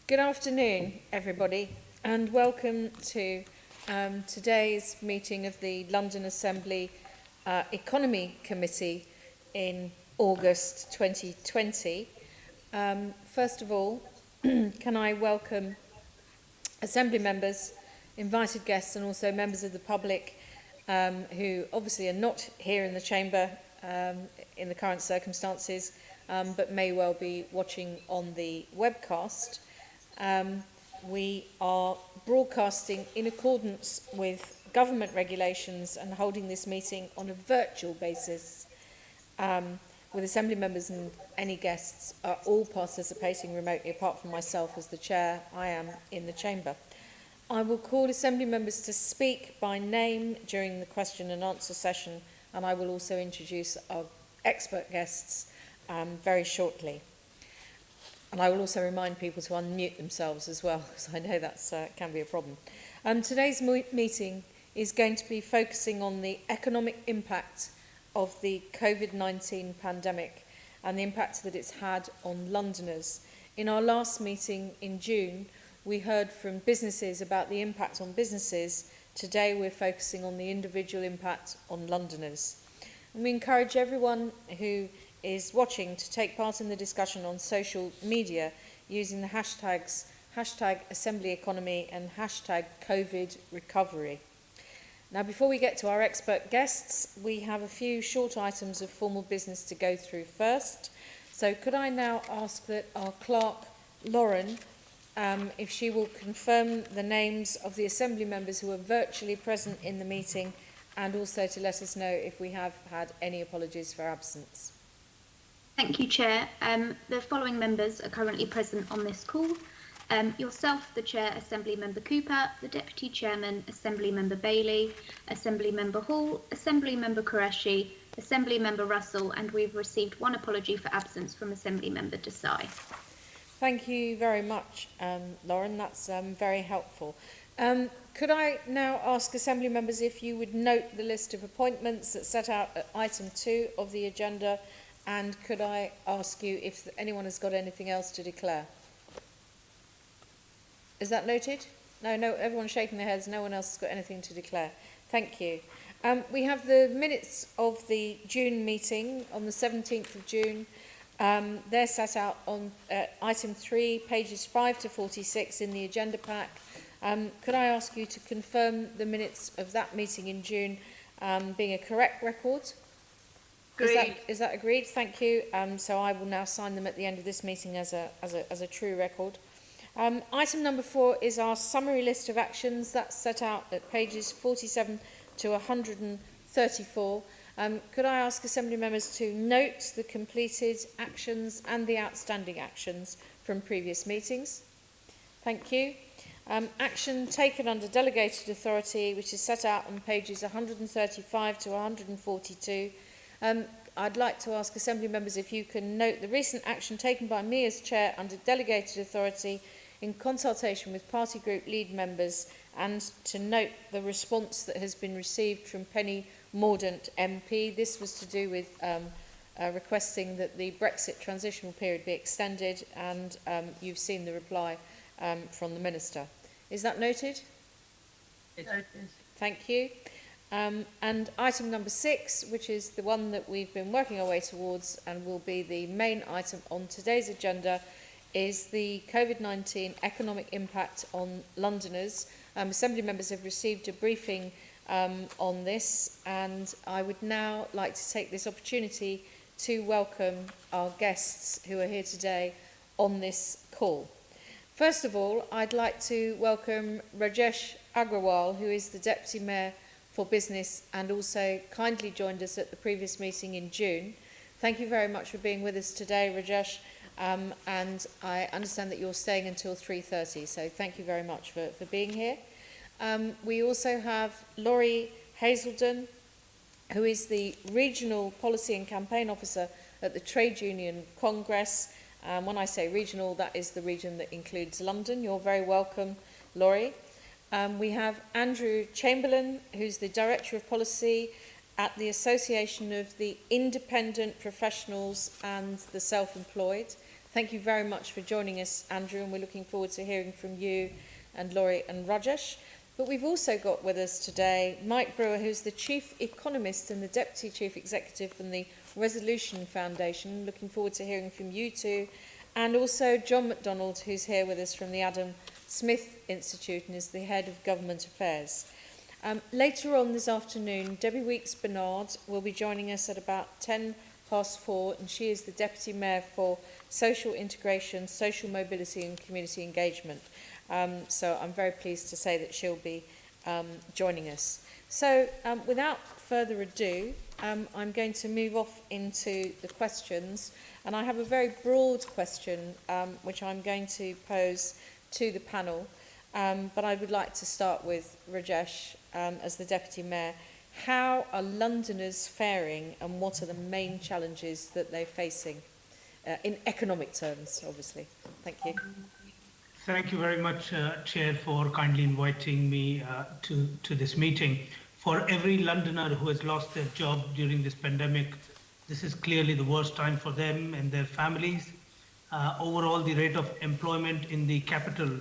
Good afternoon, everybody, and welcome to today's meeting of the London Assembly Economy Committee in August 2020. First of all, can I welcome Assembly members, invited guests and also members of the public who obviously are not here in the chamber in the current circumstances, but may well be watching on the webcast. We are broadcasting in accordance with government regulations and holding this meeting on a virtual basis, with Assembly members and any guests are all participating remotely, apart from myself as the chair. I am in the chamber. I will call Assembly members to speak by name during the question and answer session, and I will also introduce our expert guests very shortly. And I will also remind people to unmute themselves as well, because I know that can be a problem. Today's meeting is going to be focusing on the economic impact of the COVID-19 pandemic and the impact that it's had on Londoners. In our last meeting in June, we heard from businesses about the impact on businesses. Today we're focusing on the individual impact on Londoners. And we encourage everyone who is watching to take part in the discussion on social media using the hashtags #AssemblyEconomy and #COVIDRecovery. Now, before we get to our expert guests, we have a few short items of formal business to go through first. So could I now ask that our clerk, Lauren, if she will confirm the names of the Assembly members who are virtually present in the meeting, and also to let us know if we have had any apologies for absence. Thank you, Chair. The following members are currently present on this call. Yourself, the Chair, Assembly Member Cooper, the Deputy Chairman, Assembly Member Bailey, Assembly Member Hall, Assembly Member Qureshi, Assembly Member Russell, and we've received one apology for absence from Assembly Member Desai. Thank you very much, Lauren. That's very helpful. Could I now ask Assembly members if you would note the list of appointments that's set out at item 2 of the agenda, and could I ask you if anyone has got anything else to declare? Is that noted? No, everyone's shaking their heads. No one else has got anything to declare. Thank you. We have the minutes of the June meeting on the 17th of June. They're set out on item 3, pages 5 to 46 in the agenda pack. Could I ask you to confirm the minutes of that meeting in June being a correct record? Is that agreed? Thank you. So I will now sign them at the end of this meeting as a true record. Item number 4 is our summary list of actions. That's set out at pages 47 to 134. Could I ask Assembly members to note the completed actions and the outstanding actions from previous meetings? Thank you. Action taken under delegated authority, which is set out on pages 135 to 142. I'd like to ask Assembly members if you can note the recent action taken by me as Chair under delegated authority in consultation with party group lead members, and to note the response that has been received from Penny Mordaunt MP. This was to do with requesting that the Brexit transitional period be extended, and you've seen the reply from the Minister. Is that noted? Noted. Thank you. And item number 6, which is the one that we've been working our way towards and will be the main item on today's agenda, is the COVID-19 economic impact on Londoners. Assembly members have received a briefing on this, and I would now like to take this opportunity to welcome our guests who are here today on this call. First of all, I'd like to welcome Rajesh Agrawal, who is the Deputy Mayor for Business and also kindly joined us at the previous meeting in June. Thank you very much for being with us today, Rajesh, and I understand that you're staying until 3:30, so thank you very much for being here. We also have Laurie Hazelden, who is the Regional Policy and Campaign Officer at the Trade Union Congress. When I say regional, that is the region that includes London. You're very welcome, Laurie. We have Andrew Chamberlain, who's the Director of Policy at the Association of the Independent Professionals and the Self-Employed. Thank you very much for joining us, Andrew, and we're looking forward to hearing from you and Laurie and Rajesh. But we've also got with us today Mike Brewer, who's the Chief Economist and the Deputy Chief Executive from the Resolution Foundation. Looking forward to hearing from you too. And also John MacDonald, who's here with us from the Adam Smith Institute and is the Head of Government Affairs. Later on this afternoon, Debbie Weeks-Bernard will be joining us at about 4:10, and she is the Deputy Mayor for Social Integration, Social Mobility and Community Engagement. So I'm very pleased to say that she'll be joining us. So without further ado, I'm going to move off into the questions, and I have a very broad question which I'm going to pose to the panel, but I would like to start with Rajesh as the Deputy Mayor. How are Londoners faring, and what are the main challenges that they're facing in economic terms, obviously? Thank you. Thank you very much, Chair, for kindly inviting me to this meeting. For every Londoner who has lost their job during this pandemic, this is clearly the worst time for them and their families. Overall, the rate of employment in the capital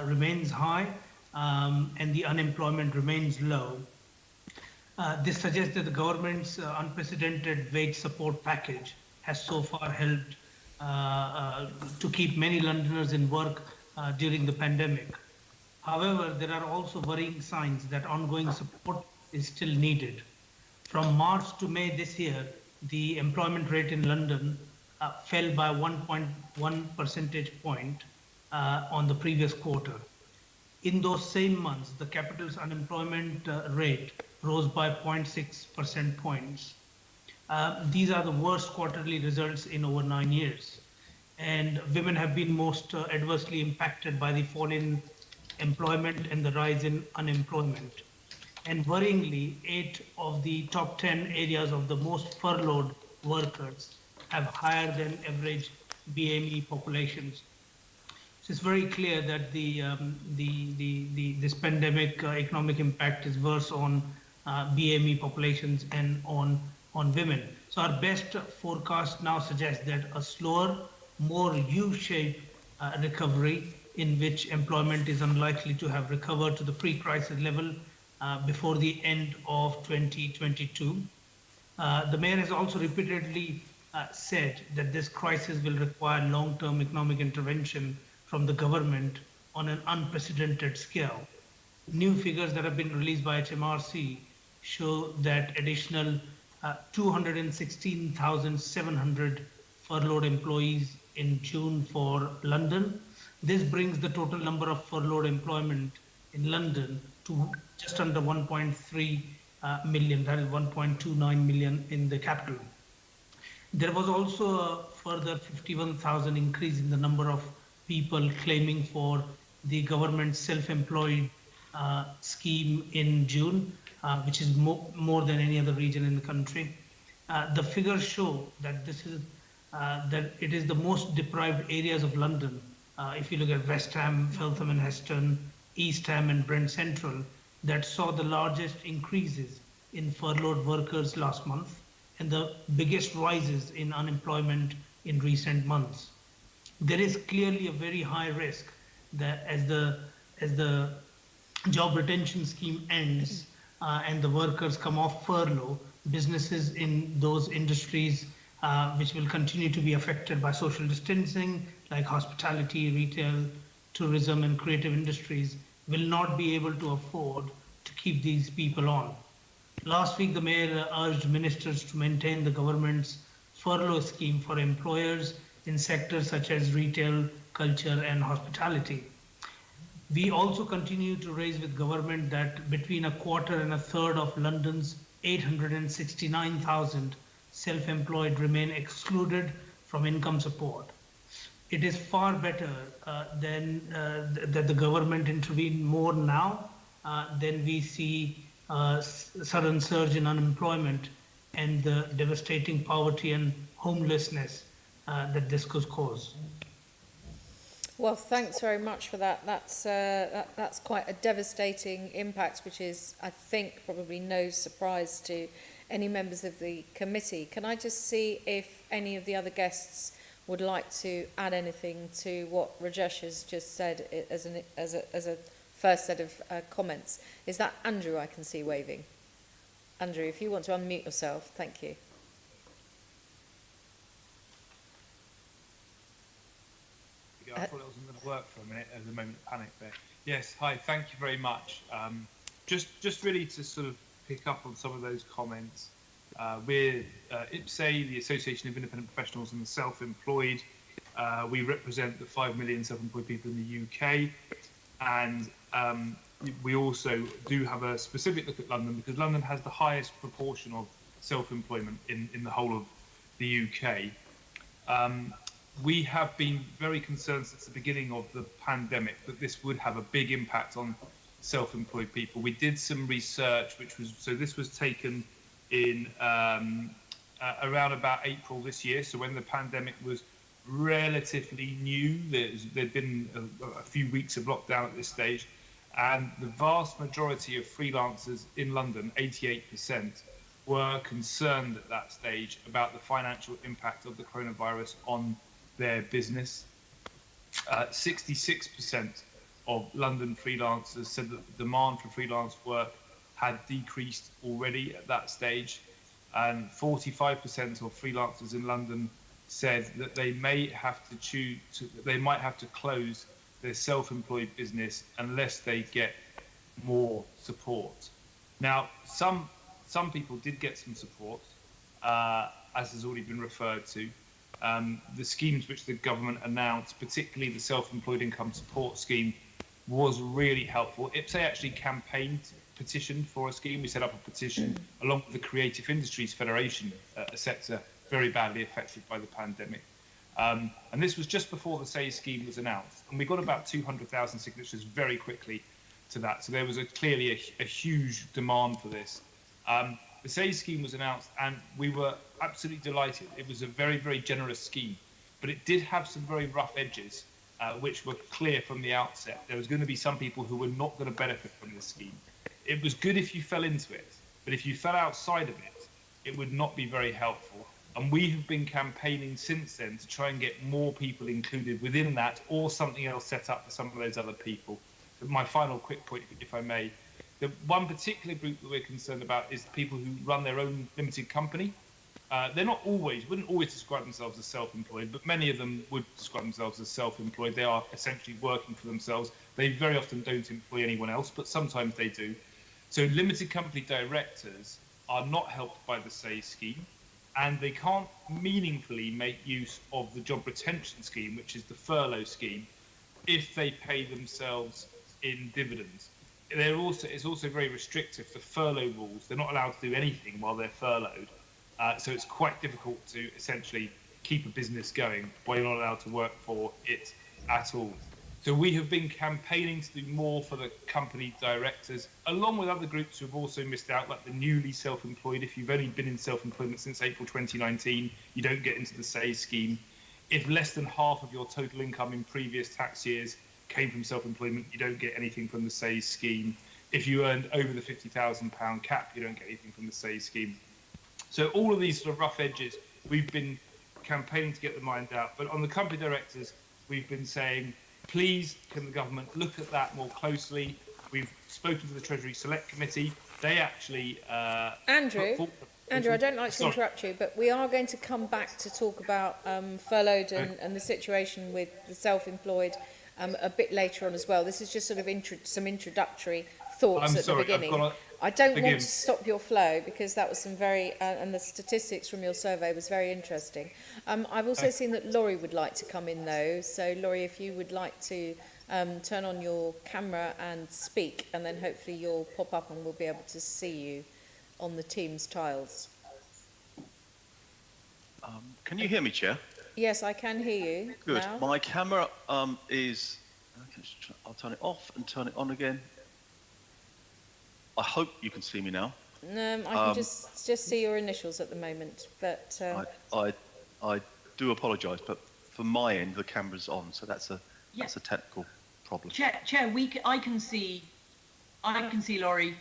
remains high, and the unemployment remains low. This suggests that the government's unprecedented wage support package has so far helped to keep many Londoners in work during the pandemic. However, there are also worrying signs that ongoing support is still needed. From March to May this year, the employment rate in London fell by 1.1 percentage point on the previous quarter. In those same months, the capital's unemployment rate rose by 0.6 percentage points. These are the worst quarterly results in over 9 years. And women have been most adversely impacted by the fall in employment and the rise in unemployment. And worryingly, 8 of the top 10 areas of the most furloughed workers have higher than average BME populations. So it's very clear that this pandemic economic impact is worse on BME populations and on women. So our best forecast now suggests that a slower, more U-shaped recovery in which employment is unlikely to have recovered to the pre-crisis level before the end of 2022. The Mayor has also repeatedly said that this crisis will require long-term economic intervention from the government on an unprecedented scale. New figures that have been released by HMRC show that additional 216,700 furloughed employees in June for London. This brings the total number of furloughed employment in London to just under 1.3 million, that is 1.29 million in the capital. There was also a further 51,000 increase in the number of people claiming for the government self-employed scheme in June, which is more than any other region in the country. The figures show that that it is the most deprived areas of London. If you look at West Ham, Feltham and Heston, East Ham and Brent Central, that saw the largest increases in furloughed workers last month and the biggest rises in unemployment in recent months. There is clearly a very high risk that as the job retention scheme ends and the workers come off furlough, businesses in those industries which will continue to be affected by social distancing, like hospitality, retail, tourism and creative industries, will not be able to afford to keep these people on. Last week, the Mayor urged ministers to maintain the government's furlough scheme for employers in sectors such as retail, culture and hospitality. We also continue to raise with government that between a quarter and a third of London's 869,000 self-employed remain excluded from income support. It is far better that the government intervene more now than we see a sudden surge in unemployment and the devastating poverty and homelessness that this could cause. Well, thanks very much for that. That's quite a devastating impact, which is, I think, probably no surprise to any members of the committee. Can I just see if any of the other guests would like to add anything to what Rajesh has just said as a first set of comments. Is that Andrew I can see waving? Andrew, if you want to unmute yourself, thank you. I thought it wasn't going to work for a minute. There was a moment of panic there. Yes, hi, thank you very much. Just really to sort of pick up on some of those comments. We're IPSE, the Association of Independent Professionals and the Self-Employed. We represent the 5 million self-employed people in the UK. And we also do have a specific look at London because London has the highest proportion of self-employment in the whole of the UK. We have been very concerned since the beginning of the pandemic that this would have a big impact on self-employed people. We did some research, this was taken in around about April this year, so when the pandemic was relatively new. There'd been a few weeks of lockdown at this stage, and the vast majority of freelancers in London, 88%, were concerned at that stage about the financial impact of the coronavirus on their business. 66% of London freelancers said that the demand for freelance work had decreased already at that stage, and 45% of freelancers in London said that they may have to close their self-employed business unless they get more support. Now, some people did get some support, as has already been referred to. The schemes which the government announced, particularly the self-employed income support scheme, was really helpful. IPSE actually petitioned for a scheme. We set up a petition along with the Creative Industries Federation, a sector very badly affected by the pandemic. And this was just before the SAYE scheme was announced. And we got about 200,000 signatures very quickly to that. So there was clearly a huge demand for this. The SAYE scheme was announced and we were absolutely delighted. It was a very, very generous scheme, but it did have some very rough edges, which were clear from the outset. There was going to be some people who were not going to benefit from this scheme. It was good if you fell into it, but if you fell outside of it, it would not be very helpful. And we have been campaigning since then to try and get more people included within that, or something else set up for some of those other people. But my final quick point, if I may, the one particular group that we're concerned about is the people who run their own limited company. Wouldn't always describe themselves as self-employed, but many of them would describe themselves as self-employed. They are essentially working for themselves. They very often don't employ anyone else, but sometimes they do. So limited company directors are not helped by the SAYE scheme, and they can't meaningfully make use of the job retention scheme, which is the furlough scheme, if they pay themselves in dividends. It's also very restrictive, the furlough rules. They're not allowed to do anything while they're furloughed. So it's quite difficult to essentially keep a business going while you're not allowed to work for it at all. So we have been campaigning to do more for the company directors, along with other groups who have also missed out, like the newly self-employed. If you've only been in self-employment since April 2019, you don't get into the SAYE scheme. If less than half of your total income in previous tax years came from self-employment, you don't get anything from the SAYE scheme. If you earned over the £50,000 cap, you don't get anything from the SAYE scheme. So all of these sort of rough edges, we've been campaigning to get them ironed out. But on the company directors, we've been saying, please, can the government look at that more closely? We've spoken to the Treasury Select Committee. They actually... Andrew, I don't like to interrupt you, but we are going to come back to talk about furloughed and the situation with the self-employed a bit later on as well. This is just sort of some introductory thoughts the beginning. I don't want to stop your flow because that was some very, and the statistics from your survey was very interesting. I've also seen that Laurie would like to come in though. So Laurie, if you would like to turn on your camera and speak, and then hopefully you'll pop up and we'll be able to see you on the Teams tiles. Can you hear me, Chair? Yes, I can hear you. Good. Now. My camera is... I'll turn it off and turn it on again. I hope you can see me now. I can just see your initials at the moment, but I do apologise, but for my end the camera's on, so that's a technical problem. Chair, I can see Laurie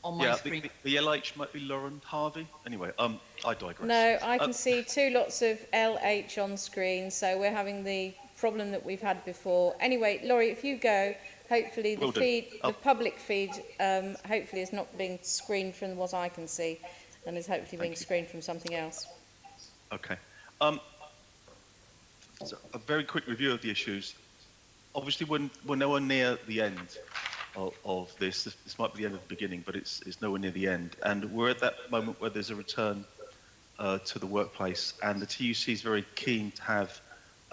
on my Yeah, screen. the LH might be Lauren Harvey. Anyway, I digress. No, I can see two lots of LH on screen, so we're having the problem that we've had before. Anyway, Laurie, if you go, hopefully the Will do. feed, the public feed, hopefully is not being screened from what I can see, and is hopefully being screened from something else. Okay. So a very quick review of the issues. Obviously, we're nowhere near the end of this. This might be the end of the beginning, but it's nowhere near the end. And we're at that moment where there's a return to the workplace, and the TUC is very keen to have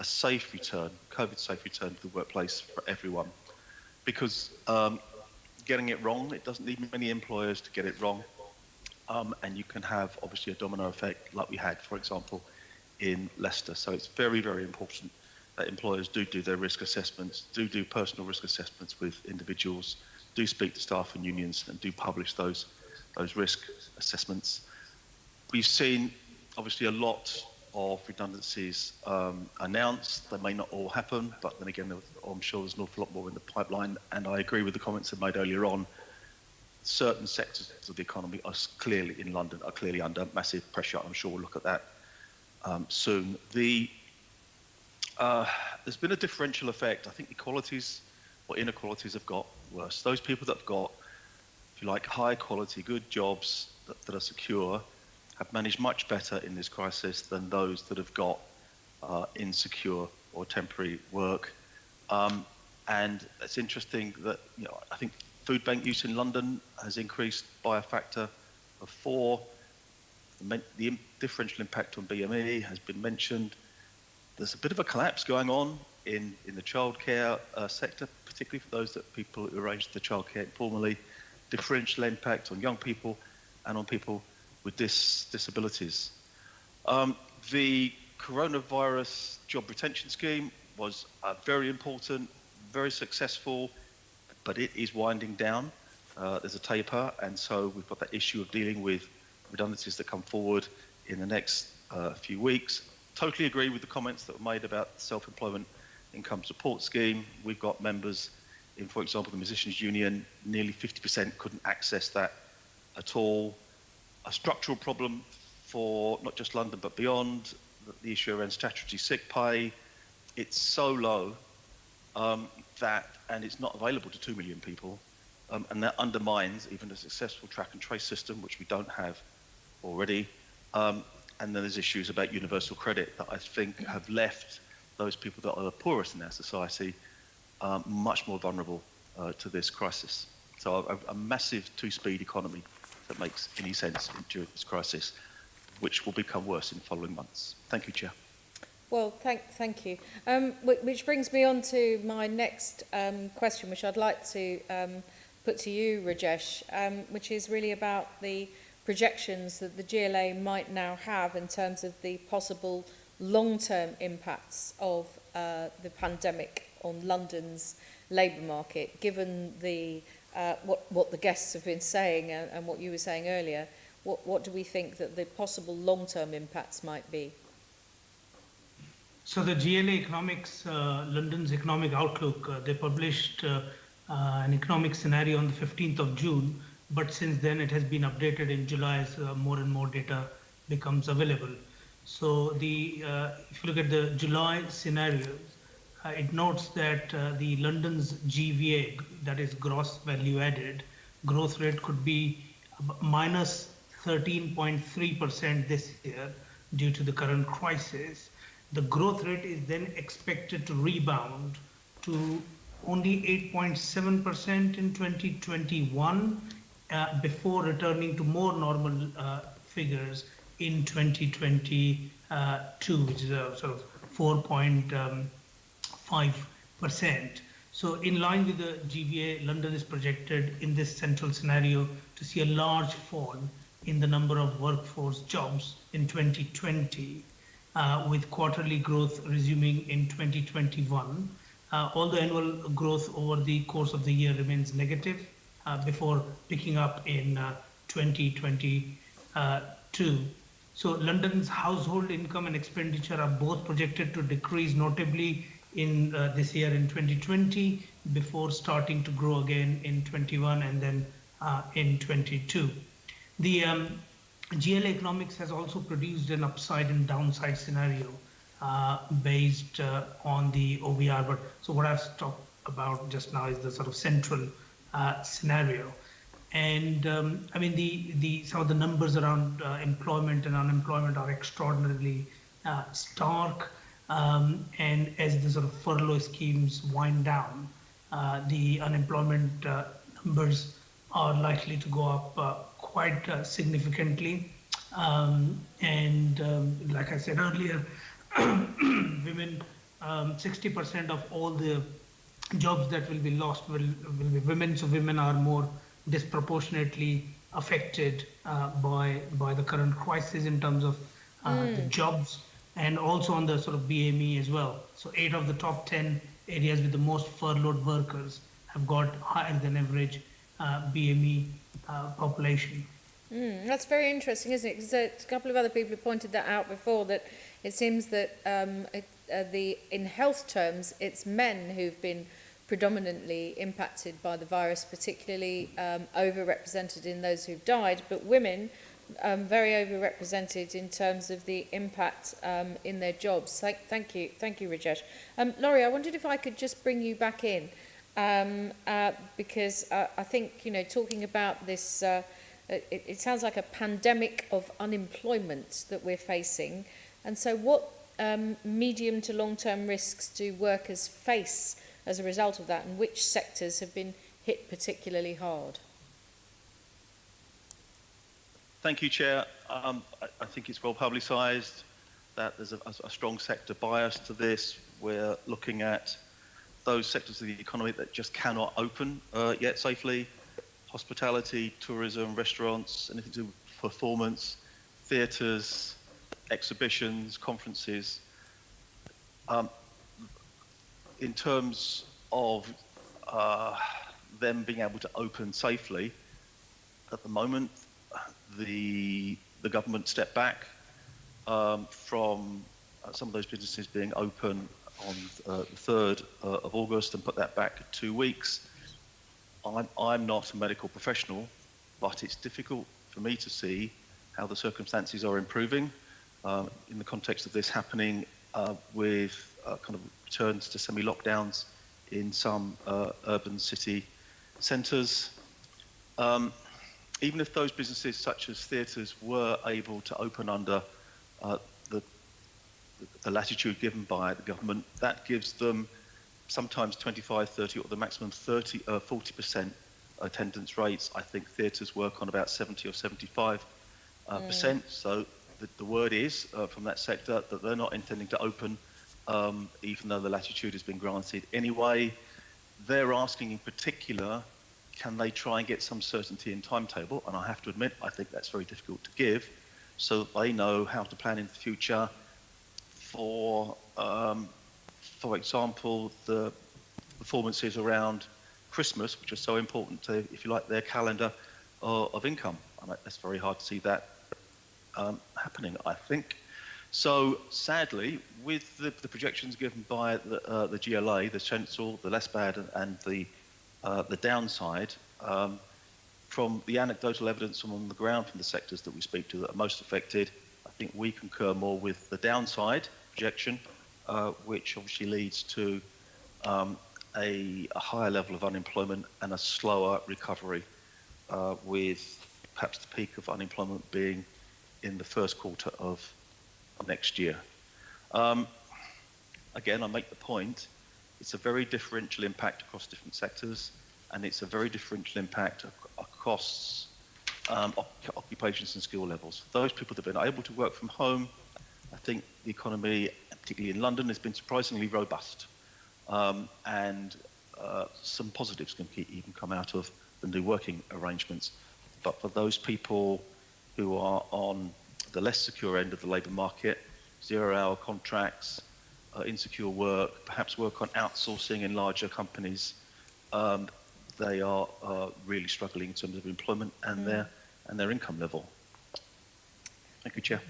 a safe return, COVID-safe return to the workplace for everyone. Because getting it wrong, it doesn't need many employers to get it wrong. And you can have, obviously, a domino effect like we had, for example, in Leicester. So it's very, very important that employers do their risk assessments, do personal risk assessments with individuals, do speak to staff and unions, and do publish those risk assessments. We've seen, obviously, a lot of redundancies announced. They may not all happen, but then again, I'm sure there's an awful lot more in the pipeline. And I agree with the comments I made earlier on. Certain sectors of the economy are clearly in London, are clearly under massive pressure. I'm sure we'll look at that soon. There's been a differential effect. I think equalities or inequalities have got worse. Those people that have got, if you like, high quality, good jobs that are secure, have managed much better in this crisis than those that have got insecure or temporary work. And it's interesting that, you know, I think food bank use in London has increased by a factor of 4. The differential impact on BME has been mentioned. There's a bit of a collapse going on in the childcare sector, particularly for those people who arrange the childcare informally. Differential impact on young people and on people with disabilities. The coronavirus job retention scheme was very important, very successful, but it is winding down. There's a taper, and so we've got that issue of dealing with redundancies that come forward in the next few weeks. Totally agree with the comments that were made about the self-employment income support scheme. We've got members in, for example, the Musicians Union, nearly 50% couldn't access that at all. A structural problem for not just London but beyond, the issue around statutory sick pay. It's so low and it's not available to 2 million people, and that undermines even a successful track and trace system, which we don't have already. And then there's issues about universal credit that I think have left those people that are the poorest in our society much more vulnerable to this crisis. So a massive two-speed economy that makes any sense during this crisis, which will become worse in the following months. Thank you, Chair. Well, thank you. Which brings me on to my next question, which I'd like to put to you, Rajesh, which is really about the projections that the GLA might now have in terms of the possible long-term impacts of the pandemic on London's labour market, given the what the guests have been saying and what you were saying earlier. What do we think that the possible long-term impacts might be? So the GLA Economics, London's Economic Outlook, they published an economic scenario on the 15th of June, but since then it has been updated in July as more and more data becomes available. So if you look at the July scenarios, it notes that the London's GVA, that is gross value added, growth rate could be minus 13.3% this year due to the current crisis. The growth rate is then expected to rebound to only 8.7% in 2021 before returning to more normal figures in 2022, which is a sort of 4.5%. So in line with the GVA, London is projected in this central scenario to see a large fall in the number of workforce jobs in 2020, with quarterly growth resuming in 2021. Although annual growth over the course of the year remains negative before picking up in 2022. So London's household income and expenditure are both projected to decrease notably in this year in 2020 before starting to grow again in 21 and then in 22. The GLA Economics has also produced an upside and downside scenario based on the OBR. But so what I've talked about just now is the sort of central scenario. And I mean, some of the numbers around employment and unemployment are extraordinarily stark. And as the sort of furlough schemes wind down, the unemployment numbers are likely to go up quite significantly. Like I said earlier, women, 60% of all the jobs that will be lost will be women. So women are more disproportionately affected by the current crisis in terms of the jobs, and also on the sort of BME as well. So 8 of the top 10 areas with the most furloughed workers have got higher than average BME population. That's very interesting, isn't it? Because a couple of other people have pointed that out before, that it seems that in health terms, it's men who've been predominantly impacted by the virus, particularly overrepresented in those who've died, but women very overrepresented in terms of the impact in their jobs. Thank you, Rajesh. Laurie, I wondered if I could just bring you back in, because I think, talking about this, it sounds like a pandemic of unemployment that we're facing. And so what medium to long-term risks do workers face as a result of that, and which sectors have been hit particularly hard? Thank you, Chair. I think it's well publicised that there's a strong sector bias to this. We're looking at those sectors of the economy that just cannot open yet safely: hospitality, tourism, restaurants, anything to do with performance, theatres, exhibitions, conferences. In terms of them being able to open safely, at the moment, the government stepped back from some of those businesses being open on the 3rd of August and put that back 2 weeks. I'm not a medical professional, but it's difficult for me to see how the circumstances are improving in the context of this happening with kind of returns to semi-lockdowns in some urban city centres. Even if those businesses such as theatres were able to open under the latitude given by the government, that gives them sometimes 25, 30, or the maximum 40% attendance rates. I think theatres work on about 70 or 75%. So the word is from that sector that they're not intending to open, even though the latitude has been granted anyway. They're asking in particular, can they try and get some certainty in timetable? And I have to admit, I think that's very difficult to give, so that they know how to plan in the future for example, the performances around Christmas, which are so important to, if you like, their calendar of income. And it's very hard to see that happening, I think. So sadly, with the projections given by the GLA, the central, the less bad, and the downside, from the anecdotal evidence from on the ground from the sectors that we speak to that are most affected, I think we concur more with the downside projection, which obviously leads to a higher level of unemployment and a slower recovery, with perhaps the peak of unemployment being in the first quarter of next year. Again, I make the point, it's a very differential impact across different sectors, and it's a very differential impact across occupations and skill levels. For those people that have been able to work from home, I think the economy, particularly in London, has been surprisingly robust. And some positives can even come out of the new working arrangements. But for those people who are on the less secure end of the labour market, 0-hour contracts, insecure work, perhaps work on outsourcing in larger companies, they are really struggling in terms of employment and their income level. Thank you, Chair.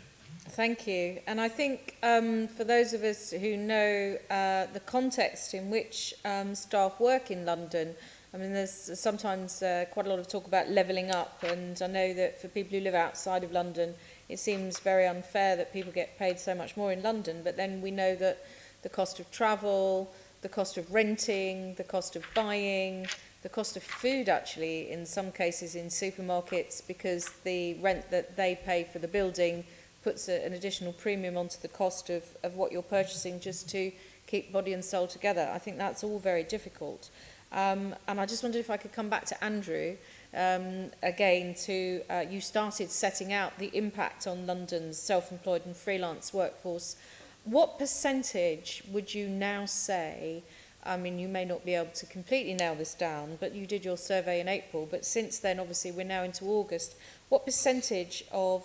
Thank you. And I think for those of us who know the context in which staff work in London, I mean, there's sometimes quite a lot of talk about levelling up, and I know that for people who live outside of London, it seems very unfair that people get paid so much more in London, but then we know that the cost of travel, the cost of renting, the cost of buying, the cost of food actually in some cases in supermarkets, because the rent that they pay for the building puts an additional premium onto the cost of what you're purchasing just to keep body and soul together. I think that's all very difficult. And I just wondered if I could come back to Andrew again to, you started setting out the impact on London's self-employed and freelance workforce. What percentage would you now say, I mean, you may not be able to completely nail this down, but you did your survey in April, but since then, obviously, we're now into August. What percentage of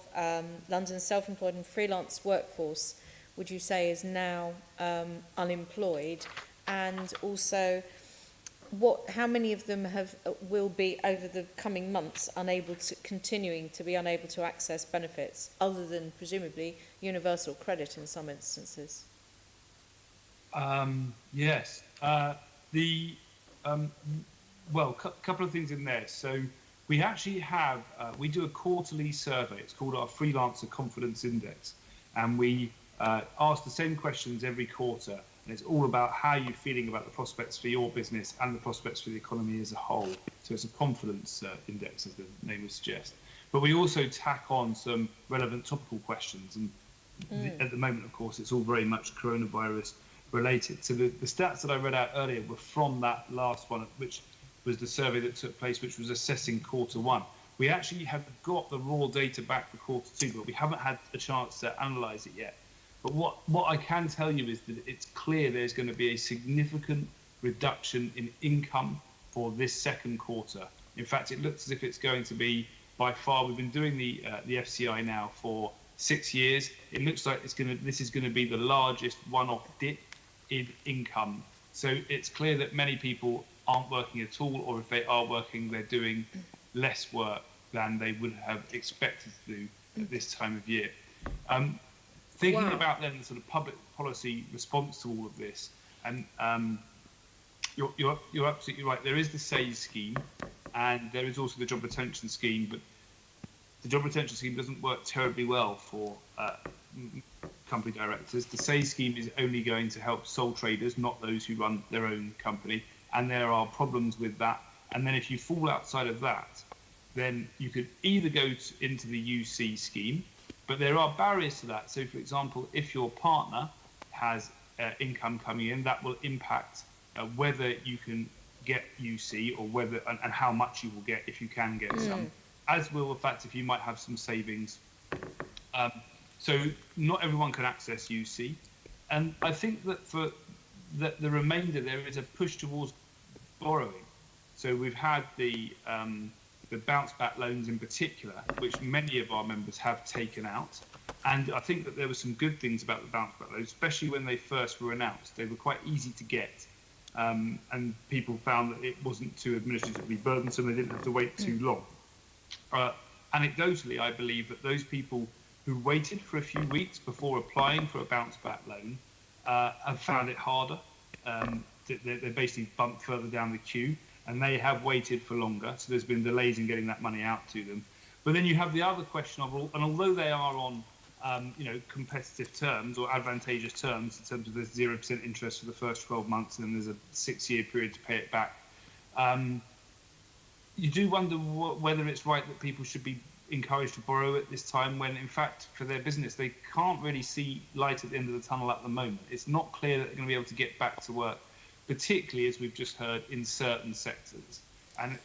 London's self-employed and freelance workforce would you say is now unemployed? And also, how many of them will be over the coming months continuing to be unable to access benefits, other than presumably universal credit in some instances? Yes. Well, couple of things in there. So we actually have, we do a quarterly survey. It's called our Freelancer Confidence Index. And we ask the same questions every quarter. And it's all about how you're feeling about the prospects for your business and the prospects for the economy as a whole. So it's a confidence index, as the name would suggest. But we also tack on some relevant topical questions. And at the moment, of course, it's all very much coronavirus related. So the stats that I read out earlier were from that last one, which was the survey that took place, which was assessing Q1. We actually have got the raw data back for Q2, but we haven't had a chance to analyse it yet. But what I can tell you is that it's clear there's going to be a significant reduction in income for this second quarter. In fact, it looks as if it's going to be by far, we've been doing the FCI now for 6 years. It looks like this is going to be the largest one-off dip in income. So it's clear that many people aren't working at all, or if they are working, they're doing less work than they would have expected to do at this time of year. Thinking about then the sort of public policy response to all of this, and you're absolutely right. There is the SAYS scheme, and there is also the job retention scheme, but the job retention scheme doesn't work terribly well for company directors. The SAYS scheme is only going to help sole traders, not those who run their own company, and there are problems with that. And then if you fall outside of that, then you could either go into the UC scheme, but there are barriers to that. So, for example, if your partner has income coming in, that will impact whether you can get UC or whether and how much you will get if you can get some, as will the fact if you might have some savings. So not everyone can access UC. And I think that for the remainder, there is a push towards borrowing. So we've had the bounce back loans in particular, which many of our members have taken out. And I think that there were some good things about the bounce back loans, especially when they first were announced. They were quite easy to get. And people found that it wasn't too administratively burdensome. They didn't have to wait too long. Anecdotally, I believe that those people who waited for a few weeks before applying for a bounce back loan have found it harder. They basically bumped further down the queue, and they have waited for longer. So there's been delays in getting that money out to them. But then you have the other question of, and although they are on competitive terms or advantageous terms in terms of there's 0% interest for the first 12 months and then there's a 6-year period to pay it back, you do wonder whether it's right that people should be encouraged to borrow at this time when, in fact, for their business, they can't really see light at the end of the tunnel at the moment. It's not clear that they're going to be able to get back to work, particularly, as we've just heard, in certain sectors. And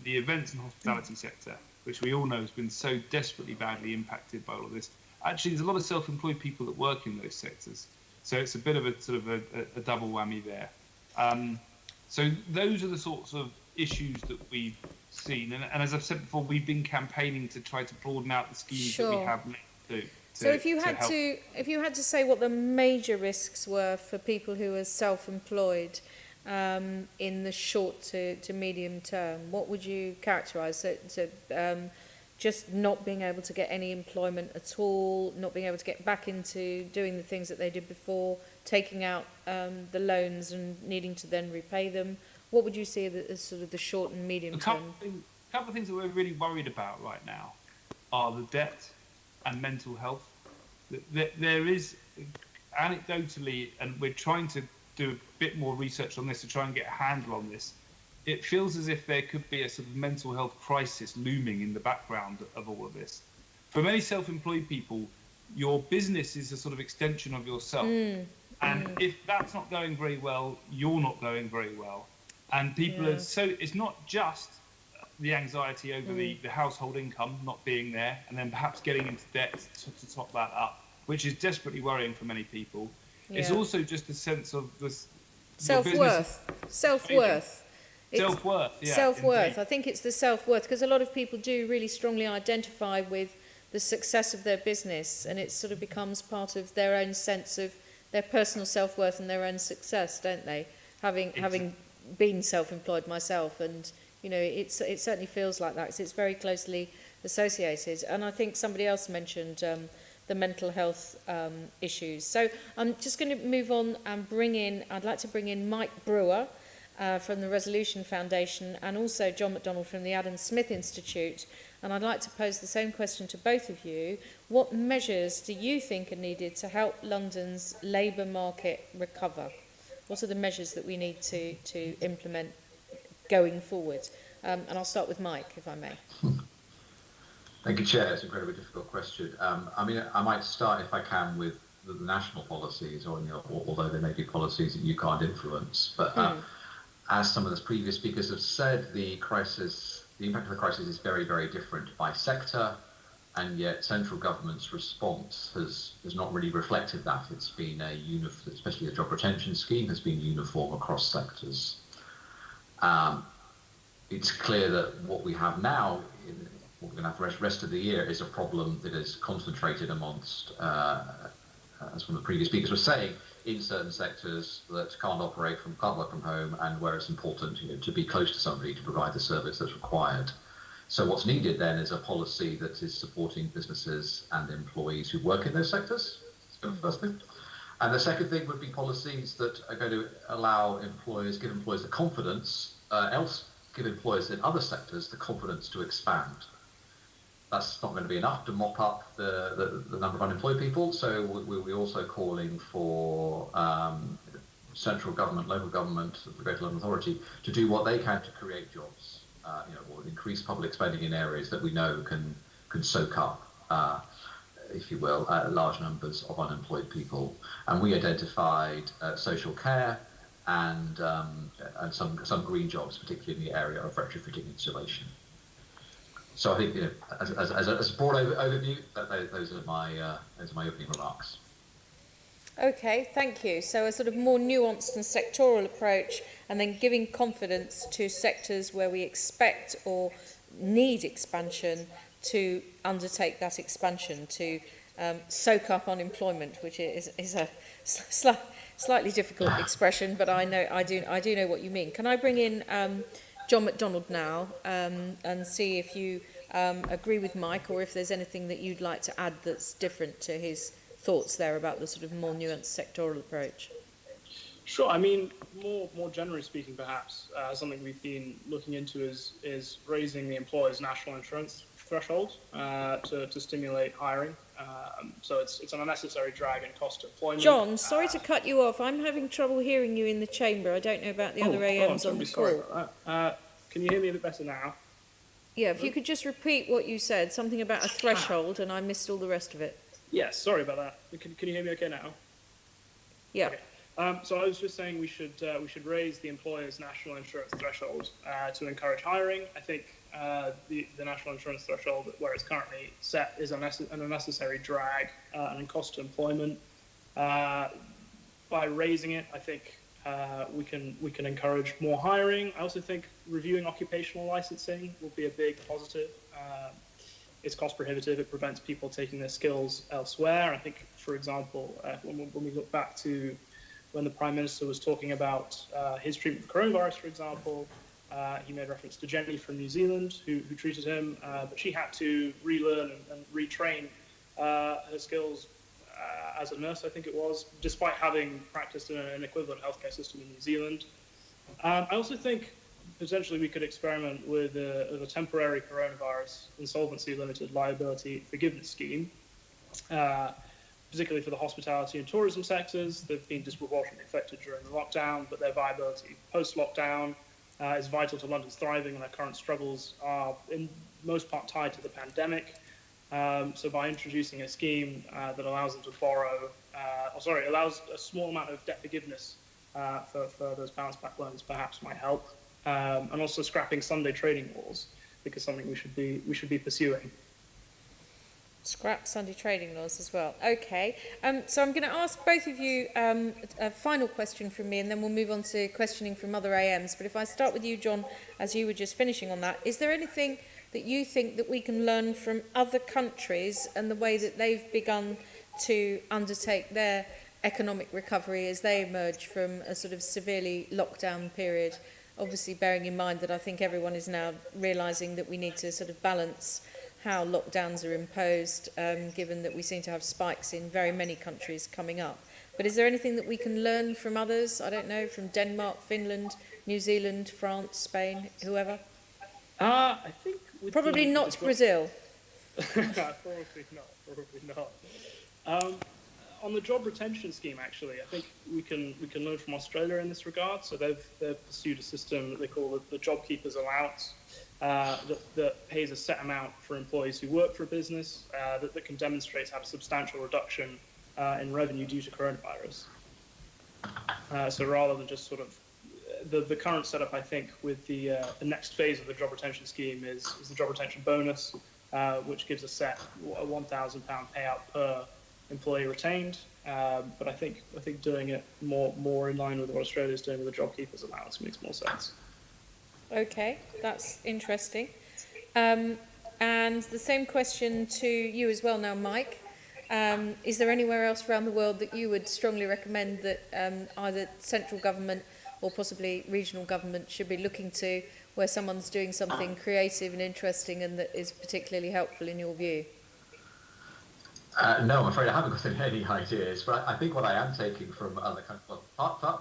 the events and hospitality sector, which we all know has been so desperately badly impacted by all of this, actually, there's a lot of self-employed people that work in those sectors. So it's a bit of a sort of a double whammy there. So those are the sorts of issues that we've seen. And as I've said before, we've been campaigning to try to broaden out the schemes that we have now. So if you had to say what the major risks were for people who are self-employed in the short to medium term, what would you characterise? So just not being able to get any employment at all, not being able to get back into doing the things that they did before, taking out the loans and needing to then repay them, What would you see as sort of the short and medium A term? couple of things that we're really worried about right now are the debt and mental health. There is, anecdotally, and we're trying to do a bit more research on this to try and get a handle on this, it feels as if there could be a sort of mental health crisis looming in the background of all of this. For many self-employed people, your business is a sort of extension of yourself. And if that's not going very well, you're not going very well. And people are, so it's not just the anxiety over the household income not being there, and then perhaps getting into debt to top that up, which is desperately worrying for many people. It's also just a sense of this Self-worth. Self-worth. Self-worth, yeah. Self-worth. Indeed. I think it's the self-worth, because a lot of people do really strongly identify with the success of their business, and it sort of becomes part of their own sense of their personal self-worth and their own success, don't they? Having been self-employed myself, and you know, it certainly feels like that. So it's very closely associated. And I think somebody else mentioned the mental health issues. So I'm just going to move on and I'd like to bring in Mike Brewer from the Resolution Foundation, and also John McDonald from the Adam Smith Institute. And I'd like to pose the same question to both of you. What measures do you think are needed to help London's labour market recover? What are the measures that we need to implement going forward? And I'll start with Mike, if I may. Thank you, Chair. It's an incredibly difficult question. I mean, I might start, if I can, with the national policies, or although there may be policies that you can't influence. But as some of the previous speakers have said, the impact of the crisis is very, very different by sector, and yet central government's response has not really reflected that. It's been especially the job retention scheme has been uniform across sectors. It's clear that what we have now, what we're going to have the rest of the year, is a problem that is concentrated amongst, as one of the previous speakers was saying, in certain sectors that can't work from home, and where it's important to be close to somebody to provide the service that's required. So what's needed then is a policy that is supporting businesses and employees who work in those sectors. That's the first thing. And the second thing would be policies that are going to give employers the confidence, give employers in other sectors the confidence to expand. That's not going to be enough to mop up the number of unemployed people. So we're also calling for central government, local government, the Greater London Authority to do what they can to create jobs, or increase public spending in areas that we know can soak up, if you will, large numbers of unemployed people. And we identified social care and some green jobs, particularly in the area of retrofitting insulation. So I think, as a broad overview, those are my opening remarks. Okay, thank you. So a sort of more nuanced and sectoral approach, and then giving confidence to sectors where we expect or need expansion to undertake that expansion, to soak up unemployment, which is a slightly difficult expression, but I do know what you mean. Can I bring in John McDonald now, and see if you agree with Mike, or if there's anything that you'd like to add that's different to his thoughts there about the sort of more nuanced sectoral approach. Sure. I mean, more generally speaking, perhaps something we've been looking into is raising the employer's national insurance threshold to stimulate hiring. So it's an unnecessary drag and cost to employment. John, sorry to cut you off. I'm having trouble hearing you in the chamber. I don't know about the other AMs on the call. Sorry about that. Can you hear me a bit better now? Yeah, if you could just repeat what you said, something about a threshold, and I missed all the rest of it. Yes, sorry about that. Can you hear me okay now? Yeah. Okay. So I was just saying we should raise the employer's national insurance threshold to encourage hiring. I think the national insurance threshold, where it's currently set, is an unnecessary drag and cost to employment. By raising it, I think we can encourage more hiring. I also think reviewing occupational licensing will be a big positive. It's cost prohibitive. It prevents people taking their skills elsewhere. I think, for example, when we look back to when the Prime Minister was talking about his treatment of coronavirus, for example, he made reference to Jenny from New Zealand, who treated him, but she had to relearn and retrain her skills as a nurse, I think it was, despite having practiced in an equivalent healthcare system in New Zealand. I also think potentially we could experiment with a temporary coronavirus insolvency limited liability forgiveness scheme, particularly for the hospitality and tourism sectors. They've been disproportionately affected during the lockdown, but their viability post-lockdown is vital to London's thriving, and their current struggles are in most part tied to the pandemic. So by introducing a scheme that allows them to borrow, allows a small amount of debt forgiveness for those bounce back loans perhaps might help. And also scrapping Sunday trading laws, because something we should be pursuing. Scrap Sunday trading laws as well. Okay, so I'm going to ask both of you a final question from me, and then we'll move on to questioning from other AMs. But if I start with you, John, as you were just finishing on that, is there anything that you think that we can learn from other countries and the way that they've begun to undertake their economic recovery as they emerge from a sort of severely lockdown period? Obviously, bearing in mind that I think everyone is now realising that we need to sort of balance how lockdowns are imposed, given that we seem to have spikes in very many countries coming up. But is there anything that we can learn from others? I don't know, from Denmark, Finland, New Zealand, France, Spain, whoever? I think probably not Brazil. Probably not. On the job retention scheme, actually, I think we can learn from Australia in this regard. So they've pursued a system that they call the JobKeepers allowance, that pays a set amount for employees who work for a business that can demonstrate to have a substantial reduction in revenue due to coronavirus. So rather than just sort of the current setup, I think, with the next phase of the job retention scheme is the job retention bonus, which gives a set a £1,000 payout per employee retained. But I think doing it more in line with what Australia is doing with the JobKeepers allowance makes more sense. Okay, that's interesting. And the same question to you as well now, Mike. Is there anywhere else around the world that you would strongly recommend that either central government or possibly regional government should be looking to, where someone's doing something creative and interesting and that is particularly helpful in your view? No, I'm afraid I haven't got any ideas, but I think what I am taking from other countries, well,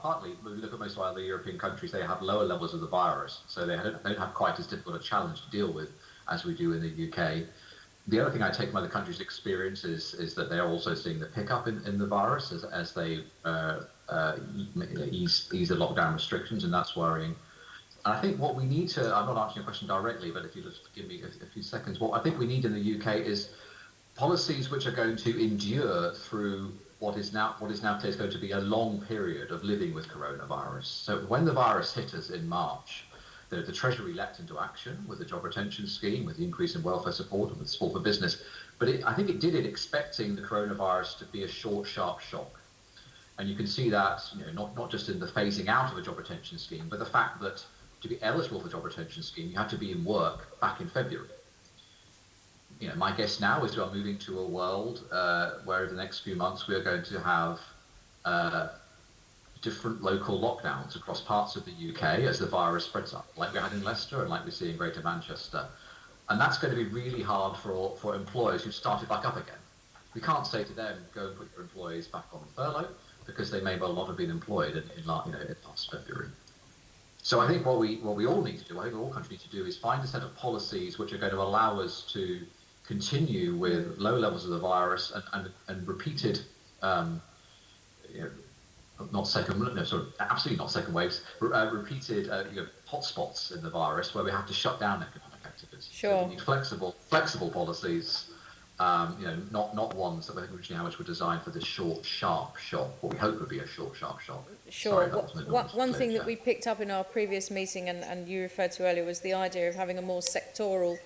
partly, when we look at most of other European countries, they have lower levels of the virus, so they don't have quite as difficult a challenge to deal with as we do in the UK. The other thing I take from other countries' experience is that they're also seeing the pickup in the virus as they ease the lockdown restrictions, and that's worrying. And I think what we need to, I'm not answering your question directly, but if you just give me a few seconds, what I think we need in the UK is policies which are going to endure through what is now going to be a long period of living with coronavirus. So when the virus hit us in March, the Treasury leapt into action with the job retention scheme, with the increase in welfare support and with support for business. But I think it did it expecting the coronavirus to be a short, sharp shock. And you can see that, not just in the phasing out of a job retention scheme, but the fact that to be eligible for the job retention scheme, you had to be in work back in February. My guess now is we are moving to a world where in the next few months we are going to have different local lockdowns across parts of the UK as the virus spreads up, like we had in Leicester and like we see in Greater Manchester. And that's going to be really hard for employers who started back up again. We can't say to them, go and put your employees back on furlough, because they may well not have been employed in last February. So I think what we all need to do, I think all countries need to do, is find a set of policies which are going to allow us to continue with low levels of the virus and repeated, absolutely not second waves, repeated hotspots in the virus where we have to shut down economic activity. Sure. So we need flexible policies, not ones that I think originally were designed for this short, sharp shock, what we hope would be a short, sharp shock. Sure. One thing that we picked up in our previous meeting and you referred to earlier was the idea of having a more sectoral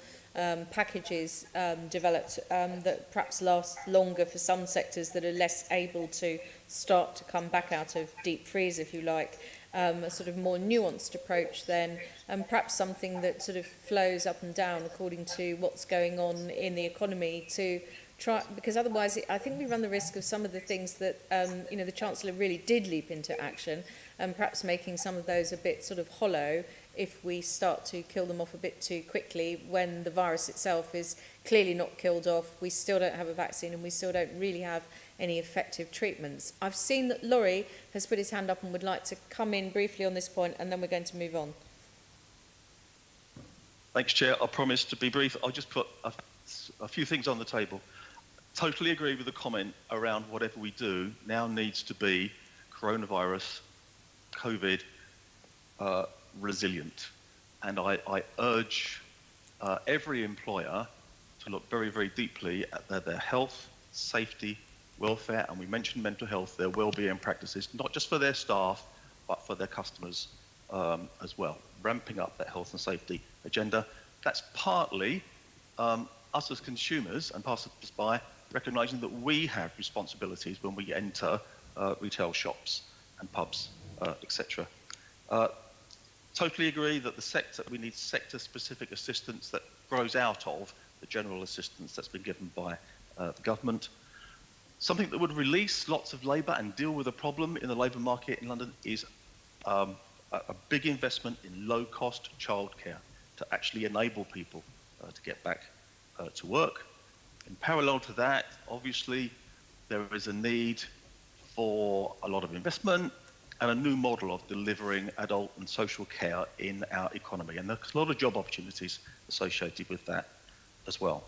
packages developed that perhaps last longer for some sectors that are less able to start to come back out of deep freeze, if you like, a sort of more nuanced approach then, and perhaps something that sort of flows up and down according to what's going on in the economy to try, because otherwise I think we run the risk of some of the things that the Chancellor really did leap into action, and perhaps making some of those a bit sort of hollow if we start to kill them off a bit too quickly when the virus itself is clearly not killed off, we still don't have a vaccine and we still don't really have any effective treatments. I've seen that Laurie has put his hand up and would like to come in briefly on this point, and then we're going to move on. Thanks, Chair. I promise to be brief. I'll just put a few things on the table. Totally agree with the comment around whatever we do now needs to be coronavirus, COVID, resilient. And I urge every employer to look very, very deeply at their health, safety, welfare, and we mentioned mental health, their well-being practices, not just for their staff, but for their customers as well. Ramping up that health and safety agenda. That's partly us as consumers and passers by recognising that we have responsibilities when we enter retail shops and pubs, etc. Totally agree that we need sector-specific assistance that grows out of the general assistance that's been given by the government. Something that would release lots of labour and deal with a problem in the labour market in London is a big investment in low-cost childcare to actually enable people to get back to work. In parallel to that, obviously, there is a need for a lot of investment and a new model of delivering adult and social care in our economy. And there's a lot of job opportunities associated with that as well.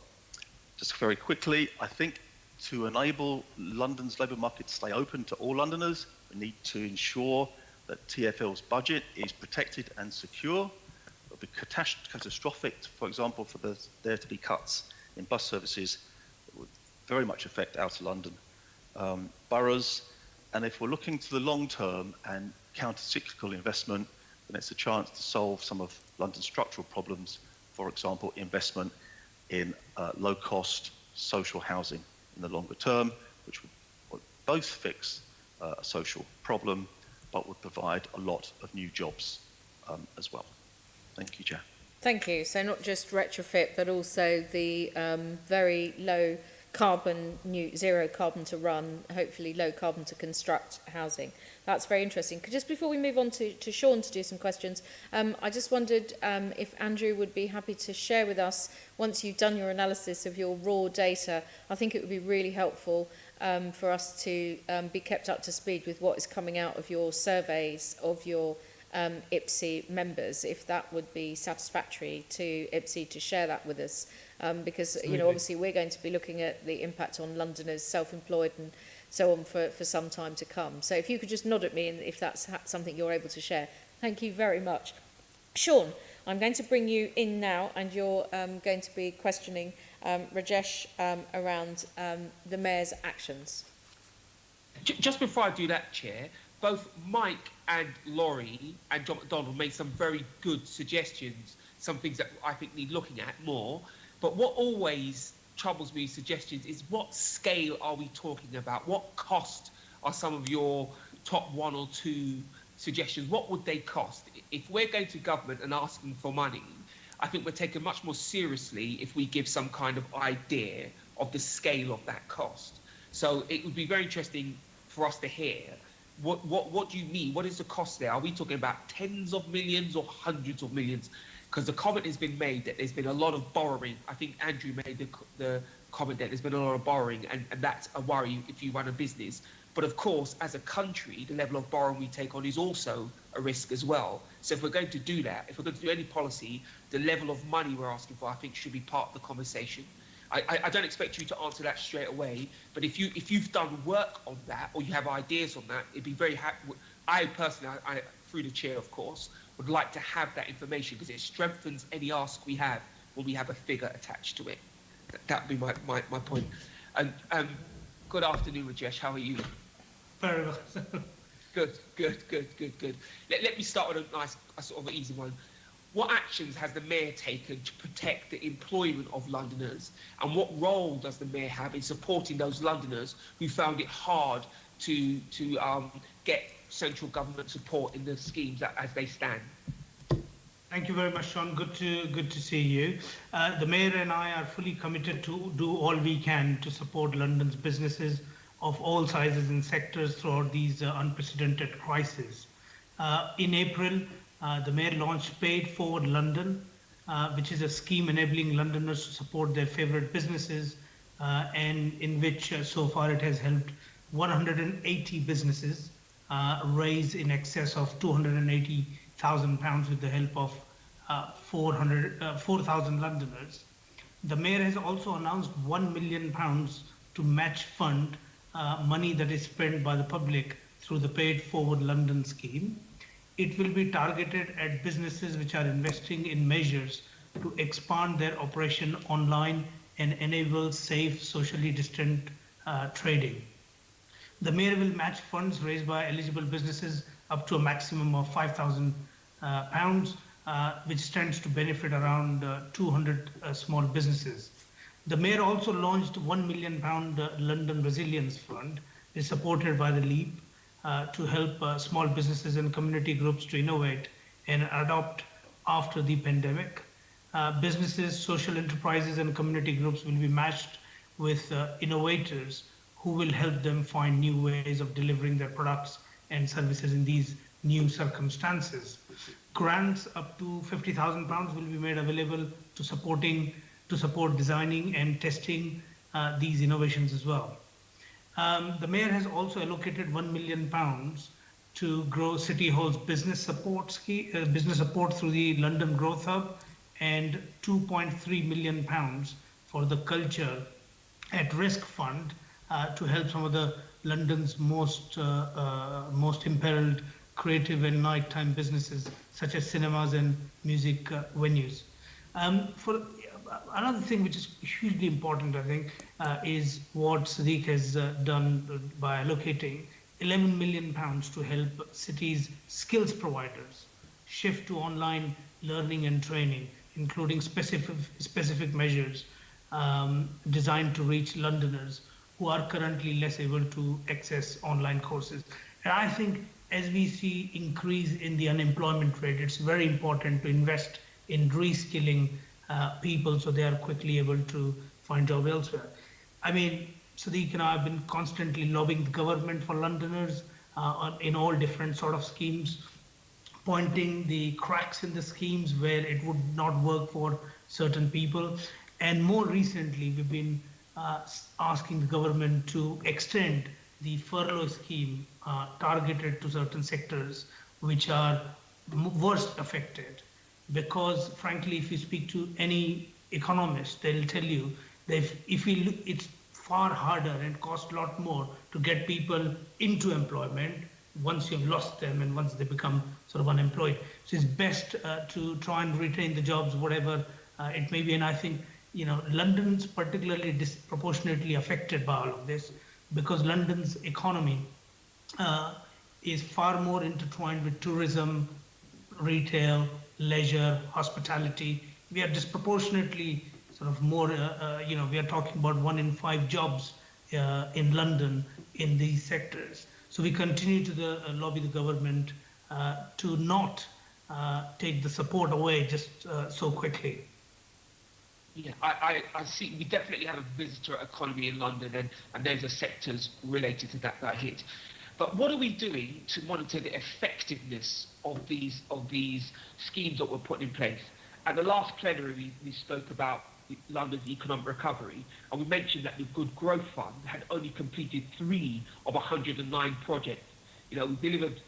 Just very quickly, I think to enable London's labour market to stay open to all Londoners, we need to ensure that TfL's budget is protected and secure. It would be catastrophic, for example, for there to be cuts in bus services that would very much affect outer London boroughs. And if we're looking to the long term and counter-cyclical investment, then it's a chance to solve some of London's structural problems, for example, investment in low-cost social housing in the longer term, which would both fix a social problem, but would provide a lot of new jobs as well. Thank you, Chair. Thank you. So not just retrofit, but also the very low carbon, zero carbon to run, hopefully low carbon to construct housing. That's very interesting. Just before we move on to Sean to do some questions, I just wondered if Andrew would be happy to share with us, once you've done your analysis of your raw data, I think it would be really helpful for us to be kept up to speed with what is coming out of your surveys of your IPSE members, if that would be satisfactory to IPSE to share that with us, because you know, obviously we're going to be looking at the impact on Londoners, self-employed and so on for some time to come. So if you could just nod at me and if that's something you're able to share. Thank you very much. Sean, I'm going to bring you in now, and you're going to be questioning Rajesh around the Mayor's actions. Just before I do that, Chair, both Mike and Laurie and John McDonald made some very good suggestions, some things that I think need looking at more. But what always troubles me, suggestions, is what scale are we talking about? What cost are some of your top one or two suggestions? What would they cost? If we're going to government and asking for money, I think we're taken much more seriously if we give some kind of idea of the scale of that cost. So it would be very interesting for us to hear what do you mean? What is the cost there? Are we talking about tens of millions or hundreds of millions? Because the comment has been made that there's been a lot of borrowing. I think Andrew made the comment that there's been a lot of borrowing, and that's a worry if you run a business. But of course, as a country, the level of borrowing we take on is also a risk as well. So if we're going to do that, if we're going to do any policy, the level of money we're asking for, I think, should be part of the conversation. I don't expect you to answer that straight away, but if you've done work on that or you have ideas on that, it'd be very happy. I personally, through the chair, of course, would like to have that information because it strengthens any ask we have when we have a figure attached to it. That would be my point. And good afternoon, Rajesh. How are you? Very well. Good. Let me start with a sort of an easy one. What actions has the Mayor taken to protect the employment of Londoners, and what role does the Mayor have in supporting those Londoners who found it hard to get central government support in the schemes as they stand? Thank you very much, Sean. Good to see you. The Mayor and I are fully committed to do all we can to support London's businesses of all sizes and sectors throughout these unprecedented crises. In April, the Mayor launched Paid Forward London, which is a scheme enabling Londoners to support their favourite businesses, and in which so far it has helped 180 businesses raise in excess of £280,000 with the help of 4,000 Londoners. The Mayor has also announced £1 million to match fund money that is spent by the public through the Paid Forward London scheme. It will be targeted at businesses which are investing in measures to expand their operation online and enable safe, socially distant trading. The Mayor will match funds raised by eligible businesses up to a maximum of £5,000, which stands to benefit around 200 small businesses. The Mayor also launched £1 million London Resilience Fund, is supported by the LEAP, to help small businesses and community groups to innovate and adopt after the pandemic. Businesses, social enterprises and community groups will be matched with innovators who will help them find new ways of delivering their products and services in these new circumstances. Grants up to £50,000 will be made available to support designing and testing these innovations as well. The Mayor has also allocated £1 million to grow City Hall's business support through the London Growth Hub, and £2.3 million for the Culture at Risk Fund to help some of the London's most imperiled creative and nighttime businesses such as cinemas and music venues. For another thing which is hugely important, I think, is what Sadiq has done by allocating £11 million to help cities' skills providers shift to online learning and training, including specific measures designed to reach Londoners who are currently less able to access online courses. And I think as we see increase in the unemployment rate, it's very important to invest in reskilling people so they are quickly able to find job elsewhere. I mean, Sadiq and I have been constantly lobbying the government for Londoners in all different sort of schemes, pointing the cracks in the schemes where it would not work for certain people. And more recently, we've been asking the government to extend the furlough scheme targeted to certain sectors which are worst affected. Because frankly, if you speak to any economist, they'll tell you that if we look, it's far harder and costs a lot more to get people into employment once you've lost them and once they become sort of unemployed. So it's best to try and retain the jobs, whatever it may be. And I think, you know, London's particularly disproportionately affected by all of this because London's economy is far more intertwined with tourism, retail, leisure, hospitality. We are disproportionately sort of more, you know, we are talking about 1 in 5 jobs in London in these sectors. So we continue to lobby the government to not take the support away just so quickly. Yeah, I see. We definitely have a visitor economy in London, and there's a sectors related to that hit. But what are we doing to monitor the effectiveness of these schemes that were put in place? At the last plenary, we spoke about London's economic recovery, and we mentioned that the Good Growth Fund had only completed 3 of 109 projects. You know, we delivered.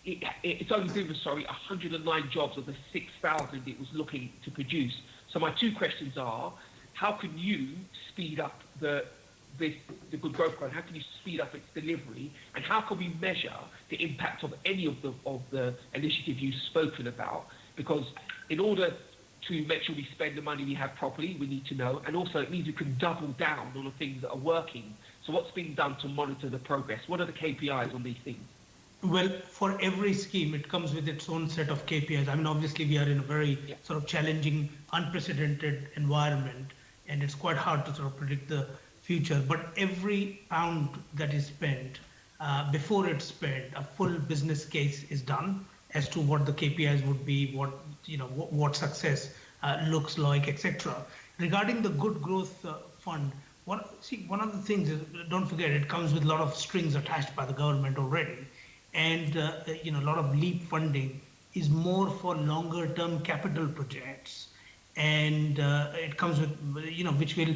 It's only delivered, 109 jobs of the 6,000 it was looking to produce. So my 2 questions are: how can you speed up the Good Growth Fund? How can you speed up its delivery? And how can we measure the impact of any of the initiatives you've spoken about? Because in order to make sure we spend the money we have properly, we need to know, and also it means we can double down on the things that are working. So what's being done to monitor the progress? What are the KPIs on these things? Well, for every scheme, it comes with its own set of KPIs. I mean, obviously, we are in a very sort of challenging, unprecedented environment, and it's quite hard to sort of predict the future. But every pound that is spent, before it's spent, a full business case is done as to what the KPIs would be, what success looks like, etc. Regarding the Good Growth Fund, one of the things is, don't forget, it comes with a lot of strings attached by the government already. And a lot of LEAP funding is more for longer term capital projects, and it comes with, which will,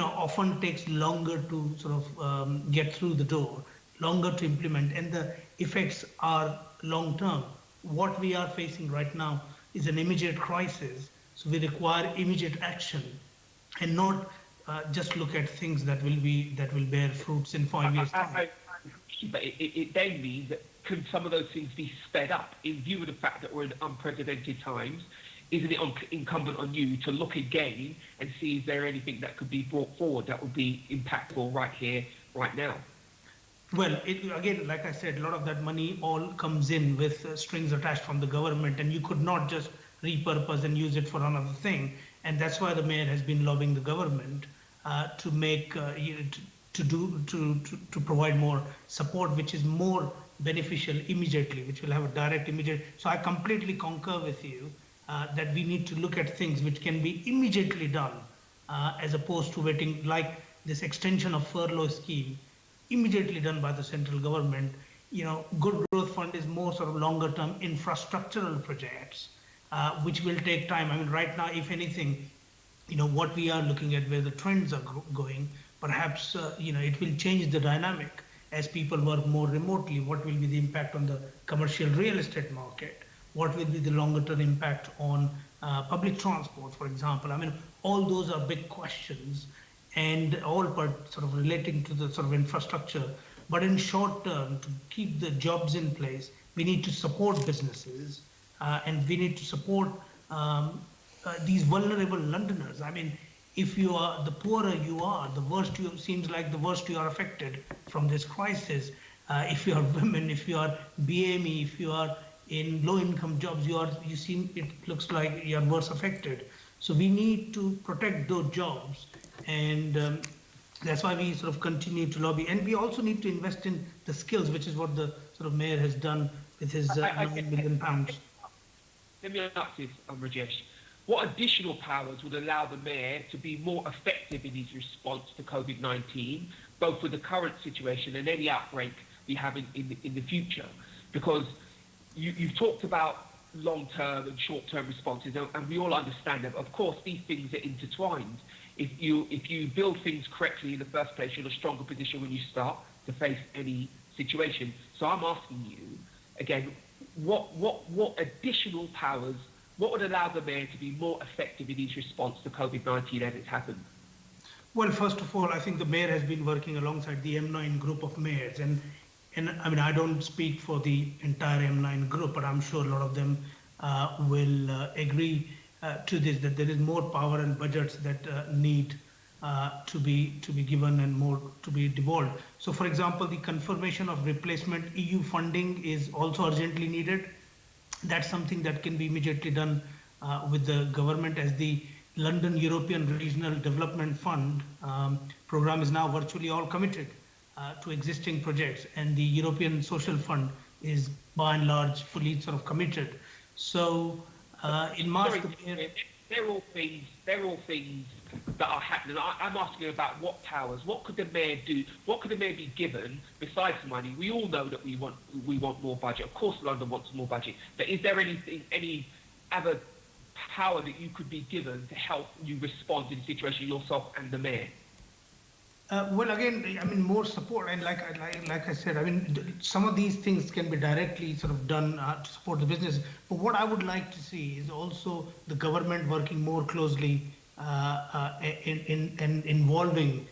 often takes longer to sort of get through the door, longer to implement, and the effects are long term. What we are facing right now is an immediate crisis, so we require immediate action, and not just look at things that will bear fruits in 5 years' time. But it then means that can some of those things be sped up in view of the fact that we're in unprecedented times? Isn't it incumbent on you to look again and see is there anything that could be brought forward that would be impactful right here, right now? Well, again, like I said, a lot of that money all comes in with strings attached from the government, and you could not just repurpose and use it for another thing. And that's why the mayor has been lobbying the government to make to provide more support, which is more beneficial immediately, which will have a direct immediate. So I completely concur with you that we need to look at things which can be immediately done as opposed to waiting, like this extension of furlough scheme, immediately done by the central government. Good Growth Fund is more sort of longer term infrastructural projects, which will take time. I mean, right now, if anything, what we are looking at, where the trends are going, perhaps, it will change the dynamic as people work more remotely. What will be the impact on the commercial real estate market? What will be the longer term impact on public transport, for example? I mean, all those are big questions, and all part sort of relating to the sort of infrastructure. But in short term, to keep the jobs in place, we need to support businesses, and we need to support these vulnerable Londoners. I mean, if you are, the poorer you are, the worse seems like the worst you are affected from this crisis. If you are women, if you are BME, if you are in low-income jobs, it looks like you are worse affected. So we need to protect those jobs, and that's why we sort of continue to lobby. And we also need to invest in the skills, which is what the sort of mayor has done with his £9 million. Let me ask this, Rajesh. What additional powers would allow the mayor to be more effective in his response to COVID-19, both with the current situation and any outbreak we have in the future? Because you've talked about long-term and short-term responses, and we all understand that. Of course, these things are intertwined. If you build things correctly in the first place, you're in a stronger position when you start to face any situation. So I'm asking you again, what additional powers? What would allow the mayor to be more effective in his response to COVID-19 as it's happened? Well, first of all, I think the mayor has been working alongside the M9 group of mayors, and I mean, I don't speak for the entire M9 group, but I'm sure a lot of them will agree to this, that there is more power and budgets that need to be given and more to be devolved. So, for example, the confirmation of replacement EU funding is also urgently needed. That's something that can be immediately done with the government, as the London European Regional Development Fund program is now virtually all committed to existing projects, and the European Social Fund is by and large fully sort of committed. So in March, they're all things that are happening. I'm asking about what powers. What could the mayor do? What could the mayor be given besides money? We all know that we want more budget. Of course, London wants more budget. But is there any other power that you could be given to help you respond in the situation yourself and the mayor? Well, again, I mean, more support, and like I said, I mean, some of these things can be directly sort of done to support the business. But what I would like to see is also the government working more closely in involving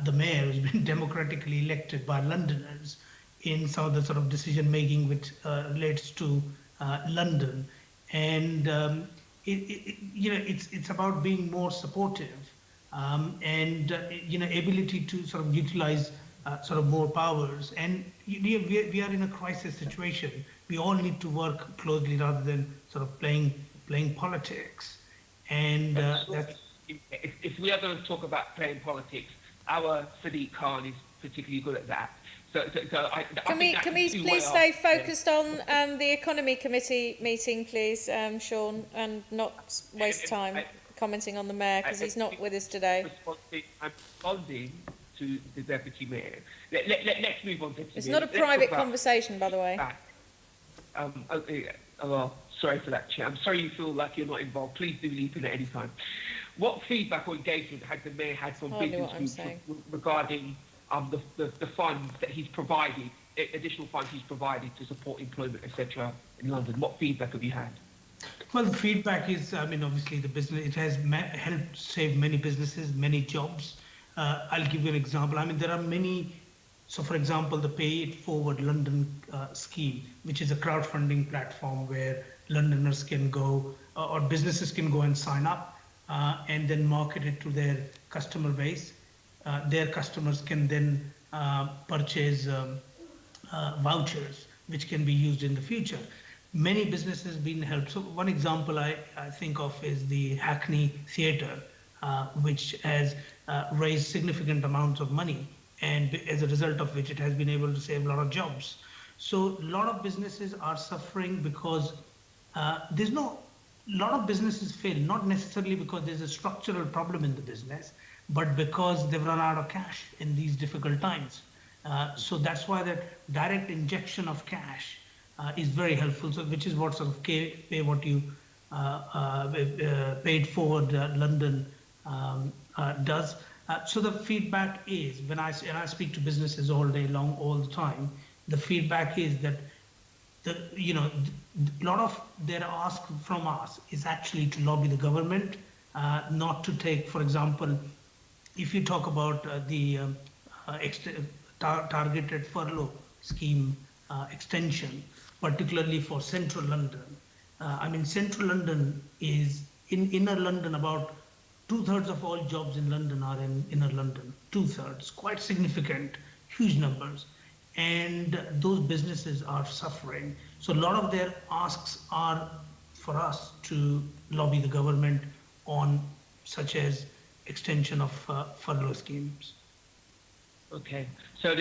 the mayor, who's been democratically elected by Londoners, in some of the sort of decision making which relates to London. And it's about being more supportive. And ability to sort of utilize sort of more powers. And we are in a crisis situation. We all need to work closely rather than sort of playing politics. And if we are going to talk about playing politics, our Sadiq Khan is particularly good at that. Can we please stay focused on the Economy Committee meeting, please, Sean, and not waste time commenting on the mayor, because he's not with us today. I'm responding to the deputy mayor. Let's move on. It's not a private conversation, by the way. Oh, well, sorry for that, Chair. I'm sorry you feel like you're not involved. Please do leap in at any time. What feedback or engagement had the Mayor had from Hardly business what I'm groups saying. regarding the funds that he's provided, additional funds he's provided to support employment, etc. in London? What feedback have you had? Well, the feedback is, I mean, obviously the business, it has helped save many businesses, many jobs. I'll give you an example. I mean, there are many. So, for example, the Pay It Forward London scheme, which is a crowdfunding platform where Londoners can go or businesses can go and sign up and then market it to their customer base. Their customers can then purchase vouchers, which can be used in the future. Many businesses been helped. So one example I think of is the Hackney Theatre, which has raised significant amounts of money, and as a result of which it has been able to save a lot of jobs. So a lot of businesses are suffering because there's no, a lot of businesses fail, not necessarily because there's a structural problem in the business, but because they've run out of cash in these difficult times. So that's why that direct injection of cash is very helpful. So which is what sort of Pay It Forward London does. So the feedback is, when I speak to businesses all day long, all the time, the feedback is that a lot of their ask from us is actually to lobby the government, not to take, for example, if you talk about the targeted furlough scheme extension, particularly for central London. I mean, central London is, in inner London, about 2/3 of all jobs in London are in inner London, 2/3, quite significant, huge numbers. And those businesses are suffering. So a lot of their asks are for us to lobby the government on such as extension of furlough schemes. Okay, so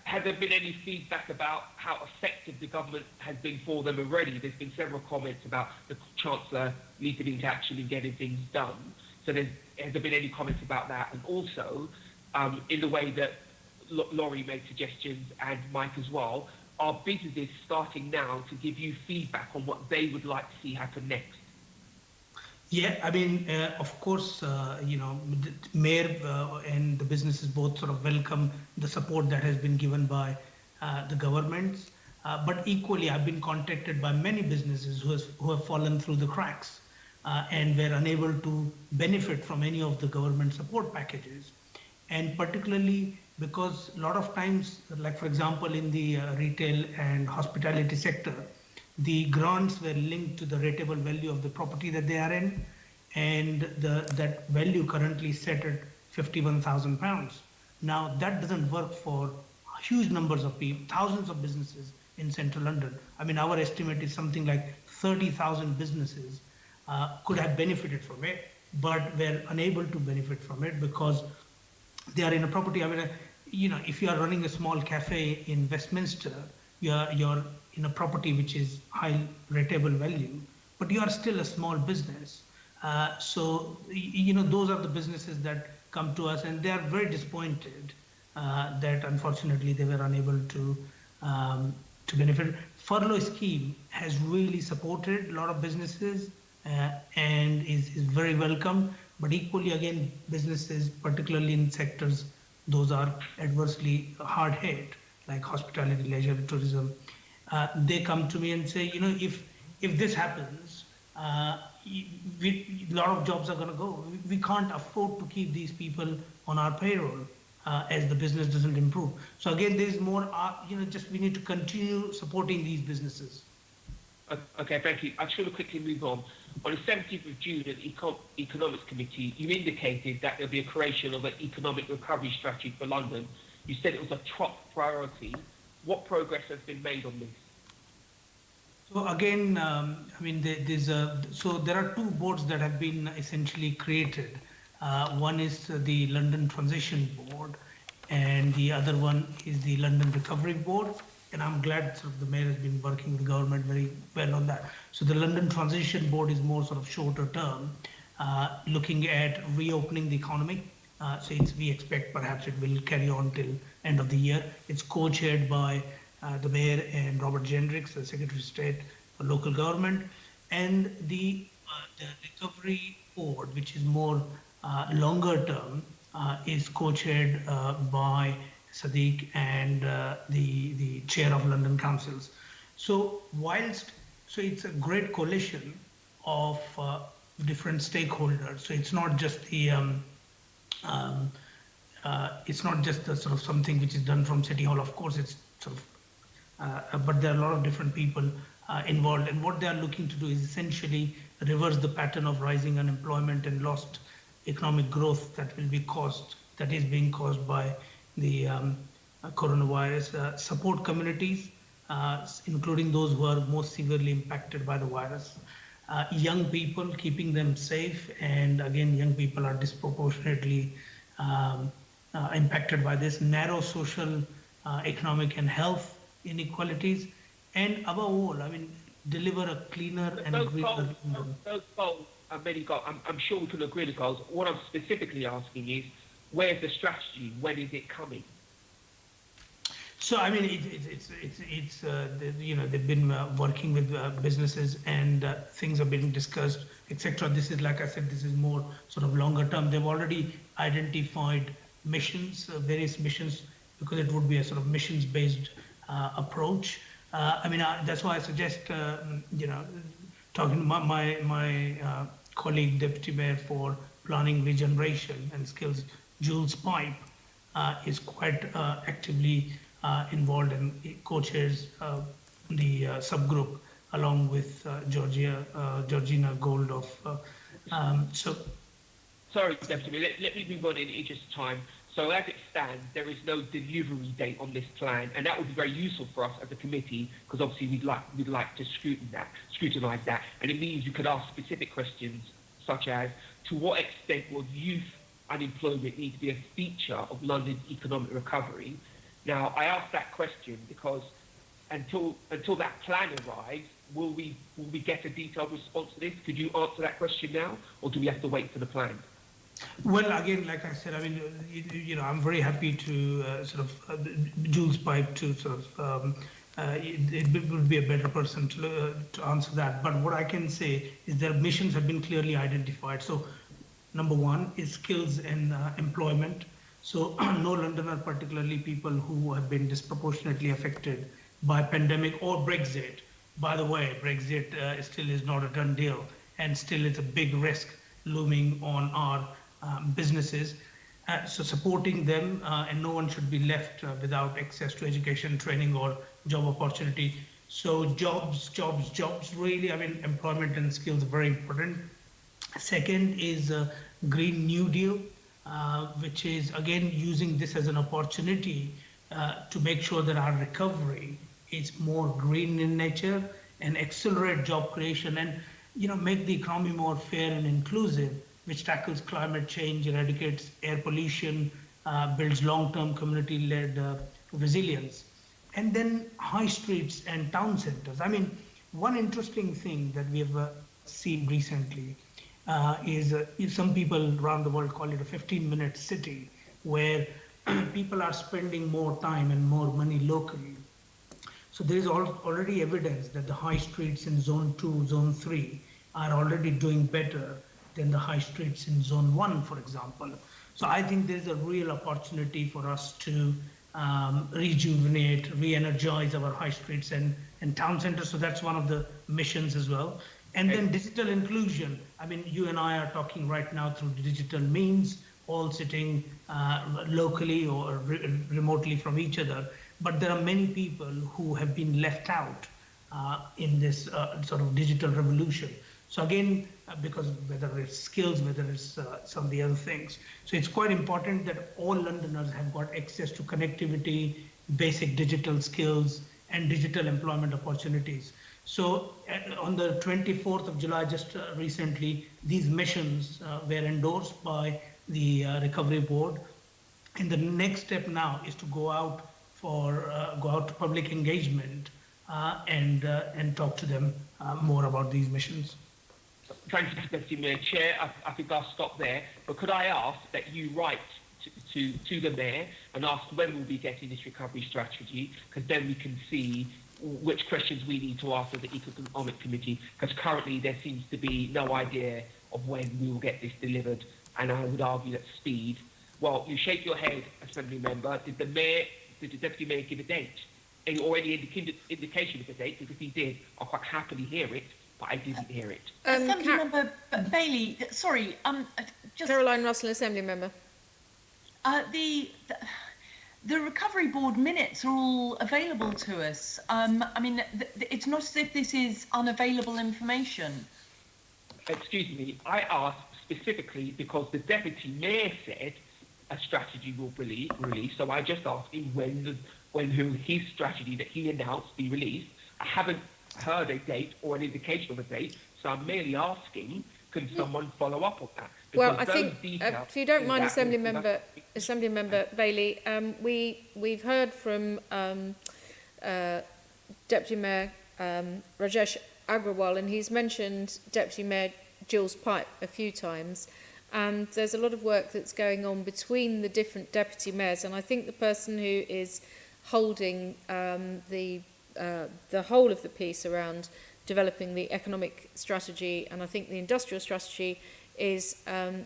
has there been any feedback about how effective the government has been for them already? There's been several comments about the Chancellor leaping into action and getting things done. So has there been any comments about that? And also, in the way that Laurie made suggestions and Mike as well, are businesses starting now to give you feedback on what they would like to see happen next? Yeah, I mean, of course, the Mayor and the businesses both sort of welcome the support that has been given by the governments. But equally, I've been contacted by many businesses who have fallen through the cracks and were unable to benefit from any of the government support packages. And particularly because a lot of times, like for example, in the retail and hospitality sector, the grants were linked to the rateable value of the property that they are in, and that value currently set at £51,000. Now that doesn't work for huge numbers of people, thousands of businesses in central London. I mean, our estimate is something like 30,000 businesses could have benefited from it, but were unable to benefit from it because they are in a property. I mean, if you are running a small cafe in Westminster, you're in a property which is high rateable value, but you are still a small business. So those are the businesses that come to us, and they are very disappointed that unfortunately they were unable to benefit. Furlough scheme has really supported a lot of businesses and is very welcome. But equally, again, businesses, particularly in sectors, those are adversely hard hit, like hospitality, leisure, tourism. They come to me and say, if this happens, a lot of jobs are going to go. We can't afford to keep these people on our payroll as the business doesn't improve. So again, there is more, we need to continue supporting these businesses. Okay, thank you. I just want to quickly move on. On the 17th of June at the Economics Committee, you indicated that there'll be a creation of an economic recovery strategy for London. You said it was a top priority. What progress has been made on this? So again, there are two boards that have been essentially created. One is the London Transition Board, and the other one is the London Recovery Board. And I'm glad the Mayor has been working with the government very well on that. So the London Transition Board is more sort of shorter term, looking at reopening the economy. We expect perhaps it will carry on till end of the year. It's co-chaired by the Mayor and Robert Gendricks, the Secretary of State, for local government, and the recovery board, which is more longer term, is co-chaired by Sadiq and the chair of London councils. So it's a great coalition of different stakeholders. So it's not just the sort of something which is done from City Hall. Of course, it's sort of, but there are a lot of different people involved. And what they are looking to do is essentially reverse the pattern of rising unemployment and lost economic growth that is being caused by the coronavirus. Support communities, including those who are most severely impacted by the virus. Young people, keeping them safe, and again, young people are disproportionately impacted by this. Narrow social, economic and health inequalities, and above all, I mean, deliver a cleaner and greener. Those goals are many goals. I'm sure we can agree with goals. What I'm specifically asking is, where's the strategy? When is it coming? So I mean, they've been working with businesses, and things are being discussed, etc. This is, like I said, this is more sort of longer term. They've already identified missions, various missions, because it would be a sort of missions-based approach. I mean, that's why I suggest, talking to my colleague, Deputy Mayor for Planning, Regeneration and Skills, Jules Pipe, is quite actively involved and co-chairs the subgroup along with Georgina Gold of. Sorry, Deputy Mayor, let me move on in interest of time. So as it stands, there is no delivery date on this plan, and that would be very useful for us as a committee, because obviously we'd like to scrutinise that, and it means you could ask specific questions such as, to what extent will youth unemployment need to be a feature of London's economic recovery? Now, I ask that question because until that plan arrives, will we get a detailed response to this? Could you answer that question now, or do we have to wait for the plan? Well, again, like I said, I mean, I'm very happy to Jules Pipe to it would be a better person to answer that. But what I can say is their missions have been clearly identified. So, number one is skills and employment. So, no Londoner, particularly people who have been disproportionately affected by pandemic or Brexit. By the way, Brexit still is not a done deal, and still it's a big risk looming on our businesses. So supporting them, and no one should be left without access to education, training, or job opportunity. So jobs, really, I mean, employment and skills are very important. Second is Green New Deal, which is, again, using this as an opportunity to make sure that our recovery is more green in nature and accelerate job creation and, make the economy more fair and inclusive, which tackles climate change, eradicates air pollution, builds long-term community-led resilience. And then high streets and town centers. I mean, one interesting thing that we have seen recently is some people around the world call it a 15-minute city, where people are spending more time and more money locally. So there is already evidence that the high streets in Zone 2, Zone 3 are already doing better than the high streets in Zone 1, for example. So I think there is a real opportunity for us to rejuvenate, re-energize our high streets and town centers. So that's one of the missions as well. And then digital inclusion. I mean, you and I are talking right now through digital means, all sitting locally or remotely from each other. But there are many people who have been left out in this sort of digital revolution. So again, because whether it's skills, whether it's some of the other things. So it's quite important that all Londoners have got access to connectivity, basic digital skills, and digital employment opportunities. So on the 24th of July, just recently, these missions were endorsed by the Recovery Board. And the next step now is to go out to public engagement and talk to them more about these missions. Thank you, Deputy Mayor. Chair, I think I'll stop there. But could I ask that you write to the Mayor and ask when we'll be getting this recovery strategy, because then we can see which questions we need to ask as the Economic Committee, because currently there seems to be no idea of when we will get this delivered, and I would argue that speed. Well, you shake your head, Assembly Member. Did the Deputy Mayor give a date? Or any indication of a date? Because if he did, I'll quite happily hear it, but I didn't hear it. Assembly Member Bailey, sorry, just Caroline Russell, Assembly Member. The Recovery Board minutes are all available to us. I mean, it's not as if this is unavailable information. Excuse me, I asked specifically because the Deputy Mayor said a strategy will be released, so I just asked him when his strategy that he announced be released. I haven't heard a date or an indication of a date, so I'm merely asking, can someone follow up on that? Well, Because I think, if you don't mind, Assembly Member Bailey, we've heard from Deputy Mayor Rajesh Agrawal, and he's mentioned Deputy Mayor Jules Pipe a few times, and there's a lot of work that's going on between the different deputy mayors, and I think the person who is holding the whole of the piece around developing the economic strategy and I think the industrial strategy is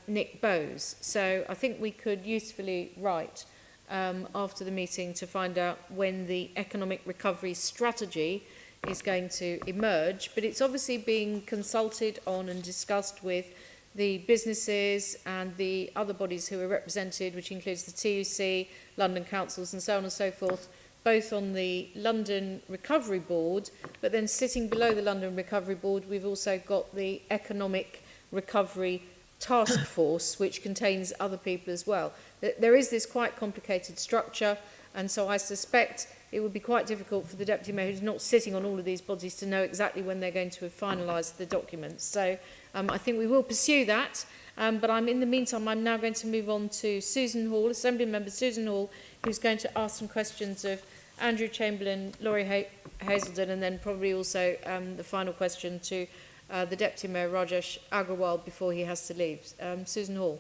Nick Bowes. So I think we could usefully write after the meeting to find out when the economic recovery strategy is going to emerge, but it's obviously being consulted on and discussed with the businesses and the other bodies who are represented, which includes the TUC, London councils and so on and so forth, both on the London Recovery Board, but then sitting below the London Recovery Board, we've also got the Economic Recovery Task Force, which contains other people as well. There is this quite complicated structure, and so I suspect it would be quite difficult for the Deputy Mayor, who's not sitting on all of these bodies, to know exactly when they're going to have finalised the documents. So I think we will pursue that, but in the meantime, I'm now going to move on to Susan Hall, Assembly Member Susan Hall, who's going to ask some questions of Andrew Chamberlain, Laurie Hazelden, and then probably also the final question to the Deputy Mayor Rajesh Agrawal before he has to leave. Susan Hall.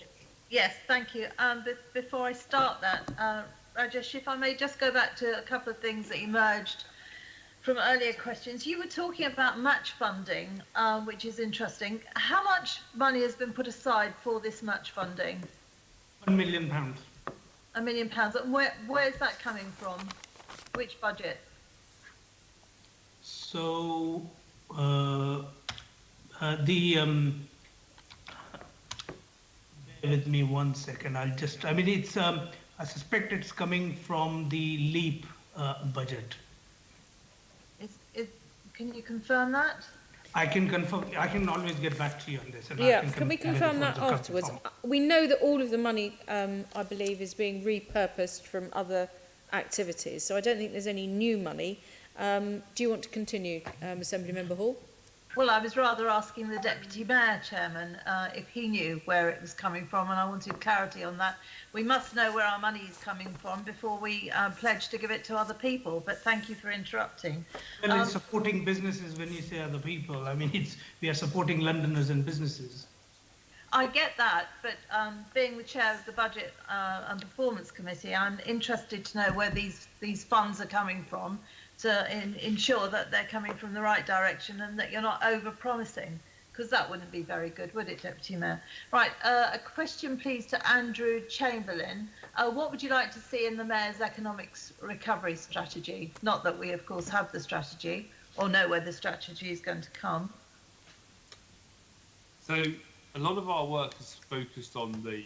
Yes, thank you. Before I start that, Rajesh, if I may just go back to a couple of things that emerged from earlier questions. You were talking about match funding, which is interesting. How much money has been put aside for this match funding? £1 million. £1 million. And where is that coming from? Which budget? So bear with me 1 second. I suspect it's coming from the LEAP budget. Can you confirm that? I can confirm. I can always get back to you on this. And Yeah, can we confirm that afterwards? We know that all of the money, I believe, is being repurposed from other activities, so I don't think there's any new money. Do you want to continue, Assembly Member Hall? Well, I was rather asking the Deputy Mayor, Chairman, if he knew where it was coming from, and I wanted clarity on that. We must know where our money is coming from before we pledge to give it to other people, but thank you for interrupting. Well, it's supporting businesses when you say other people. I mean, we are supporting Londoners and businesses. I get that, but being the chair of the Budget and Performance Committee, I'm interested to know where these funds are coming from, to ensure that they're coming from the right direction and that you're not over-promising, because that wouldn't be very good, would it, Deputy Mayor? Right, a question please to Andrew Chamberlain. What would you like to see in the Mayor's economics recovery strategy? Not that we, of course, have the strategy or know where the strategy is going to come. So a lot of our work is focused on the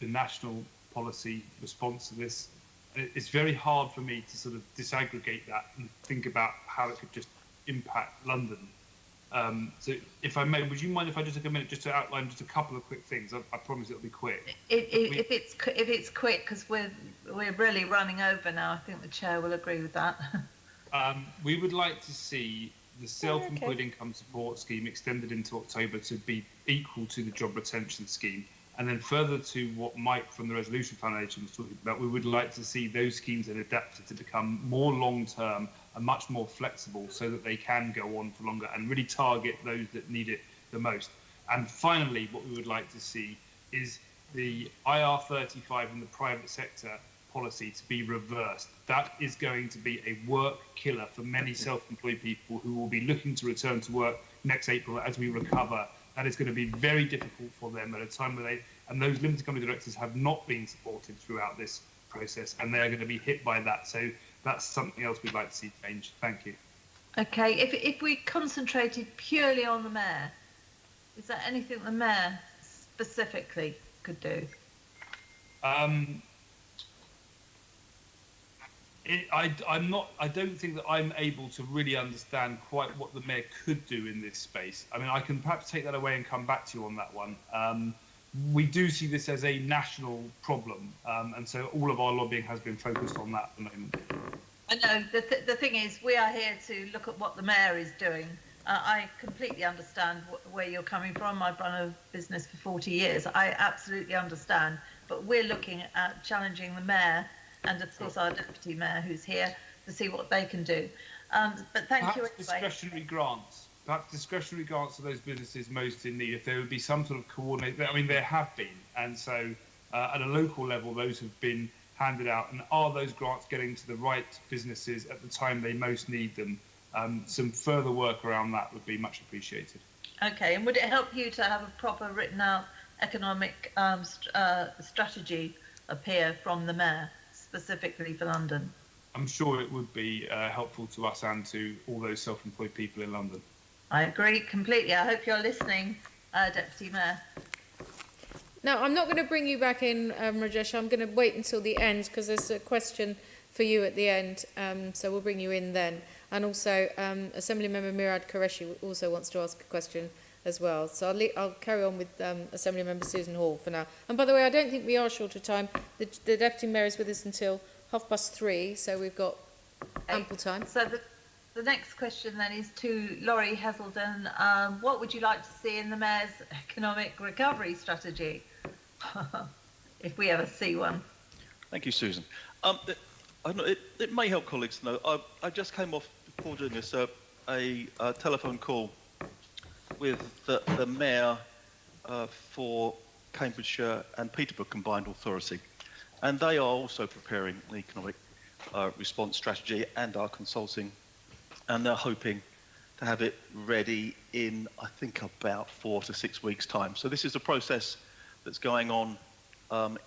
national policy response to this. It's very hard for me to sort of disaggregate that and think about how it could just impact London. So if I may, would you mind if I just took a minute just to outline just a couple of quick things? I promise it'll be quick. If it's quick, because we're really running over now, I think the chair will agree with that. We would like to see the self-employed income support scheme extended into October to be equal to the job retention scheme. And then further to what Mike from the Resolution Foundation was talking about, we would like to see those schemes then adapted to become more long-term and much more flexible so that they can go on for longer and really target those that need it the most. And finally, what we would like to see is the IR35 in the private sector policy to be reversed. That is going to be a work killer for many self-employed people who will be looking to return to work next April as we recover. That is going to be very difficult for them at a time where and those limited company directors have not been supported throughout this process, and they're going to be hit by that. So that's something else we'd like to see change. Thank you. Okay, if we concentrated purely on the mayor, is there anything the mayor specifically could do? I don't think that I'm able to really understand quite what the mayor could do in this space. I mean, I can perhaps take that away and come back to you on that one. We do see this as a national problem, and so all of our lobbying has been focused on that at the moment. I know, the thing is, we are here to look at what the mayor is doing. I completely understand where you're coming from. I've run a business for 40 years. I absolutely understand. But we're looking at challenging the mayor and, of course, our deputy mayor who's here to see what they can do. But thank you anyway. Discretionary grants. Perhaps discretionary grants to those businesses most in need, if there would be some sort of coordinate. I mean, there have been. And so at a local level, those have been handed out. And are those grants getting to the right businesses at the time they most need them? Some further work around that would be much appreciated. Okay, and would it help you to have a proper written out economic strategy appear from the mayor, specifically for London? I'm sure it would be helpful to us and to all those self-employed people in London. I agree completely. I hope you're listening, Deputy Mayor. Now, I'm not going to bring you back in, Rajesh. I'm going to wait until the end because there's a question for you at the end, so we'll bring you in then. And also, Assemblymember Murad Qureshi also wants to ask a question as well. So I'll carry on with Assemblymember Susan Hall for now. And by the way, I don't think we are short of time. The Deputy Mayor is with us until 3:30, so we've got ample time. So the next question then is to Laurie Heselden. What would you like to see in the Mayor's economic recovery strategy, if we ever see one? Thank you, Susan. It may help colleagues to know, I just came off, before doing this, a telephone call with the Mayor for Cambridgeshire and Peterborough Combined Authority. And they are also preparing an economic response strategy and are consulting, and they're hoping to have it ready in, I think, about 4 to 6 weeks' time. So this is a process that's going on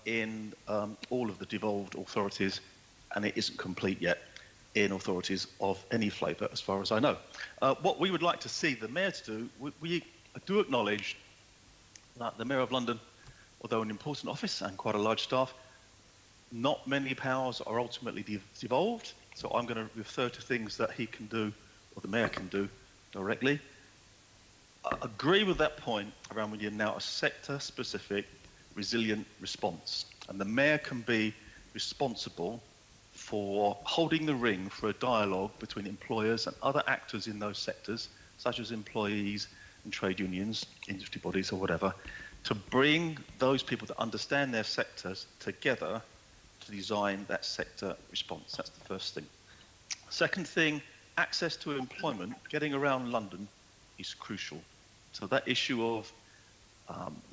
in all of the devolved authorities, and it isn't complete yet in authorities of any flavour, as far as I know. What we would like to see the Mayor to do, we do acknowledge that the Mayor of London, although an important office and quite a large staff, not many powers are ultimately devolved. So I'm going to refer to things that he can do, or the Mayor can do, directly. I agree with that point around when you're now a sector-specific, resilient response. And the Mayor can be responsible for holding the ring for a dialogue between employers and other actors in those sectors, such as employees and trade unions, industry bodies or whatever, to bring those people that understand their sectors together to design that sector response. That's the first thing. Second thing, access to employment, getting around London is crucial. So that issue of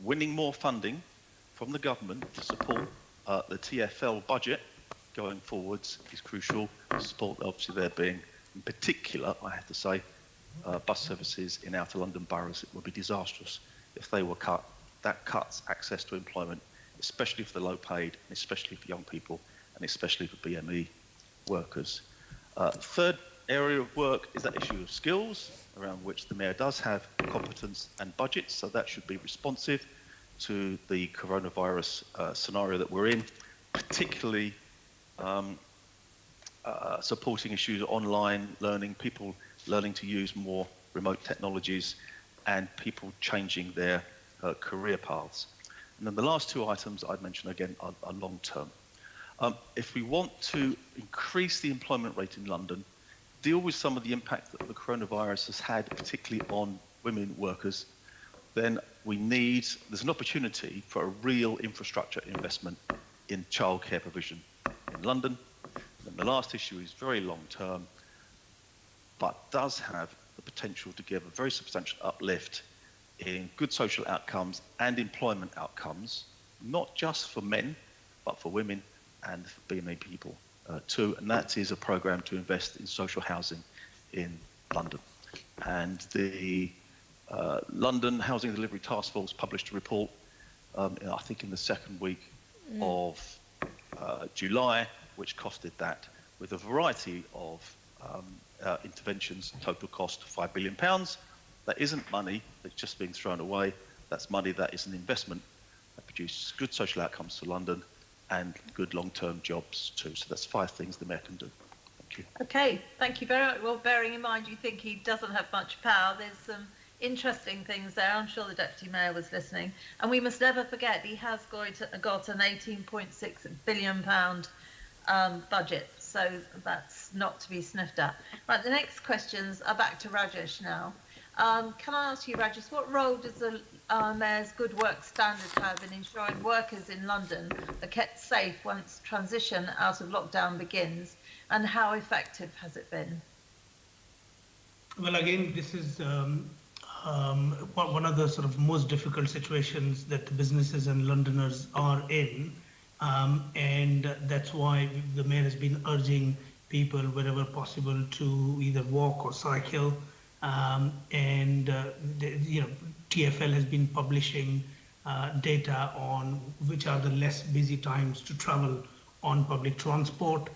winning more funding from the government to support the TfL budget going forwards is crucial. Support obviously there being, in particular, I have to say, bus services in outer London boroughs. It would be disastrous if they were cut. That cuts access to employment, especially for the low paid, and especially for young people, and especially for BME workers. Third area of work is that issue of skills, around which the Mayor does have competence and budgets, so that should be responsive to the coronavirus scenario that we're in, particularly supporting issues of online learning, people learning to use more remote technologies, and people changing their career paths. And then the last two items I'd mention again are long-term. If we want to increase the employment rate in London, deal with some of the impact that the coronavirus has had, particularly on women workers, then there's an opportunity for a real infrastructure investment in childcare provision in London. And the last issue is very long-term, but does have the potential to give a very substantial uplift in good social outcomes and employment outcomes, not just for men, but for women and for BMA people too, and that is a programme to invest in social housing in London. And the London Housing Delivery Task Force published a report, I think in the second week of July, which costed that, with a variety of interventions, total cost £5 billion. That isn't money that's just being thrown away. That's money that is an investment that produces good social outcomes for London and good long-term jobs too. So that's 5 things the Mayor can do. Thank you. Okay, thank you very much. Well, bearing in mind you think he doesn't have much power, there's some interesting things there. I'm sure the Deputy Mayor was listening. And we must never forget he has got an £18.6 billion budget. So that's not to be sniffed at. Right, the next questions are back to Rajesh now. Can I ask you, Rajesh, what role does the Mayor's Good Work Standard have in ensuring workers in London are kept safe once transition out of lockdown begins, and how effective has it been? Well, again, this is one of the sort of most difficult situations that the businesses and Londoners are in, and that's why the Mayor has been urging people wherever possible to either walk or cycle. TfL has been publishing data on which are the less busy times to travel on public transport.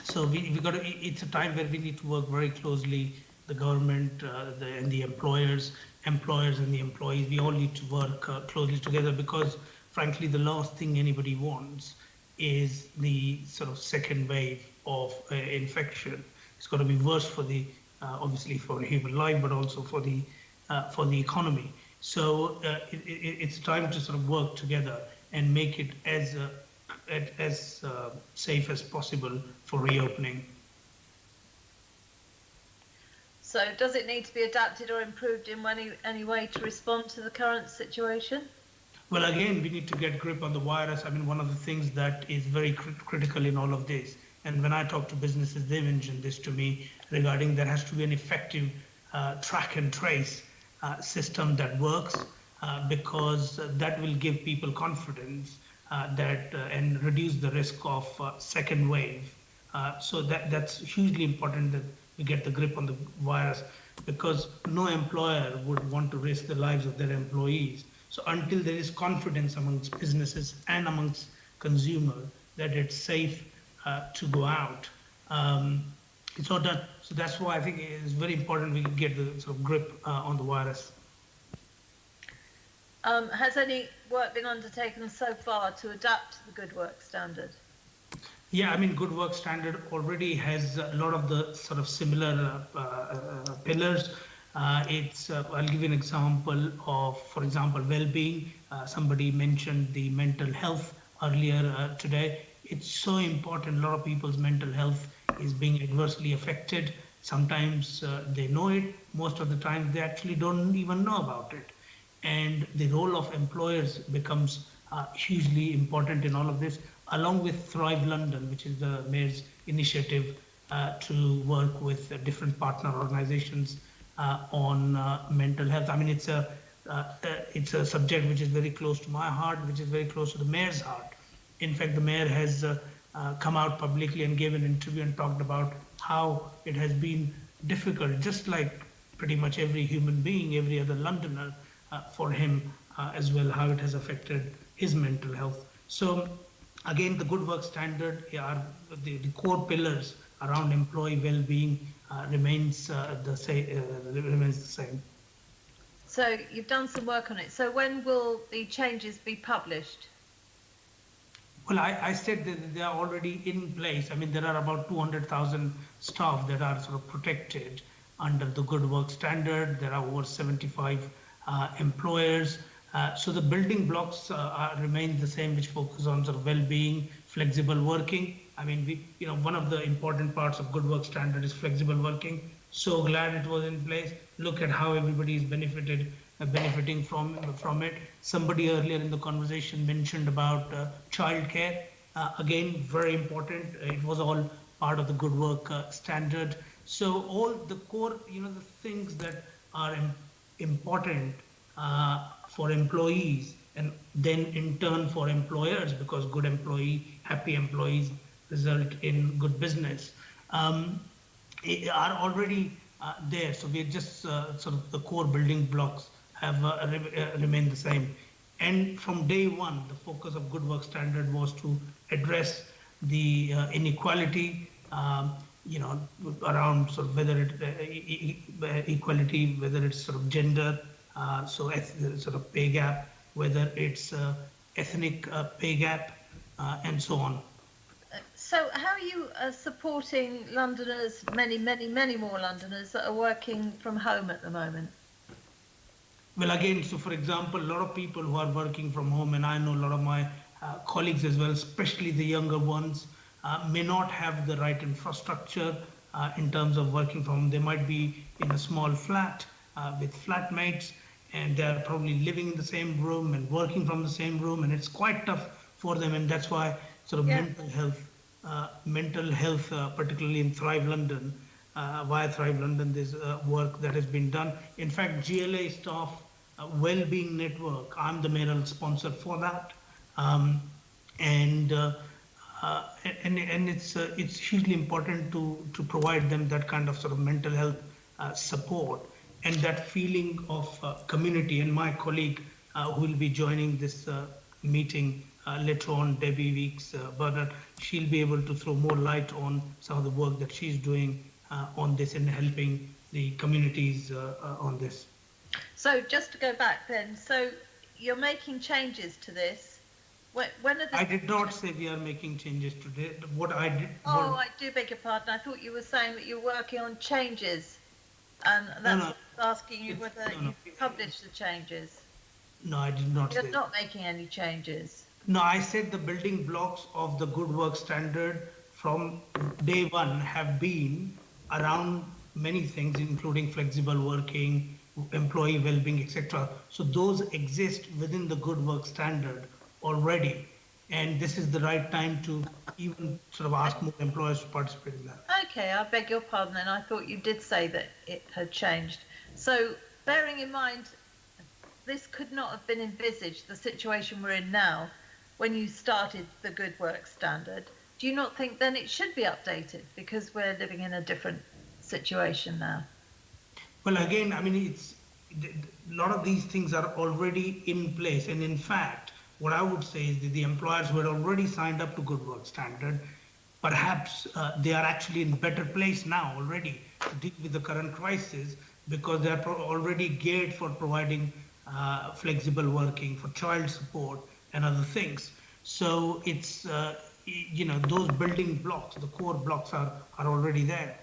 So it's a time where we need to work very closely, the government and the employers and the employees. We all need to work closely together, because frankly, the last thing anybody wants is the sort of second wave of infection. It's going to be worse for the obviously for human life, but also for the economy. So it's time to sort of work together and make it as safe as possible for reopening. So does it need to be adapted or improved in any way to respond to the current situation? Well, again, we need to get grip on the virus. I mean, one of the things that is very critical in all of this, and when I talk to businesses, they mentioned this to me regarding there has to be an effective track and trace system that works, because that will give people confidence and reduce the risk of second wave. So that's hugely important that we get the grip on the virus, because no employer would want to risk the lives of their employees. So until there is confidence amongst businesses and amongst consumers that it's safe to go out, so that's why I think it's very important we get the sort of grip on the virus. Has any work been undertaken so far to adapt the Good Work Standard? Yeah, I mean, Good Work Standard already has a lot of the sort of similar pillars. I'll give you an example of, for example, well-being. Somebody mentioned the mental health earlier today. It's so important. A lot of people's mental health is being adversely affected. Sometimes they know it. Most of the time, they actually don't even know about it. And the role of employers becomes hugely important in all of this, along with Thrive London, which is the Mayor's initiative to work with different partner organizations on mental health. I mean, it's a subject which is very close to my heart, which is very close to the Mayor's heart. In fact, the Mayor has come out publicly and gave an interview and talked about how it has been difficult, just like pretty much every human being, every other Londoner, for him as well, how it has affected his mental health. So again, the Good Work Standard are the core pillars around employee well-being remains the same. So you've done some work on it. So when will the changes be published? Well, I said that they are already in place. I mean, there are about 200,000 staff that are sort of protected under the Good Work Standard. There are over 75 employers. So the building blocks remain the same, which focus on sort of well-being, flexible working. I mean, one of the important parts of Good Work Standard is flexible working. So glad it was in place. Look at how everybody is benefiting from it. Somebody earlier in the conversation mentioned about childcare. Again, very important. It was all part of the Good Work Standard. So all the core, the things that are important for employees and then in turn for employers, because happy employees result in good business, are already there. So we're just sort of the core building blocks have remained the same. And from day one, the focus of Good Work Standard was to address the inequality, around sort of whether it equality, whether it's sort of gender, sort of pay gap, whether it's ethnic pay gap, and so on. So how are you supporting Londoners, many more Londoners that are working from home at the moment? Well, again, so for example, a lot of people who are working from home, and I know a lot of my colleagues as well, especially the younger ones, may not have the right infrastructure in terms of working from home. They might be in a small flat with flatmates, and they're probably living in the same room and working from the same room, and it's quite tough for them. And that's why sort of mental health, particularly in Thrive London, via Thrive London, there's work that has been done. In fact, GLA staff well-being network, I'm the mayoral sponsor for that, and it's hugely important to provide them that kind of sort of mental health support and that feeling of community. And my colleague who will be joining this meeting later on, Debbie Weeks Bernard, she'll be able to throw more light on some of the work that she's doing on this and helping the communities on this. So just to go back then, so you're making changes to this. When are the... I did not say we are making changes today. What I did... Oh, I do beg your pardon. I thought you were saying that you're working on changes. And that's No. asking you whether you've published the changes. No, I did not say You're not making any changes. No, I said the building blocks of the Good Work Standard from day one have been around many things, including flexible working, employee well-being, etc. So those exist within the Good Work Standard already. And this is the right time to even sort of ask more employers to participate in that. Okay, I beg your pardon then. I thought you did say that it had changed. So bearing in mind, this could not have been envisaged, the situation we're in now, when you started the Good Work Standard. Do you not think then it should be updated because we're living in a different situation now? Well, again, I mean, a lot of these things are already in place. And in fact, what I would say is that the employers who had already signed up to Good Work Standard, perhaps they are actually in a better place now already to deal with the current crisis because they are already geared for providing flexible working, for child support and other things. So it's, those building blocks, the core blocks are already there.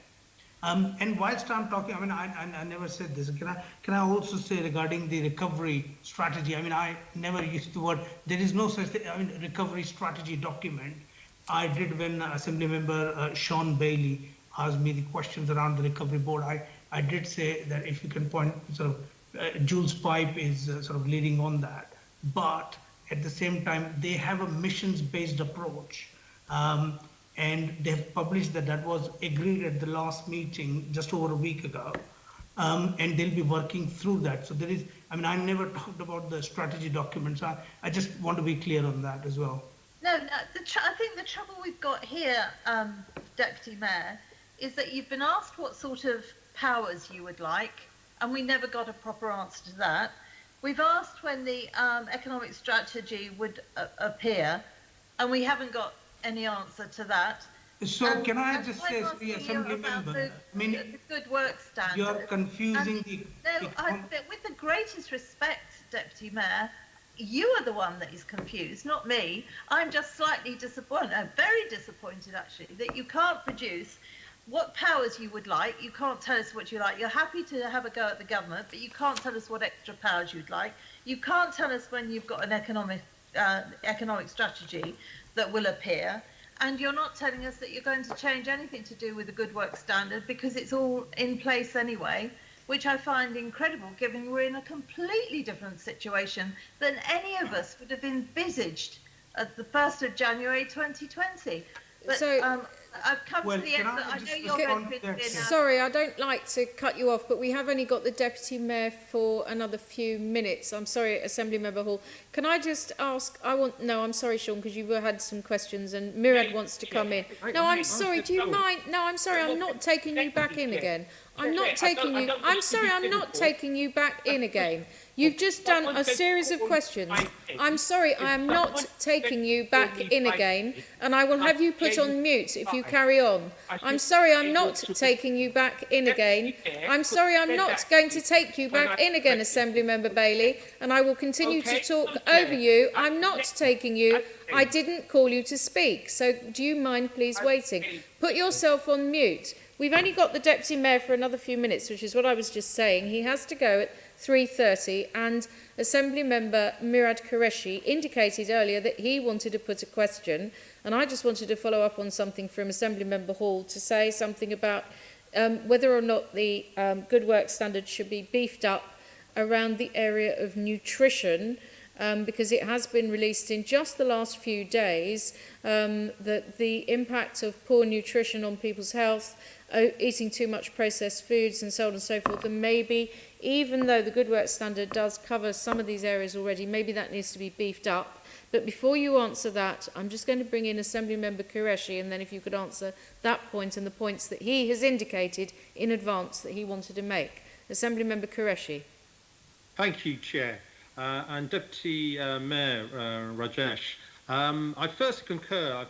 And whilst I'm talking, I mean, I never said this. Can I also say regarding the recovery strategy? I mean, I never used the word. There is no such thing. I mean, recovery strategy document. I did when Assembly Member Sean Bailey asked me the questions around the recovery board. I did say that if you can point, sort of, Jules Pipe is sort of leading on that. But at the same time, they have a missions-based approach. And they've published that was agreed at the last meeting just over a week ago. And they'll be working through that. So there is, I mean, I never talked about the strategy documents. I just want to be clear on that as well. No, I think the trouble we've got here, Deputy Mayor, is that you've been asked what sort of powers you would like, and we never got a proper answer to that. We've asked when the economic strategy would appear, and we haven't got any answer to that. So can I just say to the Assembly Member, I mean, the Good Work Standard. You're confusing with the greatest respect, Deputy Mayor, you are the one that is confused, not me. I'm just slightly disappointed, very disappointed actually, that you can't produce what powers you would like. You can't tell us what you like. You're happy to have a go at the government, but you can't tell us what extra powers you'd like. You can't tell us when you've got an economic strategy that will appear, and you're not telling us that you're going to change anything to do with the Good Work Standard because it's all in place anyway, which I find incredible given we're in a completely different situation than any of us would have envisaged at the 1st of January 2020. But, I've come Well, to the can end. I I just know you're respond going to that, to Chair? Sorry, I don't like to cut you off, but we have only got the Deputy Mayor for another few minutes. I'm sorry, Assembly Member Hall. Can I just ask, I'm sorry, Sean, because you've had some questions and Murad wants to come in. No, I'm sorry, do you mind? No, I'm sorry, I'm not taking you back in again. I'm not taking you, I'm sorry, I'm not taking you back in again. You've just done a series of questions. I'm sorry, I am not taking you back in again, and I will have you put on mute if you carry on. I'm sorry, I'm not taking you back in again. I'm sorry, I'm not going to take you back in again, Assembly Member Bailey, and I will continue to talk over you. I'm not taking you. I didn't call you to speak, so do you mind please waiting? Put yourself on mute. We've only got the Deputy Mayor for another few minutes, which is what I was just saying. He has to go at 3:30, and Assembly Member Murad Qureshi indicated earlier that he wanted to put a question, and I just wanted to follow up on something from Assembly Member Hall to say something about whether or not the Good Work standard should be beefed up around the area of nutrition, because it has been released in just the last few days that the impact of poor nutrition on people's health, eating too much processed foods and so on and so forth, and maybe even though the Good Work standard does cover some of these areas already, maybe that needs to be beefed up. But before you answer that, I'm just going to bring in Assembly Member Qureshi, and then if you could answer that point and the points that he has indicated in advance that he wanted to make. Assembly Member Qureshi. Thank you, Chair. And Deputy Mayor Rajesh, I first concur.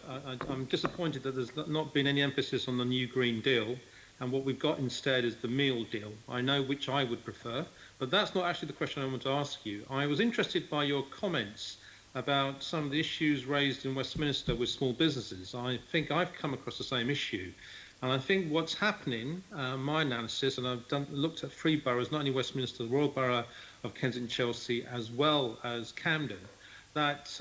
I'm disappointed that there's not been any emphasis on the new Green Deal, and what we've got instead is the meal deal. I know which I would prefer, but that's not actually the question I want to ask you. I was interested by your comments about some of the issues raised in Westminster with small businesses. I think I've come across the same issue. And I think what's happening, my analysis, and I've looked at three boroughs, not only Westminster, the Royal Borough of Kensington Chelsea, as well as Camden, that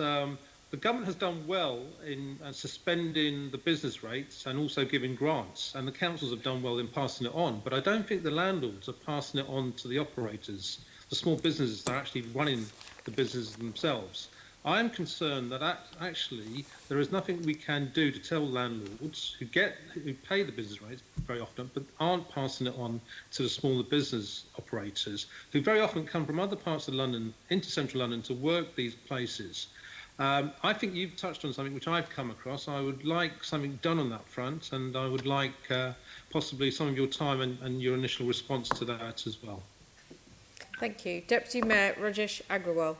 the government has done well in suspending the business rates and also giving grants, and the councils have done well in passing it on. But I don't think the landlords are passing it on to the operators, the small businesses that are actually running the businesses themselves. I'm concerned that actually there is nothing we can do to tell landlords who pay the business rates very often, but aren't passing it on to the smaller business operators, who very often come from other parts of London into central London to work these places. I think you've touched on something which I've come across. I would like something done on that front, and I would like possibly some of your time and your initial response to that as well. Thank you. Deputy Mayor Rajesh Agrawal.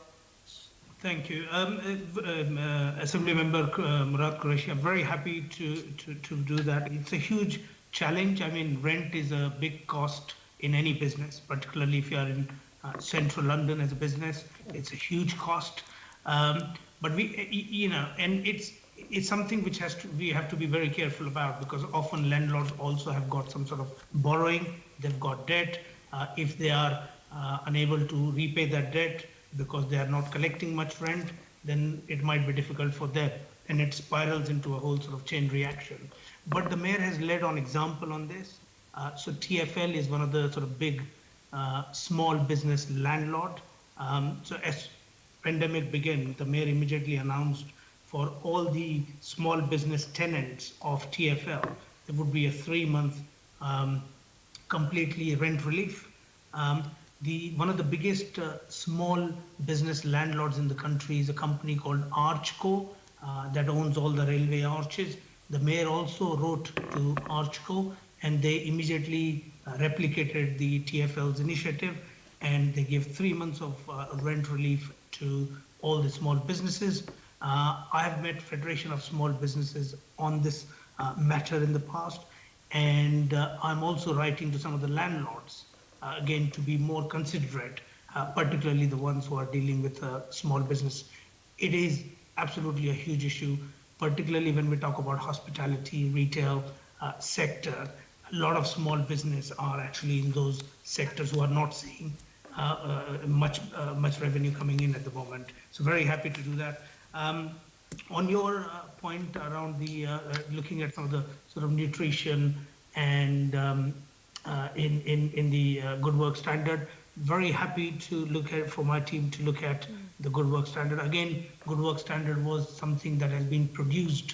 Thank you. Assembly Member Murad Qureshi, I'm very happy to do that. It's a huge challenge. I mean, rent is a big cost in any business, particularly if you are in central London as a business. It's a huge cost. But and it's something which we have to be very careful about, because often landlords also have got some sort of borrowing, they've got debt. If they are unable to repay that debt because they are not collecting much rent, then it might be difficult for them, and it spirals into a whole sort of chain reaction. But the mayor has led on example on this. So TfL is one of the sort of big small business landlord. So as pandemic began, the mayor immediately announced for all the small business tenants of TfL, there would be a 3-month completely rent relief. One of the biggest small business landlords in the country is a company called Archco that owns all the railway arches. The mayor also wrote to Archco, and they immediately replicated the TfL's initiative, and they gave 3 months of rent relief to all the small businesses. I have met Federation of Small Businesses on this matter in the past, and I'm also writing to some of the landlords again to be more considerate, particularly the ones who are dealing with small business. It is absolutely a huge issue, particularly when we talk about hospitality, retail sector. A lot of small business are actually in those sectors who are not seeing much revenue coming in at the moment. So very happy to do that. On your point around the looking at some of the sort of nutrition and in the Good Work standard, very happy to look at, for my team to look at the Good Work standard. Again, Good Work standard was something that has been produced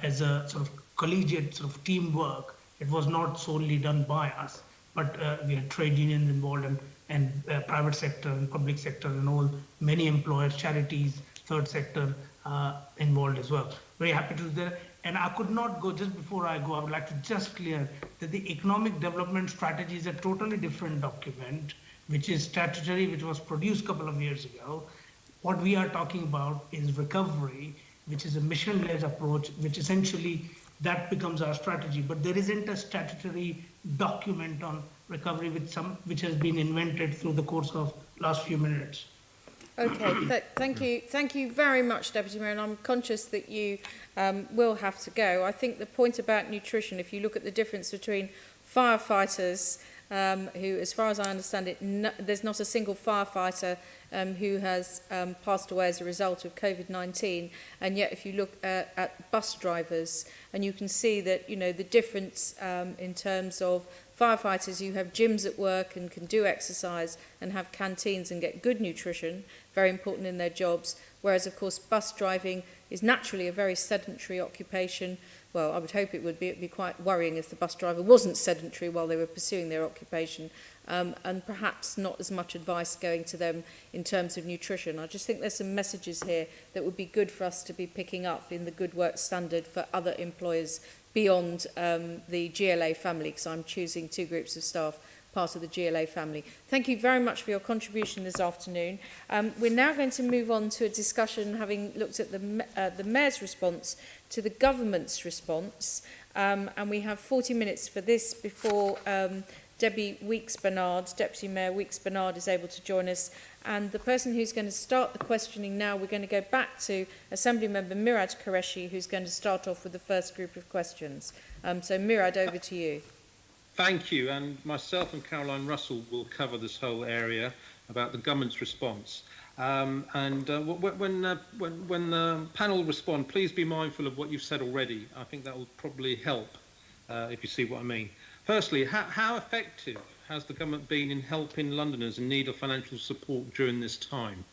as a sort of collegiate sort of teamwork. It was not solely done by us, but we had trade unions involved and private sector and public sector and all, many employers, charities, third sector involved as well. Very happy to do that. And I could not go, just before I go, I would like to just clear that the economic development strategy is a totally different document, which is statutory, which was produced a couple of years ago. What we are talking about is recovery, which is a mission-led approach, which essentially that becomes our strategy. But there isn't a statutory document on recovery which has been invented through the course of last few minutes. Okay, thank you very much, Deputy Mayor, and I'm conscious that you will have to go. I think the point about nutrition, if you look at the difference between firefighters, who, as far as I understand it, there's not a single firefighter who has passed away as a result of COVID-19, and yet if you look at bus drivers, and you can see that, you know, the difference in terms of firefighters who have gyms at work and can do exercise and have canteens and get good nutrition, very important in their jobs, whereas of course bus driving is naturally a very sedentary occupation. Well, I would hope it would be. It would be quite worrying if the bus driver wasn't sedentary while they were pursuing their occupation, and perhaps not as much advice going to them in terms of nutrition. I just think there's some messages here that would be good for us to be picking up in the Good Work Standard for other employers beyond the GLA family, because I'm choosing two groups of staff part of the GLA family. Thank you very much for your contribution this afternoon. We're now going to move on to a discussion, having looked at the Mayor's response to the government's response, and we have 40 minutes for this before Debbie Weeks-Bernard, Deputy Mayor Weeks-Bernard, is able to join us. And the person who's going to start the questioning now, we're going to go back to Assembly Member Murad Qureshi, who's going to start off with the first group of questions. So Murad, over to you. Thank you, and myself and Caroline Russell will cover this whole area about the government's response. When the panel respond, please be mindful of what you've said already. I think that will probably help, if you see what I mean. Firstly, how effective has the government been in helping Londoners in need of financial support during this time?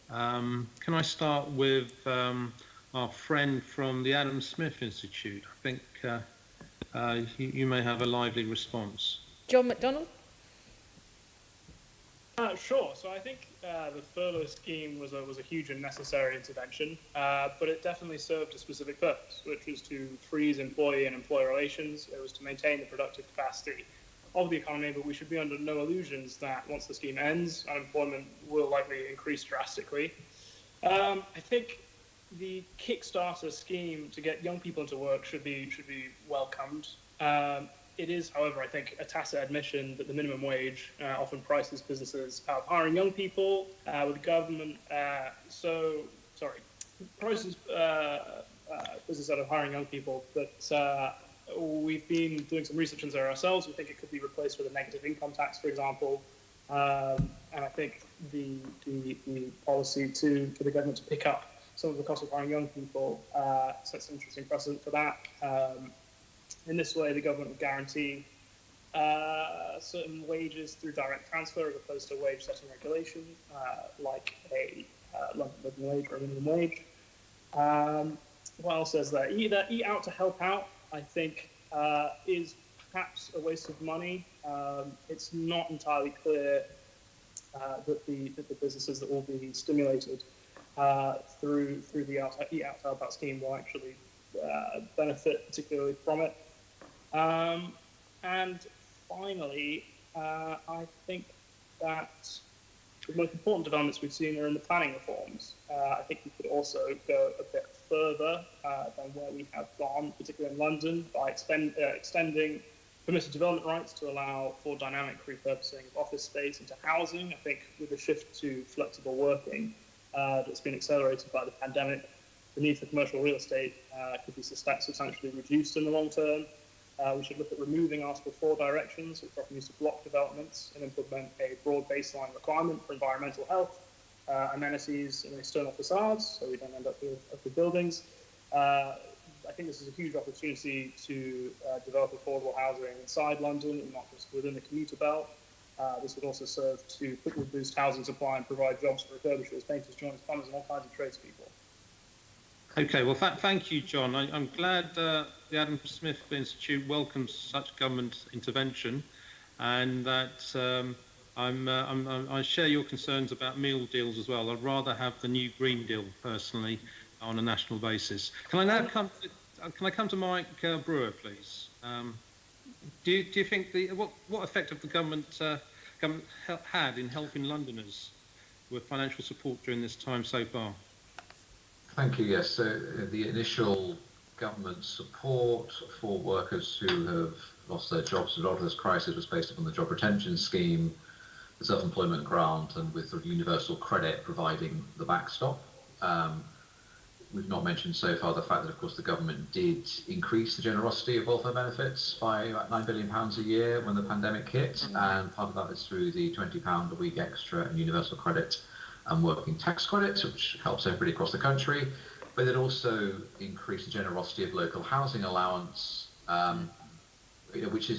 Can I start with our friend from the Adam Smith Institute? I think you may have a lively response. John McDonnell? Sure. So I think the furlough scheme was a huge and necessary intervention, but it definitely served a specific purpose, which was to freeze employee and employer relations. It was to maintain the productive capacity of the economy, but we should be under no illusions that once the scheme ends, unemployment will likely increase drastically. I think the Kickstarter scheme to get young people into work should be welcomed. It is, however, I think, a tacit admission that the minimum wage often prices businesses out of hiring young people, with the government, prices business out of hiring young people, but we've been doing some research into it ourselves. We think it could be replaced with a negative income tax, for example, and I think the policy for the government to pick up some of the cost of hiring young people sets an interesting precedent for that. In this way, the government would guarantee certain wages through direct transfer as opposed to wage setting regulation, like a London living wage or a minimum wage. What else is there? Eat out to help out, I think, is perhaps a waste of money. It's not entirely clear that the businesses that will be stimulated through the Eat Out to Help Out scheme will actually benefit particularly from it. And finally, I think that the most important developments we've seen are in the planning reforms. I think we could also go a bit further than where we have gone, particularly in London, by extending permitted development rights to allow for dynamic repurposing of office space into housing. I think with the shift to flexible working that's been accelerated by the pandemic, the need for commercial real estate could be substantially reduced in the long term. We should look at removing Article 4 directions, which often used to block developments, and implement a broad baseline requirement for environmental health, amenities and external facades, so we don't end up with buildings. I think this is a huge opportunity to develop affordable housing inside London and not just within the commuter belt. This would also serve to quickly boost housing supply and provide jobs for refurbishers, painters, joiners, plumbers, and all kinds of tradespeople. Okay, well, thank you, John. I'm glad the Adam Smith Institute welcomes such government intervention, and that I share your concerns about meal deals as well. I'd rather have the new Green Deal personally on a national basis. Can I now come to Mike Brewer, please? Do you think what effect have the government had in helping Londoners with financial support during this time so far? Thank you. Yes, so the initial government support for workers who have lost their jobs as a result of this crisis was based upon the job retention scheme, the self-employment grant, and with sort of universal credit providing the backstop. We've not mentioned so far the fact that, of course, the government did increase the generosity of welfare benefits by about £9 billion a year when the pandemic hit, and part of that is through the £20 a week extra and universal credit and working tax credits, which helps everybody across the country. But it also increased the generosity of local housing allowance, which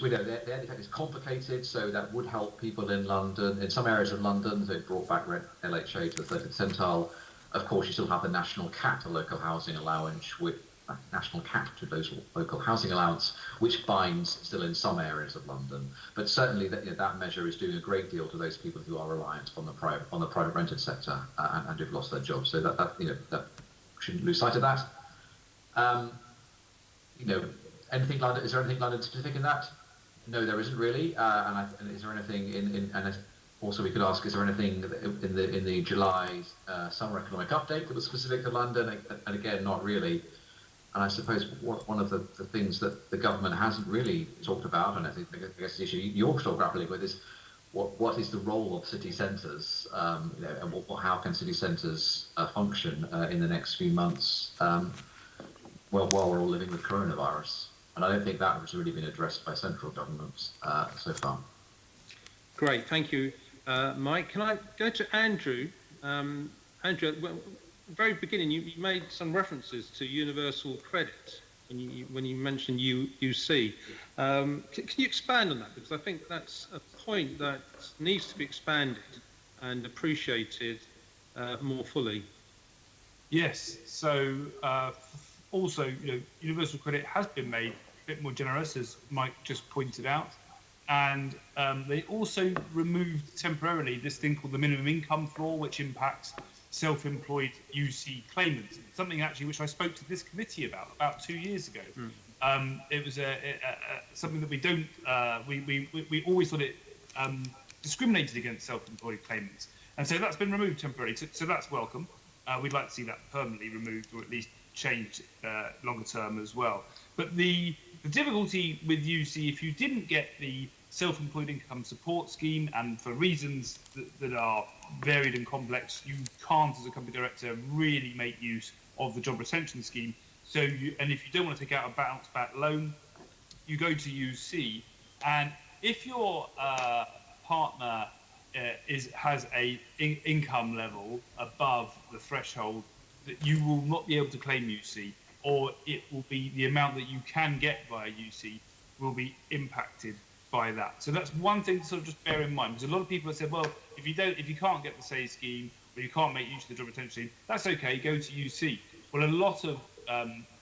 we know the end effect is complicated, so that would help people in London, in some areas of London. They brought back LHA to the 30th percentile. Of course, you still have the national cap to local housing allowance, those local housing allowance, which binds still in some areas of London. But certainly that measure is doing a great deal to those people who are reliant on the private rented sector and who've lost their jobs. So that shouldn't lose sight of that. Anything London? Is there anything London specific in that? No, there isn't really. And is there anything also we could ask, is there anything in the July summer economic update that was specific to London? And again, not really. And I suppose one of the things that the government hasn't really talked about, and I guess the issue you're still grappling with, is what is the role of city centres, and how can city centres function in the next few months while we're all living with coronavirus? And I don't think that has really been addressed by central governments so far. Great, thank you, Mike. Can I go to Andrew? Andrew, at the very beginning, you made some references to universal credit when you mentioned UC. Can you expand on that? Because I think that's a point that needs to be expanded and appreciated more fully. Yes. So also, universal credit has been made a bit more generous, as Mike just pointed out. And they also removed temporarily this thing called the minimum income floor, which impacts self-employed UC claimants. Something actually which I spoke to this committee about 2 years ago. It was something that we don't. We always thought it discriminated against self-employed claimants, and so that's been removed temporarily. So that's welcome. We'd like to see that permanently removed, or at least changed longer term as well. But the difficulty with UC, if you didn't get the self-employed income support scheme, and for reasons that are varied and complex, you can't, as a company director, really make use of the job retention scheme. So, and if you don't want to take out a bounce back loan, you go to UC. And if your partner has a income level above the threshold, that you will not be able to claim UC, or it will be the amount that you can get via UC will be impacted by that. So that's one thing to sort of just bear in mind, because a lot of people have said, well, if you can't get the SAY scheme, or you can't make use of the job retention scheme, that's okay, go to UC. Well, a lot of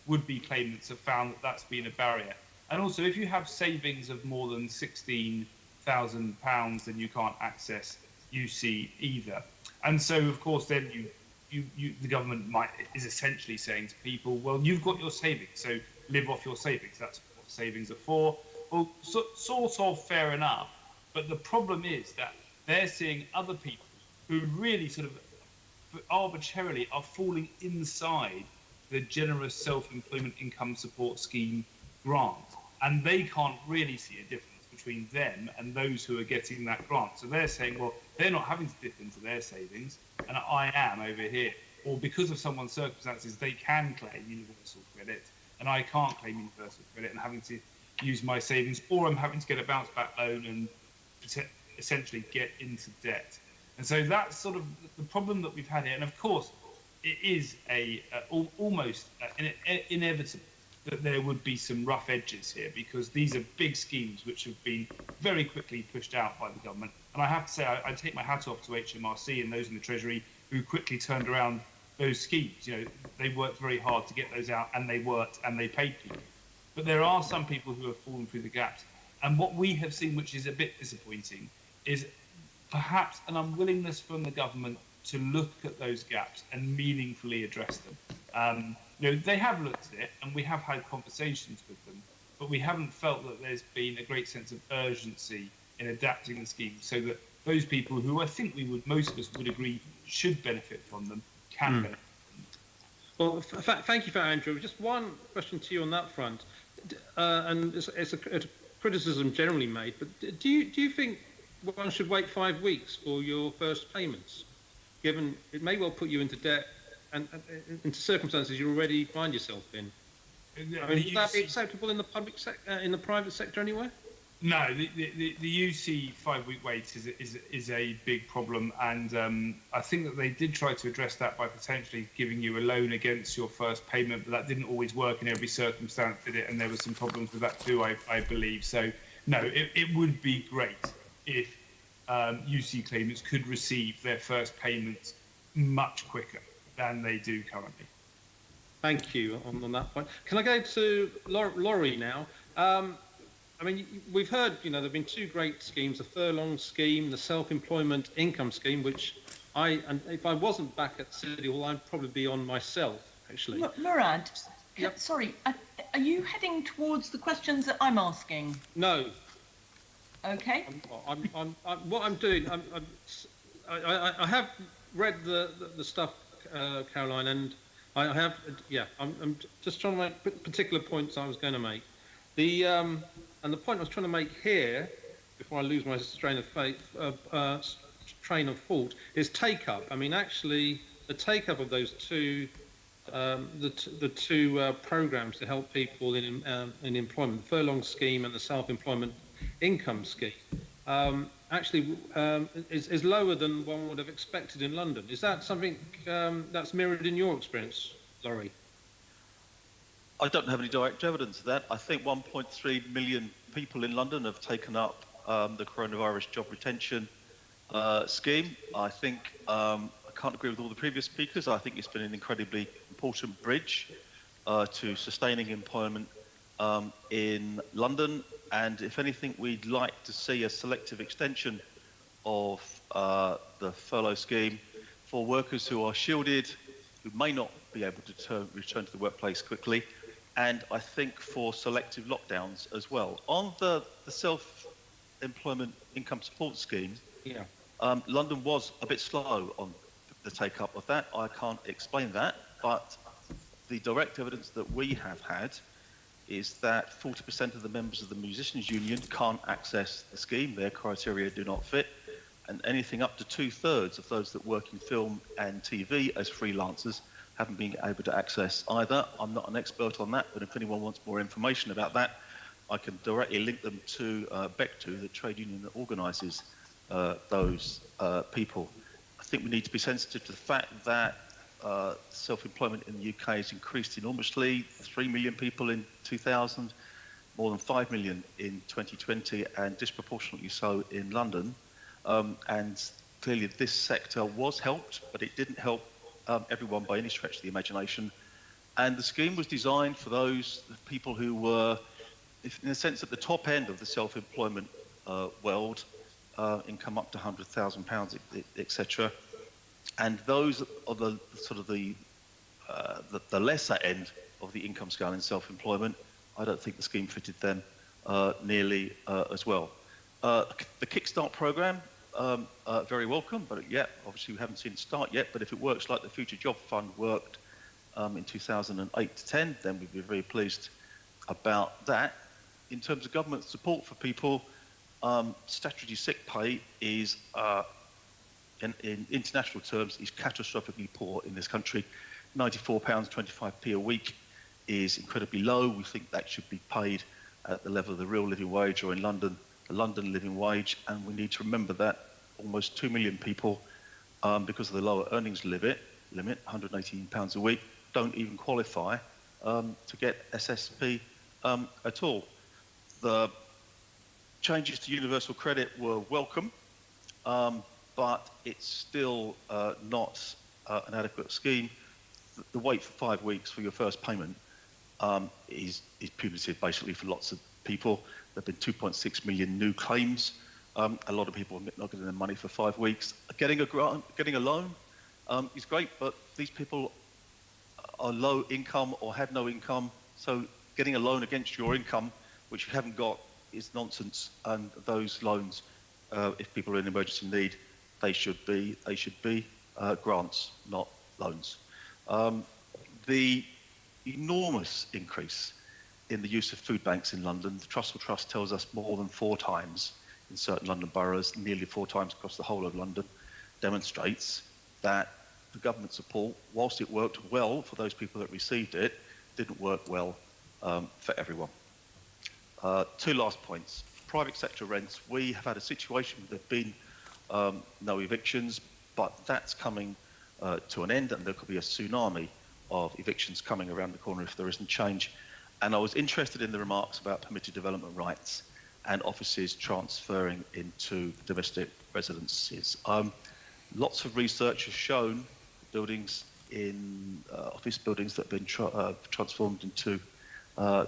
would-be claimants have found that that's been a barrier. And also, if you have savings of more than £16,000, then you can't access UC either. And so, of course, then the government is essentially saying to people, well, you've got your savings, so live off your savings. That's what savings are for. Well, sort of fair enough. But the problem is that they're seeing other people who really sort of arbitrarily are falling inside the generous self-employment income support scheme grant. And they can't really see a difference between them and those who are getting that grant. So they're saying, well, they're not having to dip into their savings, and I am over here. Or because of someone's circumstances, they can claim universal credit, and I can't claim universal credit and having to use my savings, or I'm having to get a bounce back loan and essentially get into debt. And so that's sort of the problem that we've had here. And of course, it is almost inevitable that there would be some rough edges here, because these are big schemes which have been very quickly pushed out by the government. And I have to say, I take my hat off to HMRC and those in the Treasury who quickly turned around those schemes. You know, they worked very hard to get those out, and they worked and they paid people. But there are some people who have fallen through the gaps. And what we have seen, which is a bit disappointing, is perhaps an unwillingness from the government to look at those gaps and meaningfully address them. You know, they have looked at it, and we have had conversations with them, but we haven't felt that there's been a great sense of urgency in adapting the scheme so that those people who I think most of us would agree should benefit from them can benefit from them. Well, thank you for that, Andrew. Just one question to you on that front, and it's a criticism generally made, but do you think one should wait 5 weeks for your first payments, given it may well put you into debt and into circumstances you already find yourself in? I mean, would that be acceptable in the in the private sector anywhere? No, the UC 5-week wait is a big problem, and I think that they did try to address that by potentially giving you a loan against your first payment, but that didn't always work in every circumstance, did it? And there were some problems with that too, I believe. So no, it would be great if UC claimants could receive their first payment much quicker than they do currently. Thank you on that point. Can I go to Laurie now? I mean, we've heard, you know, there have been two great schemes, the furlong scheme, the self-employment income scheme, which and if I wasn't back at City Hall, I'd probably be on myself, actually. Murad, Yep. sorry, are you heading towards the questions that I'm asking? No. Okay. What I'm doing, I have read the stuff, Caroline, and I have, I'm just trying to make particular points I was going to make. And the point I was trying to make here, before I lose my train of thought, is take up. I mean, actually, the take up of those two, the two programs to help people in employment, the furlong scheme and the self-employment income scheme, actually is lower than one would have expected in London. Is that something that's mirrored in your experience, Laurie? I don't have any direct evidence of that. I think 1.3 million people in London have taken up the coronavirus job retention scheme. I think I can't agree with all the previous speakers. I think it's been an incredibly important bridge to sustaining employment in London. And if anything, we'd like to see a selective extension of the furlough scheme for workers who are shielded, who may not be able to return to the workplace quickly, and I think for selective lockdowns as well. On the self-employment income support scheme, London was a bit slow on the take-up of that. I can't explain that, but the direct evidence that we have had is that 40% of the members of the Musicians Union can't access the scheme. Their criteria do not fit. And anything up to 2/3 of those that work in film and TV as freelancers haven't been able to access either. I'm not an expert on that, but if anyone wants more information about that, I can directly link them to BECTU, the trade union that organises those people. I think we need to be sensitive to the fact that self-employment in the UK has increased enormously, 3 million people in 2000, more than 5 million in 2020, and disproportionately so in London. And clearly this sector was helped, but it didn't help everyone by any stretch of the imagination. And the scheme was designed for those people who were, in a sense, at the top end of the self-employment world, income up to £100,000, etc. And those are the sort of the lesser end of the income scale in self-employment. I don't think the scheme fitted them nearly as well. The Kickstart programme, very welcome, but obviously we haven't seen it start yet. But if it works like the Future Job Fund worked in 2008 to 10, then we'd be very pleased about that. In terms of government support for people, statutory sick pay is, in international terms, is catastrophically poor in this country. £94.25p a week is incredibly low. We think that should be paid at the level of the real living wage, or in London, the London living wage. And we need to remember that almost 2 million people, because of the lower earnings limit, £118 a week, don't even qualify to get SSP at all. The changes to universal credit were welcome, but it's still not an adequate scheme. the wait for 5 weeks for your first payment is punitive basically for lots of people. There have been 2.6 million new claims. A lot of people are not getting their money for 5 weeks. Getting a grant, getting a loan is great, but these people are low income or have no income. So getting a loan against your income, which you haven't got, is nonsense. And those loans, if people are in emergency need, they should be grants, not loans. The enormous increase in the use of food banks in London, the Trussell Trust tells us more than 4 times in certain London boroughs, nearly 4 times across the whole of London, demonstrates that the government support, whilst it worked well for those people that received it, didn't work well for everyone. 2 last points. Private sector rents, we have had a situation where there have been no evictions, but that's coming to an end, and there could be a tsunami of evictions coming around the corner if there isn't change. And I was interested in the remarks about permitted development rights and offices transferring into domestic residences. Lots of research has shown buildings in office buildings that have been transformed into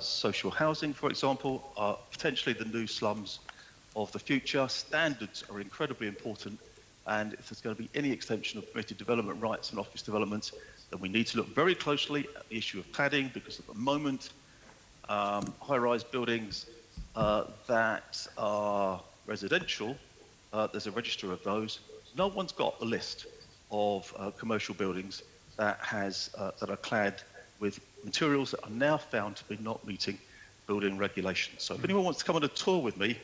social housing, for example, are potentially the new slums of the future. Standards are incredibly important, and if there's going to be any extension of permitted development rights and office developments, then we need to look very closely at the issue of cladding, because at the moment, high-rise buildings that are residential, there's a register of those. No one's got a list of commercial buildings that are clad with materials that are now found to be not meeting building regulations. So if anyone wants to come on a tour with me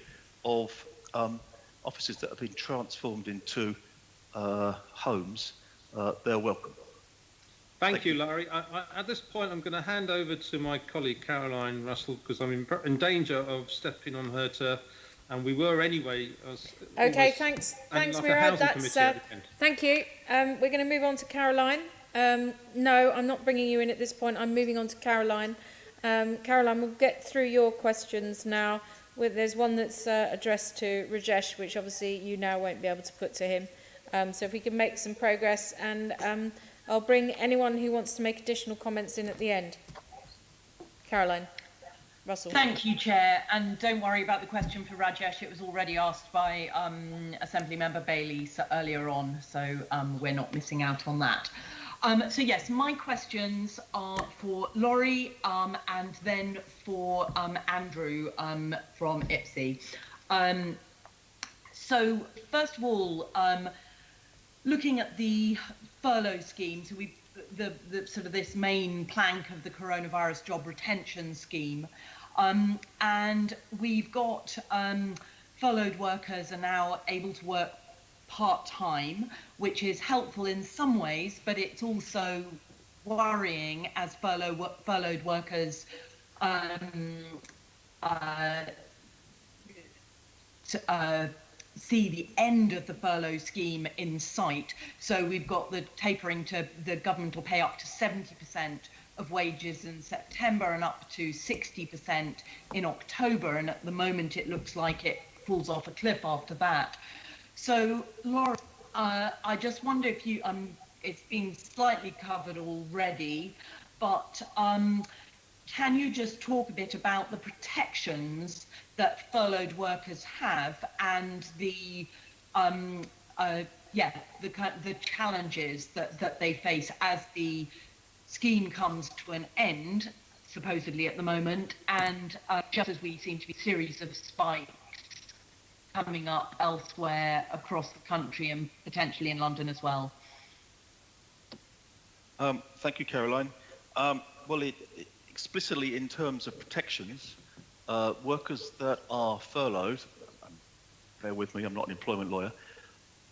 of offices that have been transformed into homes, they're welcome. Thank you, Larry. At this point, I'm going to hand over to my colleague Caroline Russell, because I'm in danger of stepping on her turf, and we were anyway. Okay, thanks, Miro. Thank you. We're going to move on to Caroline. No, I'm not bringing you in at this point. I'm moving on to Caroline. Caroline, we'll get through your questions now. There's one that's addressed to Rajesh, which obviously you now won't be able to put to him. So if we can make some progress, and I'll bring anyone who wants to make additional comments in at the end. Caroline Russell. Thank you, Chair. And don't worry about the question for Rajesh. It was already asked by Assembly Member Bailey earlier on, so we're not missing out on that. So yes, my questions are for Laurie and then for Andrew from IPSI. So first of all, looking at the furlough scheme, so the sort of this main plank of the coronavirus job retention scheme, and we've got furloughed workers are now able to work part-time, which is helpful in some ways, but it's also worrying as furloughed workers see the end of the furlough scheme in sight. So we've got the tapering to the government will pay up to 70% of wages in September and up to 60% in October, and at the moment it looks like it falls off a cliff after that. So, Laura, I just wonder if you, it's been slightly covered already, but can you just talk a bit about the protections that furloughed workers have and the challenges that they face as the scheme comes to an end, supposedly at the moment, and just as we seem to be a series of spikes coming up elsewhere across the country and potentially in London as well. Thank you, Caroline. Well, explicitly in terms of protections, workers that are furloughed, bear with me, I'm not an employment lawyer,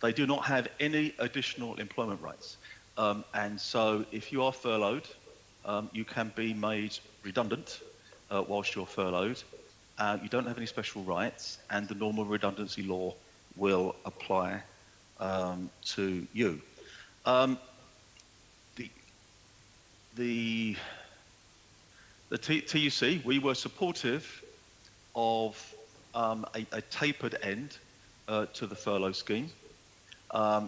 they do not have any additional employment rights. And so if you are furloughed, you can be made redundant whilst you're furloughed. You don't have any special rights, and the normal redundancy law will apply to you. The TUC, we were supportive of a tapered end to the furlough scheme.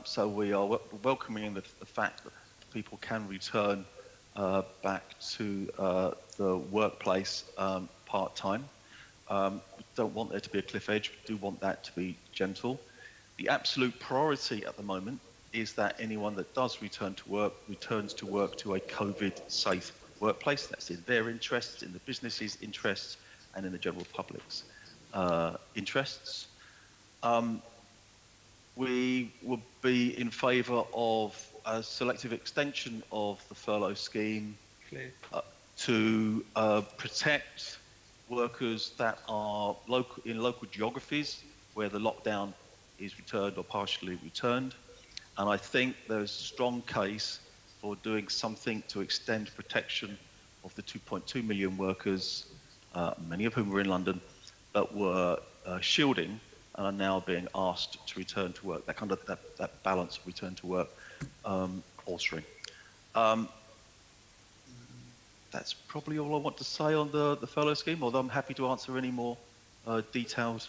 So we are welcoming the fact that people can return back to the workplace part-time. We don't want there to be a cliff edge. We do want that to be gentle. The absolute priority at the moment is that anyone that does return to work returns to work to a COVID-safe workplace. That's in their interests, in the business's interests, and in the general public's interests. We would be in favour of a selective extension of the furlough scheme to protect workers that are in local geographies where the lockdown is returned or partially returned. And I think there's a strong case for doing something to extend protection of the 2.2 million workers, many of whom were in London, but were shielding and are now being asked to return to work. That kind of that balance of return to work altering. That's probably all I want to say on the furlough scheme, although I'm happy to answer any more detailed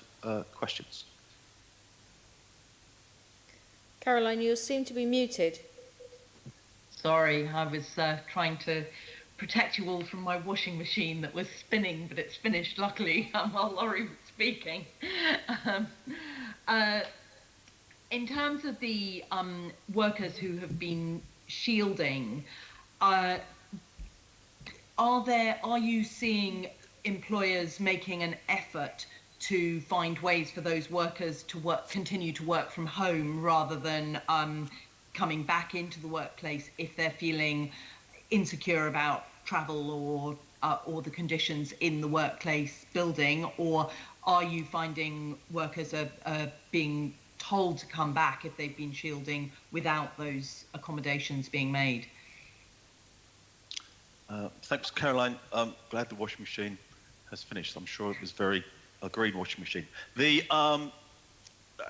questions. Caroline, you seem to be muted. Sorry, I was trying to protect you all from my washing machine that was spinning, but it's finished, luckily, while Laurie was speaking. In terms of the workers who have been shielding, are you seeing employers making an effort to find ways for those workers to continue to work from home rather than coming back into the workplace if they're feeling insecure about travel or the conditions in the workplace building? Or are you finding workers are being told to come back if they've been shielding without those accommodations being made? Thanks, Caroline. I'm glad the washing machine has finished. I'm sure it was a green washing machine.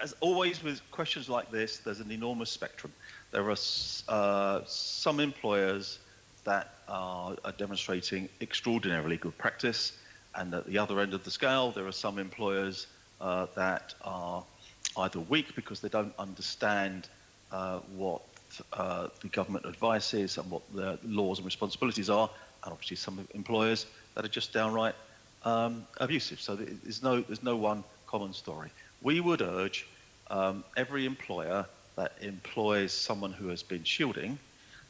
As always with questions like this, there's an enormous spectrum. There are some employers that are demonstrating extraordinarily good practice, and at the other end of the scale, there are some employers that are either weak because they don't understand what the government advice is and what the laws and responsibilities are, and obviously some employers that are just downright abusive. So there's no one common story. We would urge every employer that employs someone who has been shielding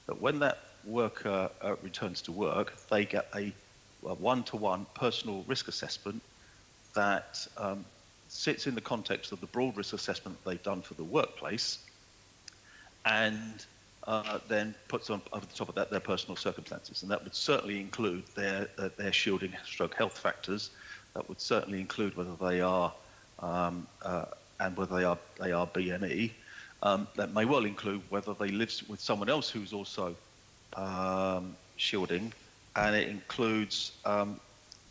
that when that worker returns to work, they get a one-to-one personal risk assessment that sits in the context of the broad risk assessment they've done for the workplace, and then puts on over the top of that their personal circumstances, and that would certainly include their shielding stroke health factors. That would certainly include whether they are and whether they are BME. That may well include whether they live with someone else who's also shielding, and it includes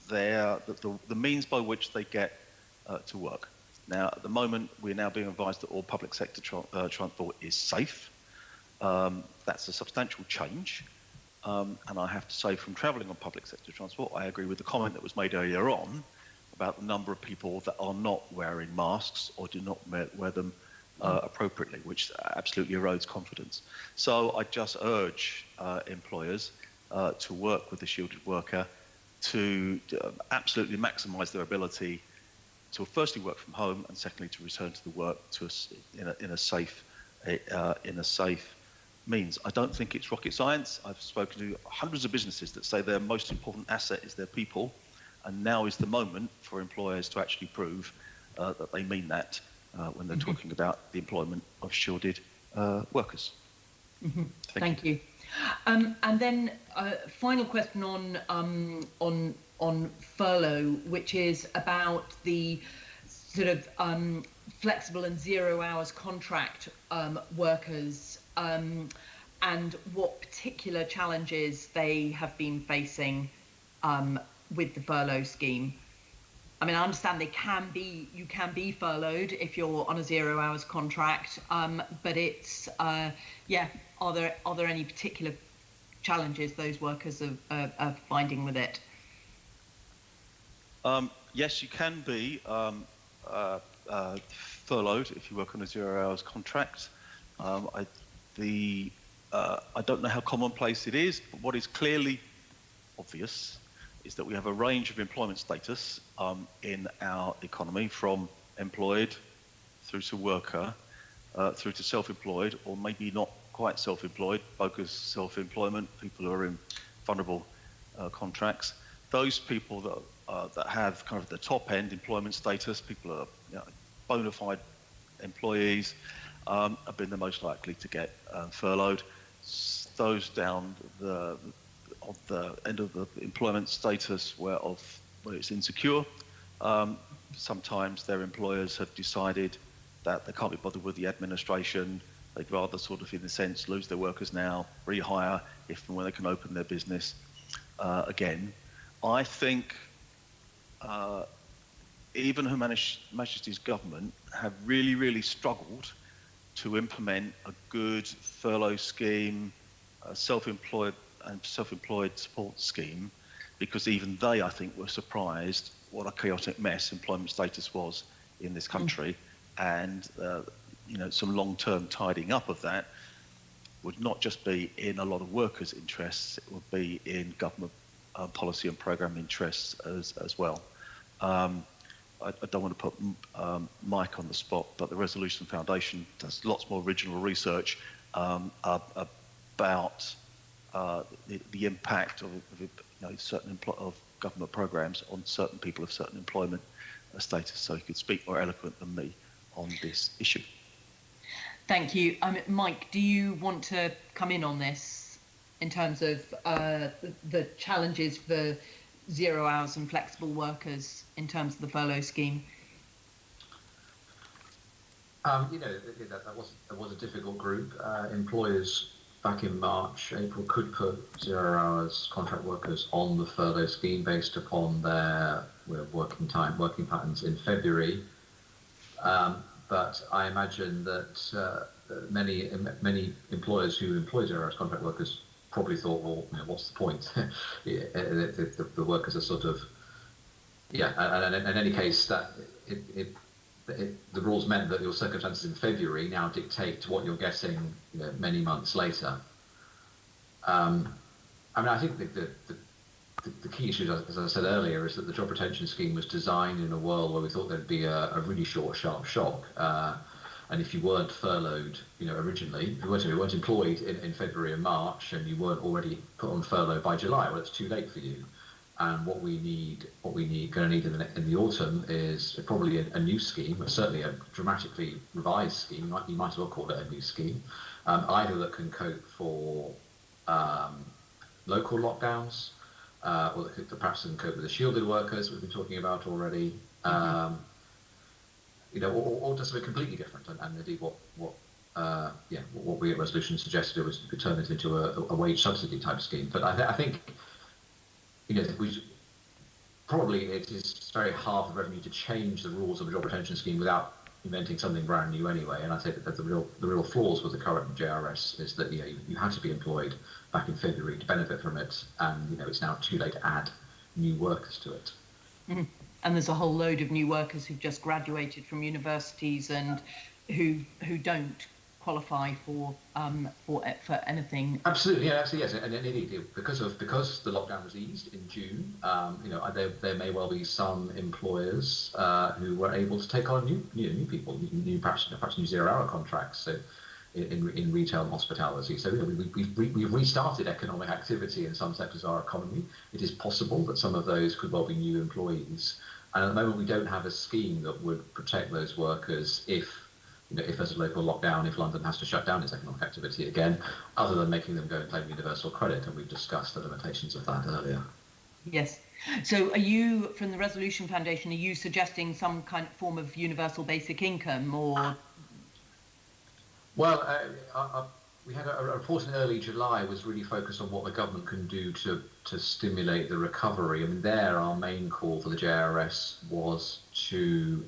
the means by which they get to work. Now, at the moment, we're now being advised that all public sector transport is safe. That's a substantial change. And I have to say, from travelling on public sector transport, I agree with the comment that was made earlier on about the number of people that are not wearing masks or do not wear them appropriately, which absolutely erodes confidence. So I just urge employers to work with the shielded worker to absolutely maximise their ability to firstly work from home, and secondly to return to the work in a safe means. I don't think it's rocket science. I've spoken to hundreds of businesses that say their most important asset is their people, and now is the moment for employers to actually prove that they mean that when they're talking about the employment of shielded workers. Thank you. And then final question on furlough, which is about the sort of flexible and 0 hours contract workers, and what particular challenges they have been facing with the furlough scheme. I mean, I understand you can be furloughed if you're on a 0 hours contract, but it's are there any particular challenges those workers are finding with it? Yes, you can be furloughed if you work on a 0 hours contract. The I don't know how commonplace it is, but what is clearly obvious is that we have a range of employment status in our economy, from employed through to worker, through to self-employed, or maybe not quite self-employed, bogus self-employment, people who are in vulnerable contracts. Those people that have kind of the top end employment status, people who are, you know, bona fide employees, have been the most likely to get furloughed. Those down the end of the employment status where it's insecure, sometimes their employers have decided that they can't be bothered with the administration. They'd rather sort of, in a sense, lose their workers now, rehire if and when they can open their business again. I think even Her Majesty's government have really, really struggled to implement a good furlough scheme, self-employed support scheme, because even they, I think, were surprised what a chaotic mess employment status was in this country, and you know, some long-term tidying up of that would not just be in a lot of workers' interests; it would be in government policy and programme interests as well. I don't want to put Mike on the spot, but the Resolution Foundation does lots more original research about the impact of you know, certain of government programs on certain people of certain employment status. So he could speak more eloquent than me on this issue. Thank you. Mike, do you want to come in on this in terms of the challenges for 0 hours and flexible workers in terms of the furlough scheme? You know, that was a difficult group. Employers back in March, April could put 0 hours contract workers on the furlough scheme based upon their working patterns in February. But I imagine that many employers who employ 0 hours contract workers probably thought, well, you know, what's the point? The workers are sort of, yeah. And in any case, that the rules meant that your circumstances in February now dictate what you're getting, you know, many months later. I mean, I think the key issue, as I said earlier, is that the job retention scheme was designed in a world where we thought there'd be a really short, sharp shock. And if you weren't furloughed, you know, originally, if you weren't employed in February and March, and you weren't already put on furlough by July, well, it's too late for you. And what we need in the autumn is probably a new scheme, or certainly a dramatically revised scheme. You might as well call it a new scheme, either that can cope for local lockdowns, or that perhaps can cope with the shielded workers we've been talking about already. You know, or just something completely different. And indeed, what we at Resolution suggested was to turn it into a wage subsidy type scheme. But I think, you know, probably it is very hard for revenue to change the rules of a job retention scheme without inventing something brand new anyway. And I think that the real flaws with the current JRS is that, you know, you had to be employed back in February to benefit from it, and, you know, it's now too late to add new workers to it. Mm-hmm. And there's a whole load of new workers who've just graduated from universities and who don't qualify for anything. Absolutely, yeah, absolutely, yes. And indeed, because the lockdown was eased in June, you know, there may well be some employers who were able to take on new people, perhaps new 0 hour contracts. So in retail and hospitality. So, you know, we've restarted economic activity in some sectors of our economy. It is possible that some of those could well be new employees. And at the moment, we don't have a scheme that would protect those workers if there's a local lockdown, if London has to shut down its economic activity again, other than making them go and claim universal credit. And we've discussed the limitations of that earlier. Yes. So are you, from the Resolution Foundation, are you suggesting some kind of form of universal basic income, or? Well, we had a report in early July was really focused on what the government can do to stimulate the recovery. I mean, our main call for the JRS was to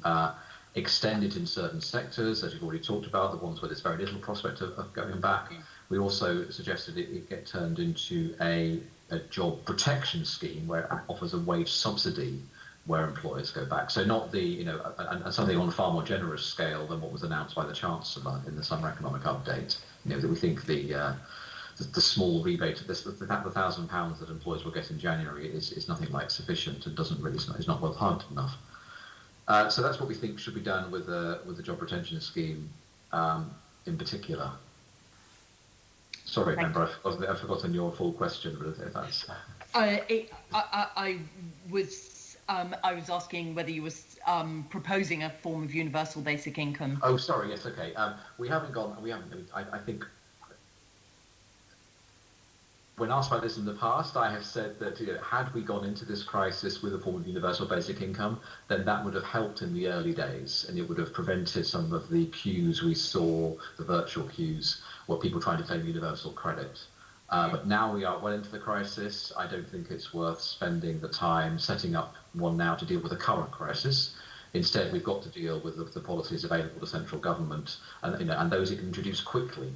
extend it in certain sectors, as you've already talked about, the ones where there's very little prospect of going back. We also suggested it get turned into a job protection scheme where it offers a wage subsidy where employers go back. So not the, you know, and something on a far more generous scale than what was announced by the Chancellor in the summer economic update. You know, that we think the small rebate, the £1,000 that employers will get in January is nothing like sufficient and doesn't really, is not well timed enough. So that's what we think should be done with the job retention scheme in particular. Sorry, member, I've forgotten your full question, but if that's... I was asking whether you were proposing a form of universal basic income. Oh, sorry. Yes. Okay. We haven't gone. I think when asked about this in the past, I have said that had we gone into this crisis with a form of universal basic income, then that would have helped in the early days, and it would have prevented some of the queues we saw, the virtual queues, where people trying to claim universal credit. But now we are well into the crisis. I don't think it's worth spending the time setting up one now to deal with the current crisis. Instead, we've got to deal with the policies available to central government, and those it can introduce quickly.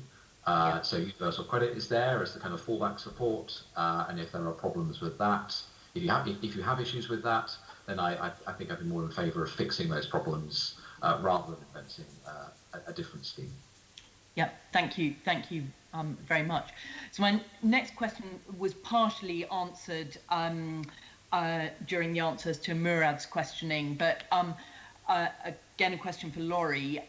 So universal credit is there as the kind of fallback support, and if there are problems with that, if you have issues with that, then I think I'd be more in favour of fixing those problems rather than inventing a different scheme. Yeah, thank you very much. So my next question was partially answered during the answers to Murad's questioning, but again, a question for Laurie,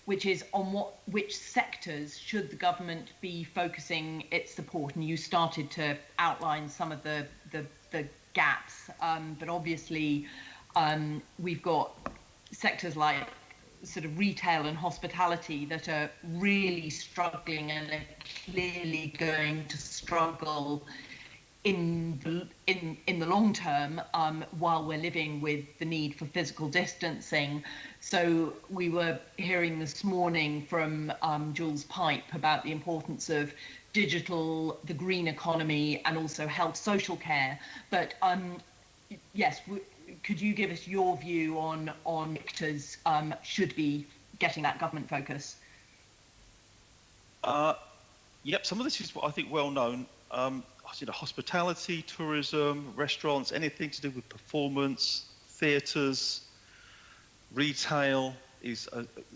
which is on which sectors should the government be focusing its support? And you started to outline some of the gaps, but obviously we've got sectors like sort of retail and hospitality that are really struggling and are clearly going to struggle in the long term while we're living with the need for physical distancing. So we were hearing this morning from Jules Pipe about the importance of digital, the green economy, and also health social care. But yes, could you give us your view on sectors should be getting that government focus? Yep, some of this is what I think well known. Hospitality, tourism, restaurants, anything to do with performance, theatres, retail is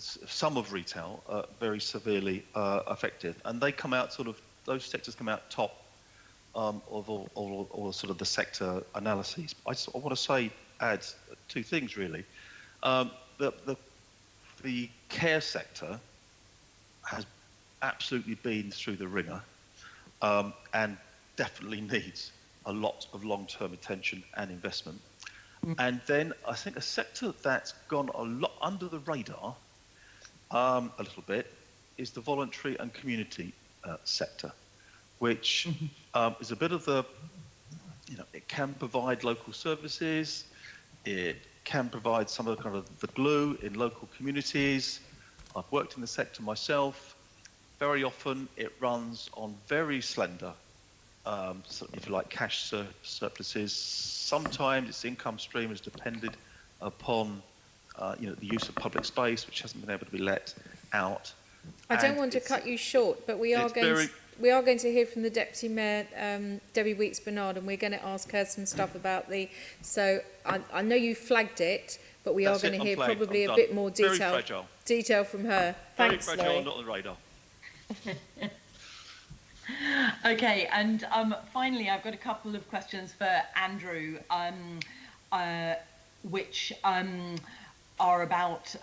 some of retail very severely affected, and they come out those sectors come out top of all sort of the sector analyses. I want to add two things really. The care sector has absolutely been through the ringer, and definitely needs a lot of long-term attention and investment. And then I think a sector that's gone a lot under the radar a little bit is the voluntary and community sector, which is a bit of it can provide local services, it can provide some of the kind of the glue in local communities. I've worked in the sector myself. Very often it runs on very slender, if you like, cash surpluses. Sometimes its income stream is depended upon the use of public space, which hasn't been able to be let out. I don't want to cut you short, but we are going to hear from the Deputy Mayor, Debbie Weeks-Bernard, and we're going to ask her some stuff about so I know you flagged it, but we are going to hear probably a bit more detail from her. Thanks, very fragile, not on the radar. Okay, and finally, I've got a couple of questions for Andrew, which are about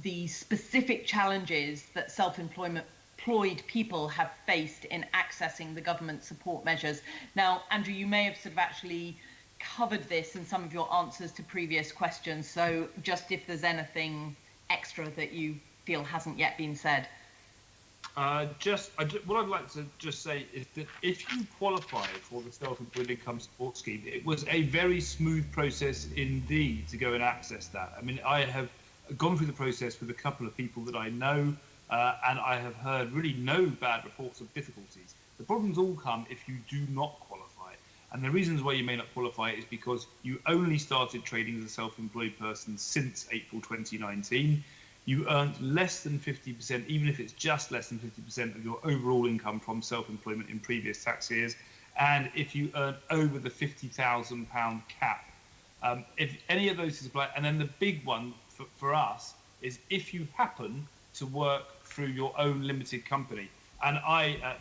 the specific challenges that self-employed people have faced in accessing the government support measures. Now, Andrew, you may have sort of actually covered this in some of your answers to previous questions, so just if there's anything extra that you feel hasn't yet been said. What I'd like to just say is that if you qualify for the Self-Employed Income Support Scheme, it was a very smooth process indeed to go and access that. I mean, I have gone through the process with a couple of people that I know, and I have heard really no bad reports of difficulties. The problems all come if you do not qualify. And the reasons why you may not qualify is because you only started trading as a self-employed person since April 2019. You earned less than 50%, even if it's just less than 50% of your overall income from self-employment in previous tax years. And if you earn over the £50,000 cap, if any of those is applied, and then the big one for us is if you happen to work through your own limited company. And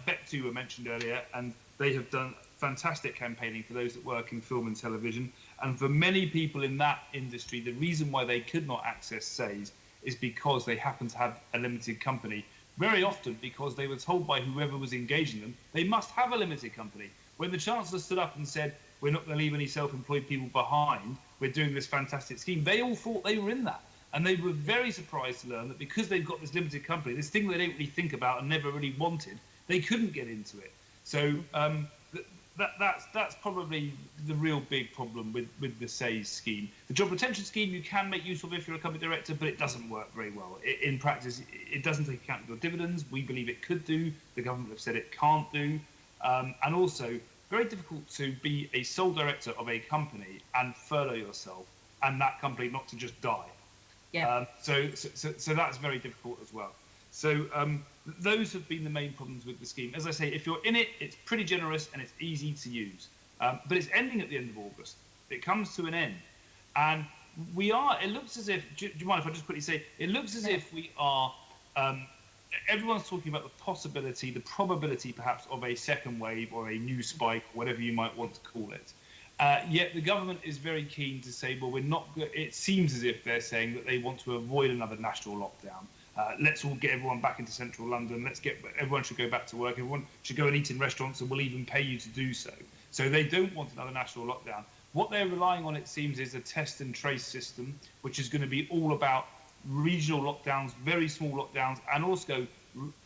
Bet2 were mentioned earlier, and they have done fantastic campaigning for those that work in film and television. And for many people in that industry, the reason why they could not access SAYS is because they happen to have a limited company. Very often because they were told by whoever was engaging them, they must have a limited company. When the Chancellor stood up and said, we're not going to leave any self-employed people behind, we're doing this fantastic scheme, they all thought they were in that. And they were very surprised to learn that because they've got this limited company, this thing they don't really think about and never really wanted, they couldn't get into it. So that's probably the real big problem with the SAYS scheme. The job retention scheme you can make use of if you're a company director, but it doesn't work very well. In practice, it doesn't take account of your dividends. We believe it could do. The government have said it can't do. And also, very difficult to be a sole director of a company and furlough yourself and that company not to just die. Yeah. So that's very difficult as well. So those have been the main problems with the scheme. As I say, if you're in it, it's pretty generous and it's easy to use. But it's ending at the end of August. It comes to an end. And it looks as if, do you mind if I just quickly say, it looks as if we are, everyone's talking about the possibility, the probability perhaps of a second wave or a new spike, whatever you might want to call it. Yet the government is very keen to say, well, we're not, it seems as if they're saying that they want to avoid another national lockdown. Let's all get everyone back into central London. Everyone should go back to work. Everyone should go and eat in restaurants and we'll even pay you to do so. So they don't want another national lockdown. What they're relying on, it seems, is a test and trace system, which is going to be all about regional lockdowns, very small lockdowns, and also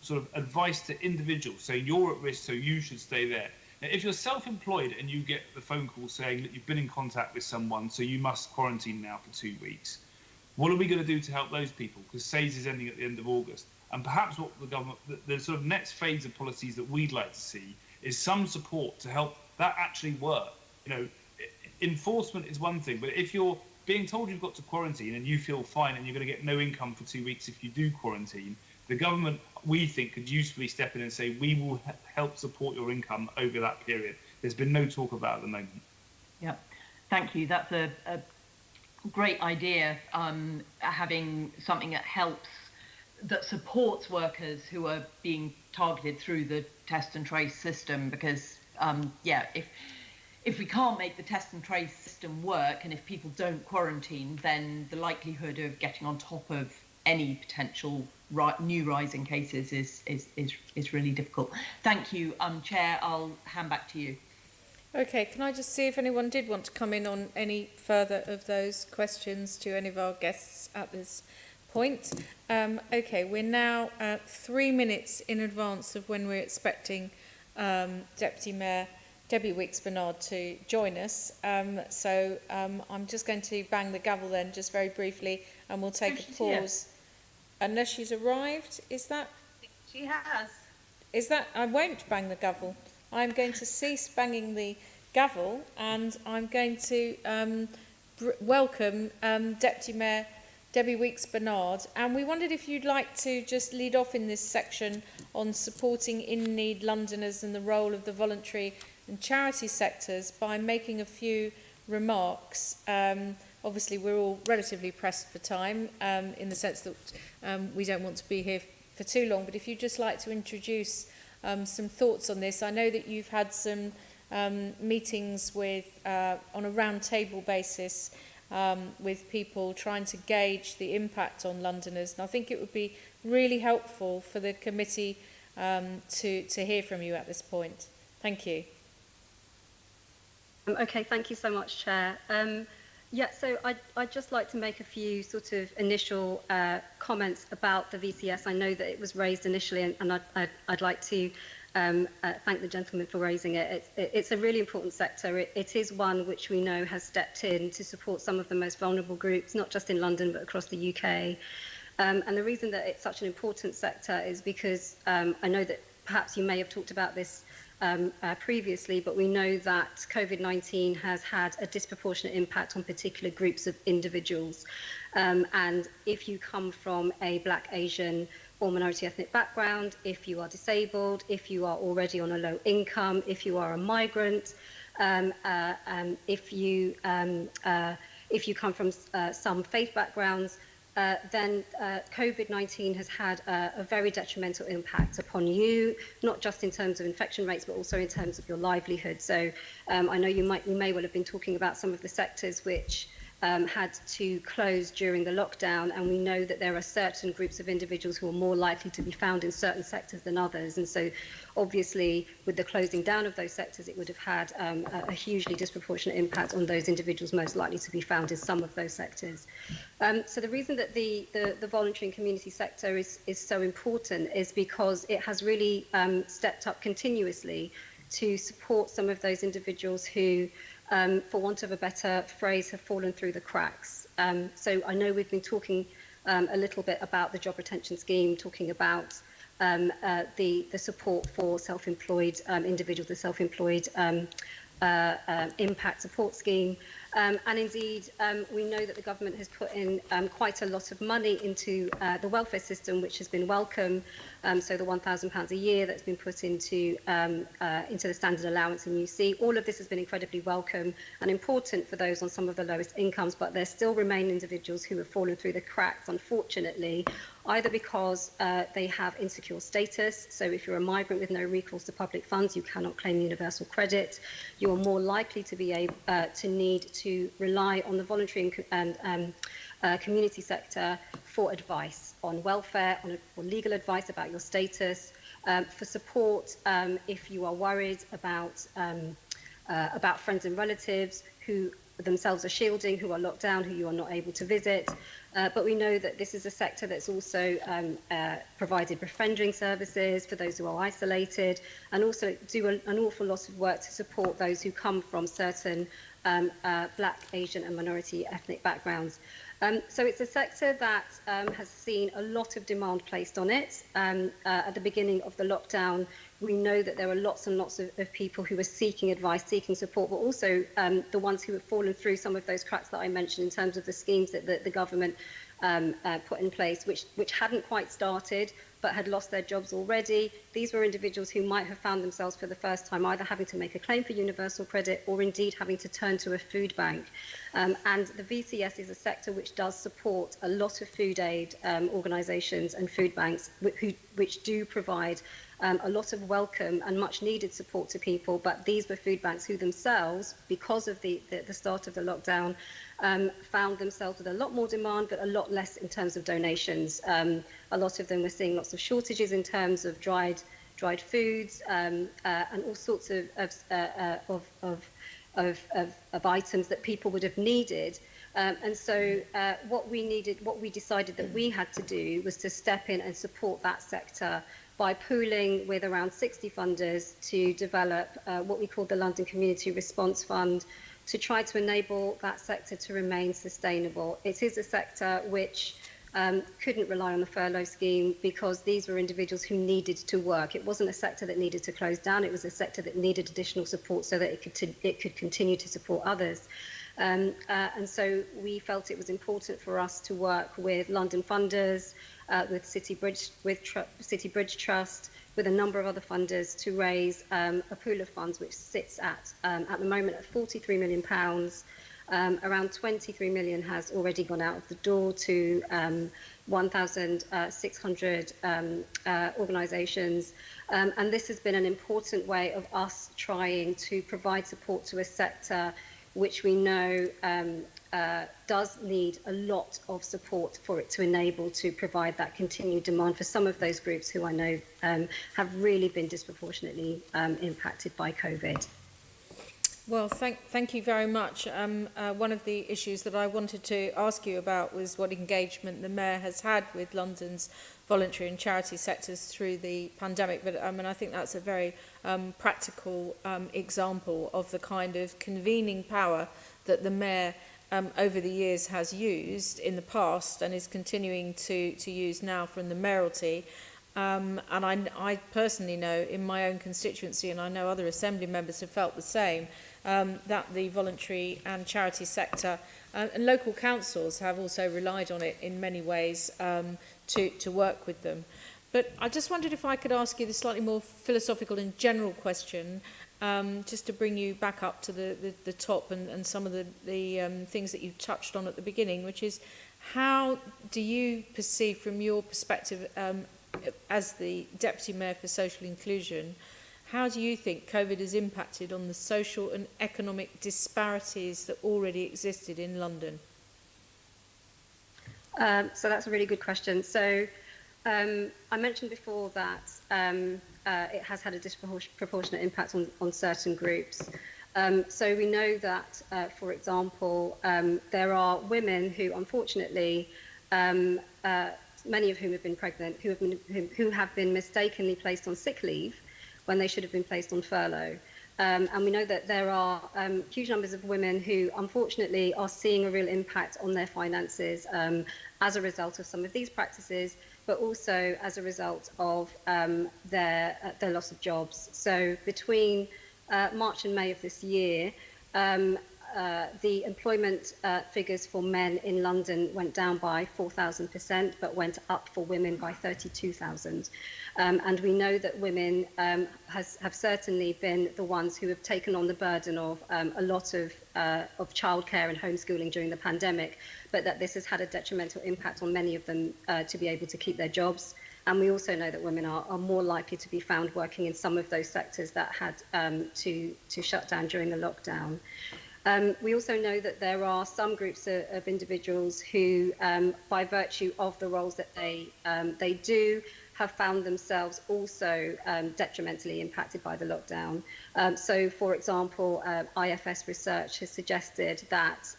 sort of advice to individuals. So you're at risk, so you should stay there. Now, if you're self-employed and you get the phone call saying that you've been in contact with someone, so you must quarantine now for 2 weeks, what are we going to do to help those people? Because SAYS is ending at the end of August. And perhaps what the government, the sort of next phase of policies that we'd like to see is some support to help that actually work. Enforcement is one thing, but if you're being told you've got to quarantine and you feel fine and you're going to get no income for 2 weeks if you do quarantine, the government, we think, could usefully step in and say, we will help support your income over that period. There's been no talk about it at the moment. Yeah, thank you. That's a great idea, having something that supports workers who are being targeted through the test and trace system, because if we can't make the test and trace system work, and if people don't quarantine, then the likelihood of getting on top of any potential new rising cases is really difficult. Thank you, Chair. I'll hand back to you. Okay, can I just see if anyone did want to come in on any further of those questions to any of our guests at this point? Okay, we're now 3 minutes in advance of when we're expecting Deputy Mayor Debbie Weeks-Bernard to join us. So I'm just going to bang the gavel then, just very briefly, and we'll take a pause. Here. Unless she's arrived, is that? She has. Is that? I won't bang the gavel. I'm going to cease banging the gavel and I'm going to welcome Deputy Mayor Debbie Weeks-Bernard. And we wondered if you'd like to just lead off in this section on supporting in-need Londoners and the role of the voluntary and charity sectors by making a few remarks. Obviously, we're all relatively pressed for time in the sense that we don't want to be here for too long. But if you'd just like to introduce some thoughts on this. I know that you've had some meetings with on a round table basis with people trying to gauge the impact on Londoners, and I think it would be really helpful for the committee to hear from you at this point. Thank you. Okay, thank you so much, Chair. So I'd just like to make a few sort of initial comments about the VCS. I know that it was raised initially, and I'd like to thank the gentleman for raising it. It's a really important sector. It is one which we know has stepped in to support some of the most vulnerable groups, not just in London, but across the UK. And the reason that it's such an important sector is because I know that perhaps you may have talked about this previously, but we know that COVID-19 has had a disproportionate impact on particular groups of individuals. And if you come from a Black, Asian or minority ethnic background, if you are disabled, if you are already on a low income, if you are a migrant, if you come from some faith backgrounds, then COVID-19 has had a very detrimental impact upon you, not just in terms of infection rates, but also in terms of your livelihood. So I know you may well have been talking about some of the sectors which had to close during the lockdown, and we know that there are certain groups of individuals who are more likely to be found in certain sectors than others. And so obviously with the closing down of those sectors, it would have had a hugely disproportionate impact on those individuals most likely to be found in some of those sectors. So the reason that the voluntary and community sector is so important is because it has really stepped up continuously to support some of those individuals who, for want of a better phrase, have fallen through the cracks. So I know we've been talking a little bit about the job retention scheme, talking about the support for self-employed individuals, the self-employed impact support scheme. And indeed, we know that the government has put in quite a lot of money into the welfare system, which has been welcome. So the £1,000 a year that's been put into the standard allowance in UC, all of this has been incredibly welcome and important for those on some of the lowest incomes, but there still remain individuals who have fallen through the cracks, unfortunately, either because they have insecure status. So if you're a migrant with no recourse to public funds, you cannot claim universal credit. You're more likely to be able to need to rely on the voluntary and community sector for advice on welfare, for legal advice about your status, for support if you are worried about friends and relatives who themselves are shielding, who are locked down, who you are not able to visit. But we know that this is a sector that's also provided befriending services for those who are isolated, and also do an awful lot of work to support those who come from certain Black, Asian and minority ethnic backgrounds. So it's a sector that has seen a lot of demand placed on it. At the beginning of the lockdown, we know that there were lots and lots of people who were seeking advice, seeking support, but also the ones who have fallen through some of those cracks that I mentioned in terms of the schemes that the government put in place, which hadn't quite started, but had lost their jobs already. These were individuals who might have found themselves for the first time either having to make a claim for universal credit or indeed having to turn to a food bank. And the VCS is a sector which does support a lot of food aid organisations and food banks which do provide a lot of welcome and much needed support to people, but these were food banks who themselves, because of the start of the lockdown, found themselves with a lot more demand, but a lot less in terms of donations. A lot of them were seeing lots of shortages in terms of dried foods and all sorts of items that people would have needed. And so what we decided that we had to do was to step in and support that sector by pooling with around 60 funders to develop what we call the London Community Response Fund, to try to enable that sector to remain sustainable. It is a sector which couldn't rely on the furlough scheme because these were individuals who needed to work. It wasn't a sector that needed to close down, it was a sector that needed additional support so that it could continue to support others. And so we felt it was important for us to work with London funders, with City Bridge Trust, with a number of other funders to raise a pool of funds which sits at the moment at £43 million. Around 23 million has already gone out of the door to 1,600 organisations. And this has been an important way of us trying to provide support to a sector which we know does need a lot of support for it to enable to provide that continued demand for some of those groups who I know have really been disproportionately impacted by COVID. Well, thank you very much. One of the issues that I wanted to ask you about was what engagement the Mayor has had with London's voluntary and charity sectors through the pandemic. But I think that's a very practical example of the kind of convening power that the Mayor over the years has used in the past and is continuing to use now from the mayoralty. And I personally know in my own constituency, and I know other Assembly members have felt the same, that the voluntary and charity sector and local councils have also relied on it in many ways to work with them. But I just wondered if I could ask you the slightly more philosophical and general question just to bring you back up to the top and some of the things that you touched on at the beginning, which is how do you perceive from your perspective as the Deputy Mayor for Social Inclusion, how do you think COVID has impacted on the social and economic disparities that already existed in London? So that's a really good question. So I mentioned before that it has had a disproportionate impact on certain groups. So we know that, for example, there are women who, unfortunately, many of whom have been pregnant, who have been mistakenly placed on sick leave when they should have been placed on furlough. And we know that there are huge numbers of women who, unfortunately, are seeing a real impact on their finances as a result of some of these practices, but also as a result of their loss of jobs. So between March and May of this year, the employment figures for men in London went down by 4,000%, but went up for women by 32,000. And we know that women have certainly been the ones who have taken on the burden of a lot of childcare and homeschooling during the pandemic, but that this has had a detrimental impact on many of them to be able to keep their jobs. And we also know that women are more likely to be found working in some of those sectors that had to shut down during the lockdown. We also know that there are some groups of individuals who, by virtue of the roles that they do, have found themselves also detrimentally impacted by the lockdown. So, for example, IFS research has suggested that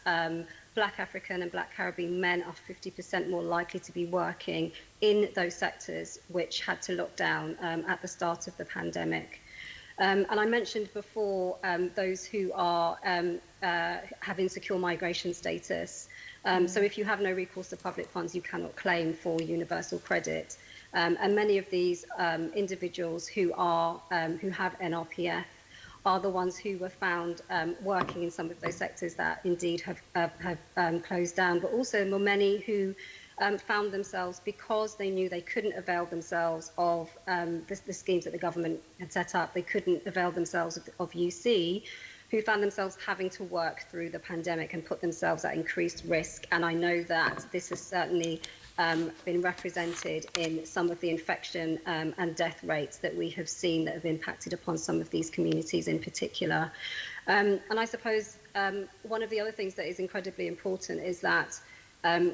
Black African and Black Caribbean men are 50% more likely to be working in those sectors which had to lock down at the start of the pandemic. And I mentioned before those who are have insecure migration status. So if you have no recourse to public funds, you cannot claim for universal credit. And many of these individuals who have NRPF are the ones who were found working in some of those sectors that indeed have closed down, but also there were many who found themselves, because they knew they couldn't avail themselves of the schemes that the government had set up, they couldn't avail themselves of UC, who found themselves having to work through the pandemic and put themselves at increased risk. And I know that this has certainly been represented in some of the infection and death rates that we have seen that have impacted upon some of these communities in particular. And I suppose one of the other things that is incredibly important is that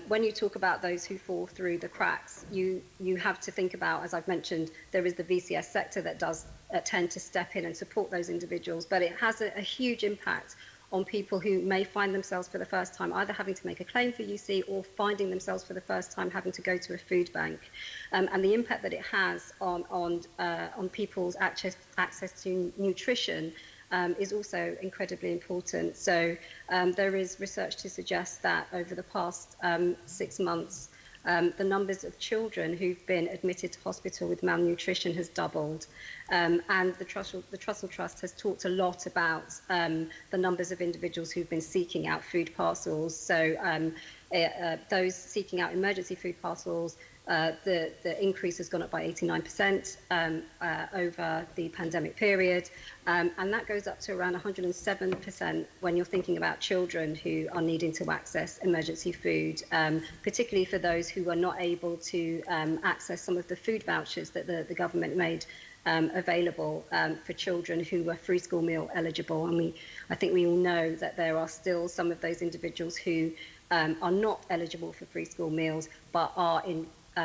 when you talk about those who fall through the cracks, you have to think about, as I've mentioned, there is the VCS sector that does tend to step in and support those individuals, but it has a huge impact on people who may find themselves for the first time either having to make a claim for UC or finding themselves for the first time having to go to a food bank. And the impact that it has on people's access to nutrition is also incredibly important. So there is research to suggest that over the past 6 months, the numbers of children who've been admitted to hospital with malnutrition has doubled. And the Trussell Trust has talked a lot about the numbers of individuals who've been seeking out food parcels. So those seeking out emergency food parcels, the increase has gone up by 89% over the pandemic period, and that goes up to around 107% when you're thinking about children who are needing to access emergency food, particularly for those who are not able to access some of the food vouchers that the government made available for children who were free school meal eligible. And I think we all know that there are still some of those individuals who are not eligible for free school meals but are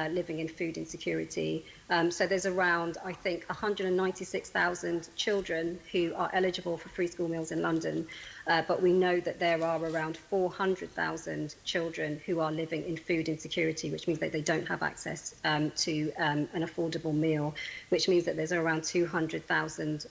living in food insecurity. So there's around, I think, 196,000 children who are eligible for free school meals in London, but we know that there are around 400,000 children who are living in food insecurity, which means that they don't have access to an affordable meal, which means that there's around 200,000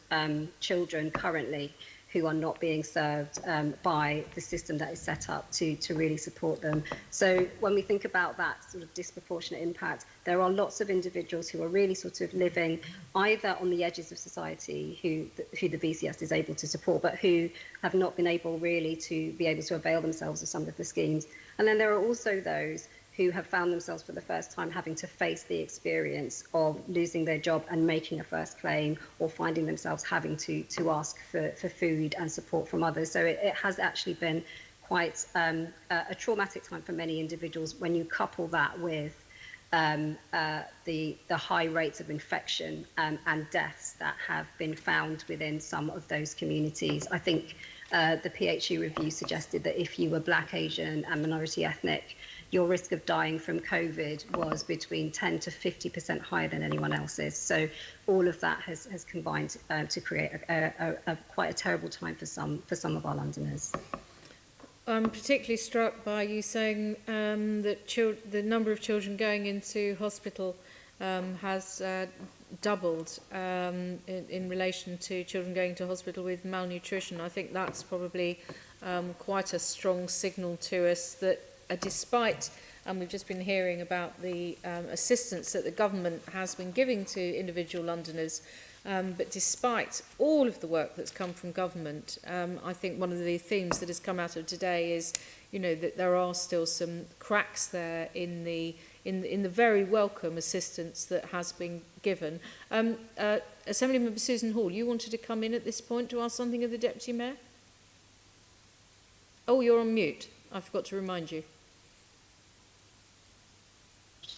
children currently who are not being served by the system that is set up to really support them. So when we think about that sort of disproportionate impact, there are lots of individuals who are really sort of living either on the edges of society who the VCS is able to support, but who have not been able really to be able to avail themselves of some of the schemes. And then there are also those who have found themselves for the first time having to face the experience of losing their job and making a first claim, or finding themselves having to ask for food and support from others. So it has actually been quite a traumatic time for many individuals when you couple that with the high rates of infection and deaths that have been found within some of those communities. I think the PHE review suggested that if you were Black, Asian and minority ethnic, your risk of dying from COVID was between 10 to 50% higher than anyone else's. So all of that has combined to create a quite a terrible time for some of our Londoners. I'm particularly struck by you saying that the number of children going into hospital has doubled in relation to children going to hospital with malnutrition. I think that's probably quite a strong signal to us that despite, and we've just been hearing about the assistance that the government has been giving to individual Londoners, but despite all of the work that's come from government, I think one of the themes that has come out of today is, that there are still some cracks there in the very welcome assistance that has been given. Assembly Member Susan Hall, you wanted to come in at this point to ask something of the Deputy Mayor? Oh, you're on mute. I forgot to remind you.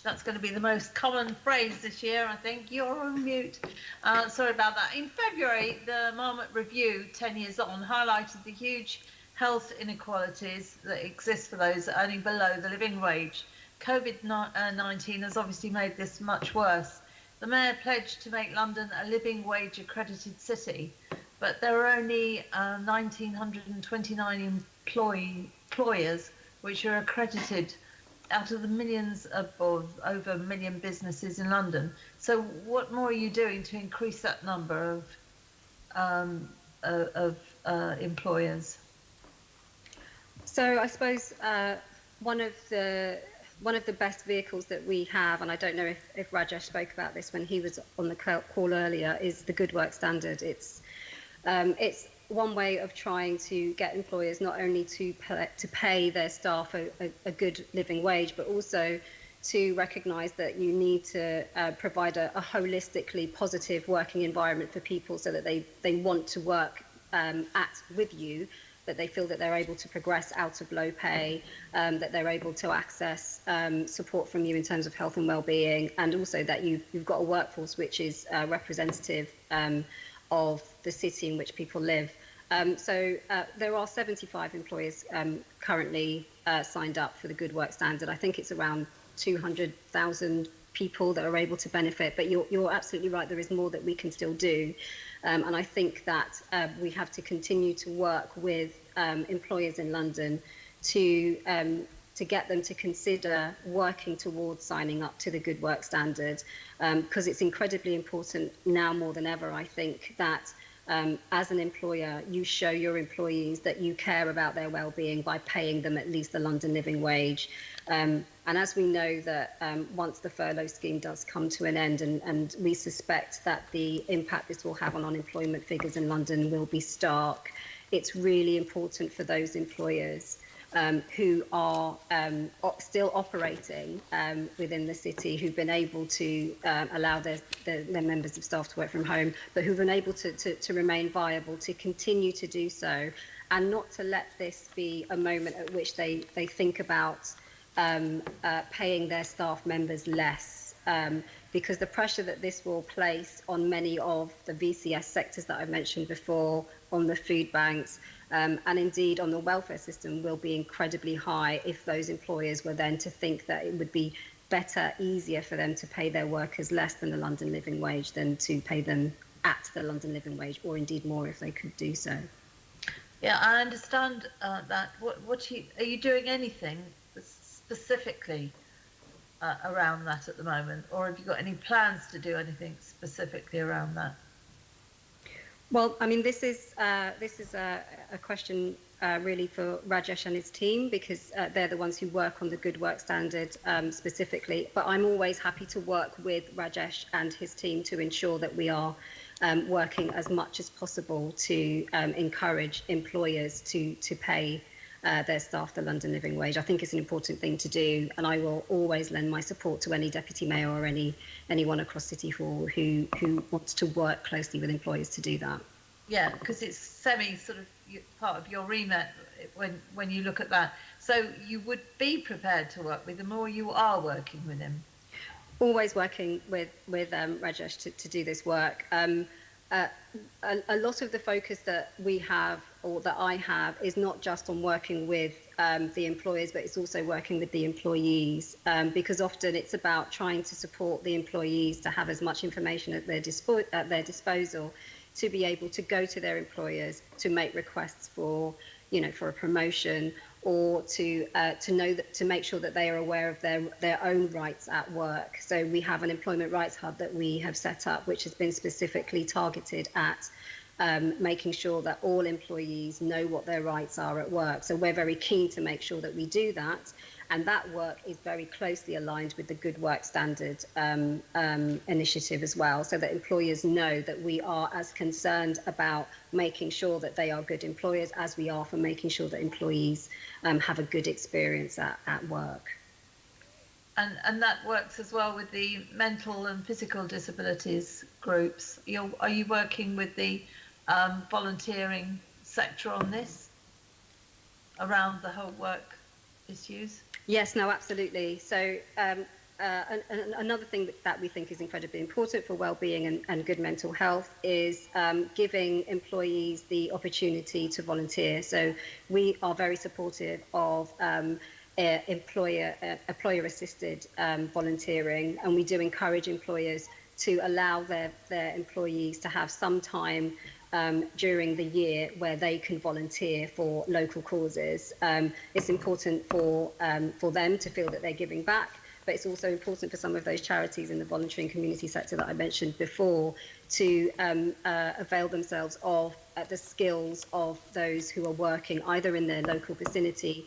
That's going to be the most common phrase this year, I think. You're on mute. Sorry about that. In February, the Marmot Review, 10 years on, highlighted the huge health inequalities that exist for those earning below the living wage. COVID-19 has obviously made this much worse. The Mayor pledged to make London a living wage accredited city, but there are only 1,929 employers which are accredited out of the millions of over a million businesses in London. So what more are you doing to increase that number of employers? So I suppose one of the best vehicles that we have, and I don't know if Rajesh spoke about this when he was on the call earlier, is the Good Work Standard. It's one way of trying to get employers not only to pay their staff a good living wage, but also to recognise that you need to provide a holistically positive working environment for people so that they want to work with you, that they feel that they're able to progress out of low pay, that they're able to access support from you in terms of health and well-being, and also that you've got a workforce which is representative of the city in which people live. So there are 75 employers currently signed up for the Good Work Standard. I think it's around 200,000 people that are able to benefit, but you're absolutely right, there is more that we can still do. And I think that we have to continue to work with employers in London to get them to consider working towards signing up to the Good Work Standard, because it's incredibly important now more than ever, I think, that as an employer, you show your employees that you care about their well-being by paying them at least the London living wage. And as we know that once the furlough scheme does come to an end, and we suspect that the impact this will have on unemployment figures in London will be stark, it's really important for those employers who are still operating within the city, who've been able to allow their members of staff to work from home, but who've been able to remain viable, to continue to do so, and not to let this be a moment at which they think about paying their staff members less, because the pressure that this will place on many of the VCS sectors that I mentioned before, on the food banks, and indeed on the welfare system, will be incredibly high if those employers were then to think that it would be better, easier for them to pay their workers less than the London living wage than to pay them at the London living wage, or indeed more if they could do so. Yeah, I understand that. Are you doing anything specifically around that at the moment, or have you got any plans to do anything specifically around that? Well, I mean, this is a question really for Rajesh and his team, because they're the ones who work on the Good Work Standard specifically. But I'm always happy to work with Rajesh and his team to ensure that we are working as much as possible to encourage employers to pay their staff the London living wage. I think it's an important thing to do, and I will always lend my support to any deputy mayor or anyone across City Hall who wants to work closely with employers to do that. Yeah, because it's sort of part of your remit when you look at that. So you would be prepared to work with them, or you are working with them? Always working with Rajesh to do this work. A lot of the focus that we have, or that I have, is not just on working with the employers, but it's also working with the employees, because often it's about trying to support the employees to have as much information at their disposal to be able to go to their employers to make requests for a promotion, or to know that, to make sure that they are aware of their own rights at work. So we have an employment rights hub that we have set up, which has been specifically targeted at making sure that all employees know what their rights are at work. So we're very keen to make sure that we do that, and that work is very closely aligned with the Good Work Standard initiative as well, so that employers know that we are as concerned about making sure that they are good employers as we are for making sure that employees have a good experience at work. And that works as well with the mental and physical disabilities groups. Are you working with the volunteering sector on this, around the whole work issues? Yes, no, absolutely. So another thing that we think is incredibly important for well-being and good mental health is giving employees the opportunity to volunteer. So we are very supportive of employer-assisted volunteering, and we do encourage employers to allow their employees to have some time during the year where they can volunteer for local causes. It's important for them to feel that they're giving back, but it's also important for some of those charities in the voluntary and community sector that I mentioned before to avail themselves of the skills of those who are working either in their local vicinity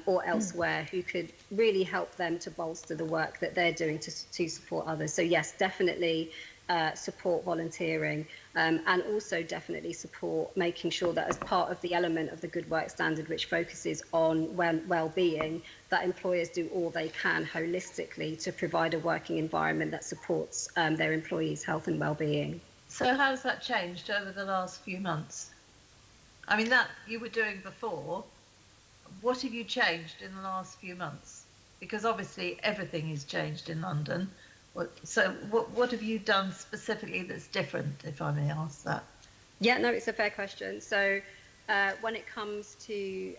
or elsewhere, who could really help them to bolster the work that they're doing to support others. So yes, definitely support volunteering, and also definitely support making sure that as part of the element of the Good Work Standard, which focuses on well-being, that employers do all they can holistically to provide a working environment that supports their employees' health and well-being. So how's that changed over the last few months? I mean, that you were doing before. What have you changed in the last few months? Because obviously everything has changed in London. So what have you done specifically that's different, if I may ask that? Yeah, no, it's a fair question. So when it comes to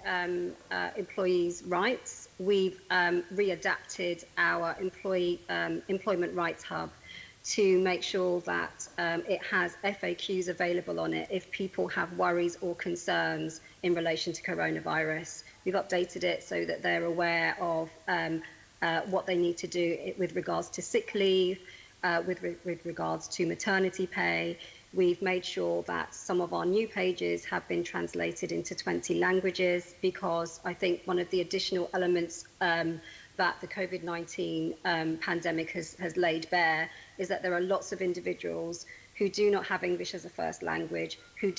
employees' rights, we've readapted our employment rights hub to make sure that it has FAQs available on it if people have worries or concerns in relation to coronavirus. We've updated it so that they're aware of what they need to do with regards to sick leave, with regards to maternity pay. We've made sure that some of our new pages have been translated into 20 languages, because I think one of the additional elements that the COVID-19 pandemic has laid bare is that there are lots of individuals who do not have English as a first language, who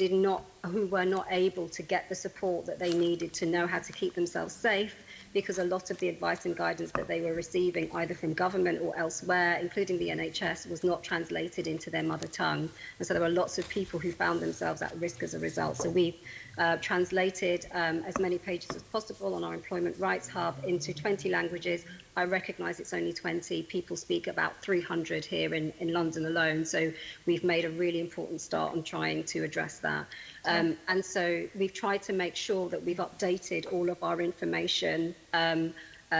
were not able to get the support that they needed to know how to keep themselves safe, because a lot of the advice and guidance that they were receiving either from government or elsewhere, including the NHS, was not translated into their mother tongue. And so there were lots of people who found themselves at risk as a result. So we've translated as many pages as possible on our Employment Rights Hub into 20 languages. I recognise it's only 20. People speak about 300 here in London alone. So we've made a really important start on trying to address that. And so we've tried to make sure that we've updated all of our information,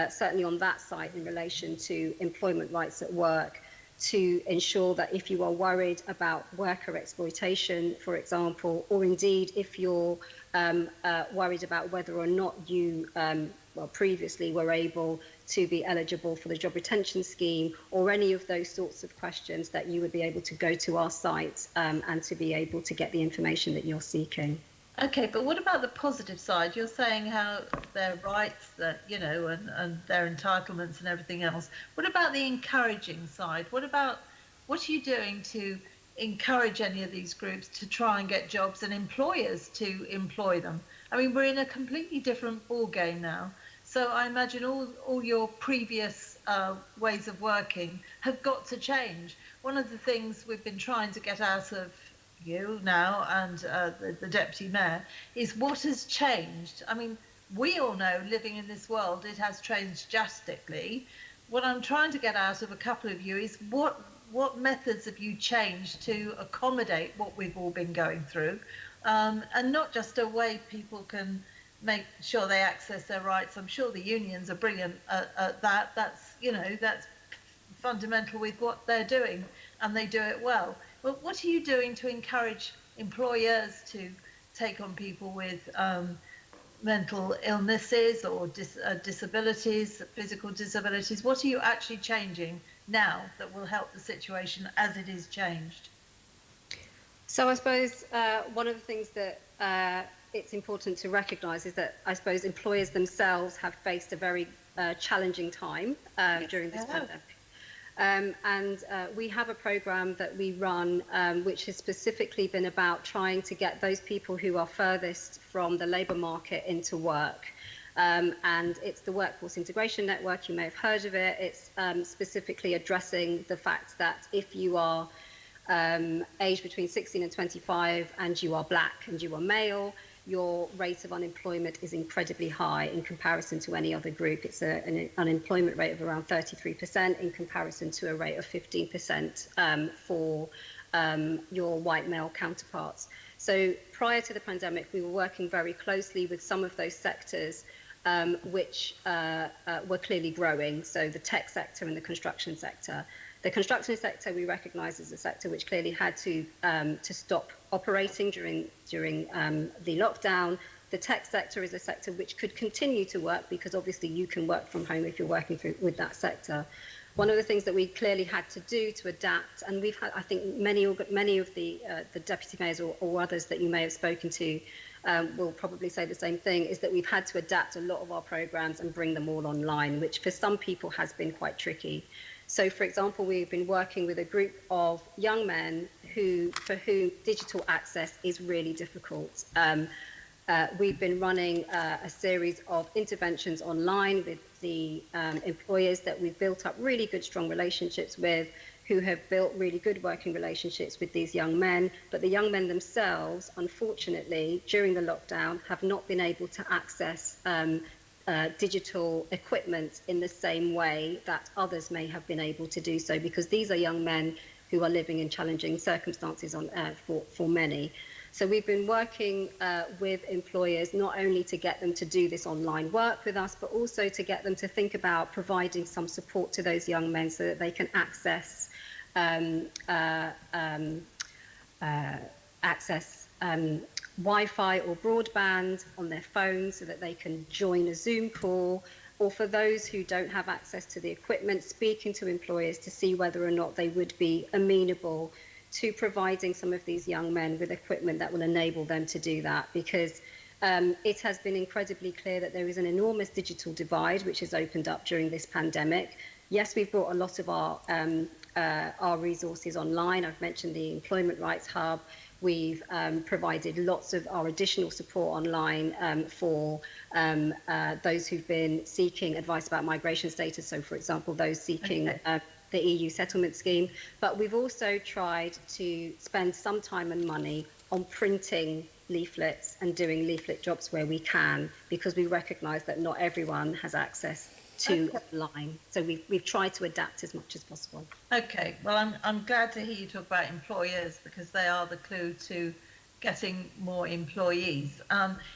certainly on that side in relation to employment rights at work, to ensure that if you are worried about worker exploitation, for example, or indeed if you're worried about whether or not you previously were able to be eligible for the job retention scheme, or any of those sorts of questions, that you would be able to go to our site and to be able to get the information that you're seeking. Okay, but what about the positive side? You're saying how their rights, that and their entitlements and everything else. What about the encouraging side? What are you doing to encourage any of these groups to try and get jobs and employers to employ them? I mean, we're in a completely different ball game now. So I imagine all your previous ways of working have got to change. One of the things we've been trying to get out of you now and the Deputy Mayor is what has changed. I mean, we all know living in this world, it has changed drastically. What I'm trying to get out of a couple of you is what methods have you changed to accommodate what we've all been going through, and not just a way people can make sure they access their rights. I'm sure the unions are brilliant at that. That's fundamental with what they're doing, and they do it well. But what are you doing to encourage employers to take on people with mental illnesses or disabilities, physical disabilities? What are you actually changing now that will help the situation as it is changed? So I suppose one of the things that it's important to recognise is that I suppose employers themselves have faced a very challenging time during this pandemic. And we have a programme that we run which has specifically been about trying to get those people who are furthest from the labour market into work. And it's the Workforce Integration Network. You may have heard of it. It's specifically addressing the fact that if you are aged between 16 and 25 and you are black and you are male, your rate of unemployment is incredibly high in comparison to any other group. It's an unemployment rate of around 33% in comparison to a rate of 15% for your white male counterparts. So prior to the pandemic, we were working very closely with some of those sectors which were clearly growing, so the tech sector and the construction sector. The construction sector we recognise as a sector which clearly had to stop operating during the lockdown. The tech sector is a sector which could continue to work because obviously you can work from home if you're working with that sector. One of the things that we clearly had to do to adapt, and we've had, I think, many of the deputy mayors or others that you may have spoken to will probably say the same thing, is that we've had to adapt a lot of our programmes and bring them all online, which for some people has been quite tricky. So, for example, we've been working with a group of young men for whom digital access is really difficult. We've been running a series of interventions online with the employers that we've built up really good, strong relationships with, who have built really good working relationships with these young men. But the young men themselves, unfortunately, during the lockdown, have not been able to access digital equipment in the same way that others may have been able to do so, because these are young men who are living in challenging circumstances for many. So we've been working with employers not only to get them to do this online work with us, but also to get them to think about providing some support to those young men so that they can access Wi-Fi or broadband on their phones so that they can join a Zoom call, or for those who don't have access to the equipment, speaking to employers to see whether or not they would be amenable to providing some of these young men with equipment that will enable them to do that, because it has been incredibly clear that there is an enormous digital divide which has opened up during this pandemic. Yes, we've brought a lot of our resources online. I've mentioned the Employment Rights Hub. We've provided lots of our additional support online for those who've been seeking advice about migration status. So, for example, those seeking the EU settlement scheme. But we've also tried to spend some time and money on printing leaflets and doing leaflet jobs where we can, because we recognise that not everyone has access to online. So we've tried to adapt as much as possible. Okay, well, I'm glad to hear you talk about employers, because they are the clue to getting more employees.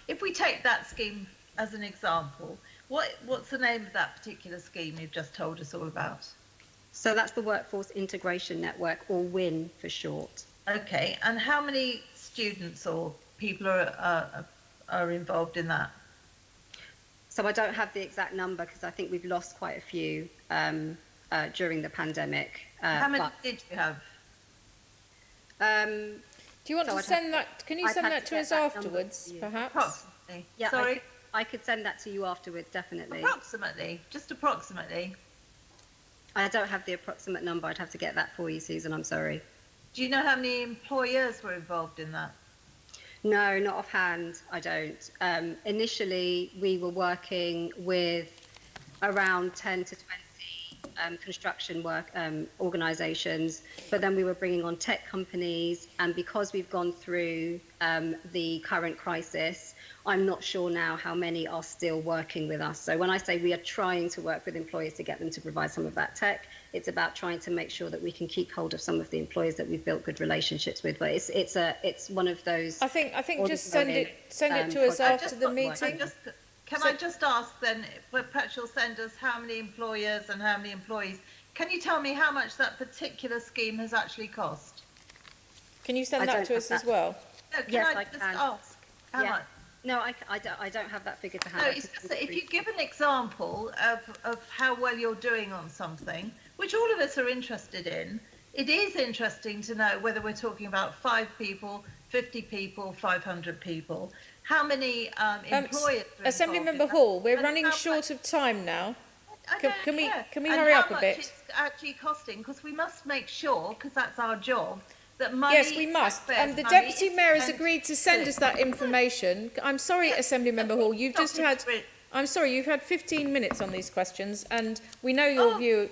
If we take that scheme as an example, what's the name of that particular scheme you've just told us all about? So that's the Workforce Integration Network, or WIN for short. Okay, and how many students or people are involved in that? So I don't have the exact number because I think we've lost quite a few during the pandemic. How many did you have? Do you want to send that? Can you send that to us afterwards, perhaps? Approximately. Yeah, Sorry. I could send that to you afterwards, definitely. Approximately, just approximately. I don't have the approximate number. I'd have to get that for you, Susan. I'm sorry. Do you know how many employers were involved in that? No, not offhand, I don't. Initially, we were working with around 10 to 20 construction work organisations, but then we were bringing on tech companies, and because we've gone through the current crisis, I'm not sure now how many are still working with us. So when I say we are trying to work with employers to get them to provide some of that tech, it's about trying to make sure that we can keep hold of some of the employers that we've built good relationships with. But it's one of those. I think just send it to us after the meeting. Can I just ask then, perhaps you'll send us how many employers and how many employees. Can you tell me how much that particular scheme has actually cost? Can you send that to us as well? No, can I just ask how much? No, I don't have that figure to hand. No, it's just that if you give an example of how well you're doing on something, which all of us are interested in, it is interesting to know whether we're talking about 5 people, 50 people, 500 people. How many employers? Assemblymember Hall, we're running short of time now. Can we hurry up a bit? How much it's actually costing? Because we must make sure, because that's our job, that money. Yes, we must. The Deputy Mayor has agreed to send us that information. I'm sorry, Assemblymember Hall, you've just had. I'm sorry, you've had 15 minutes on these questions, and we know your view.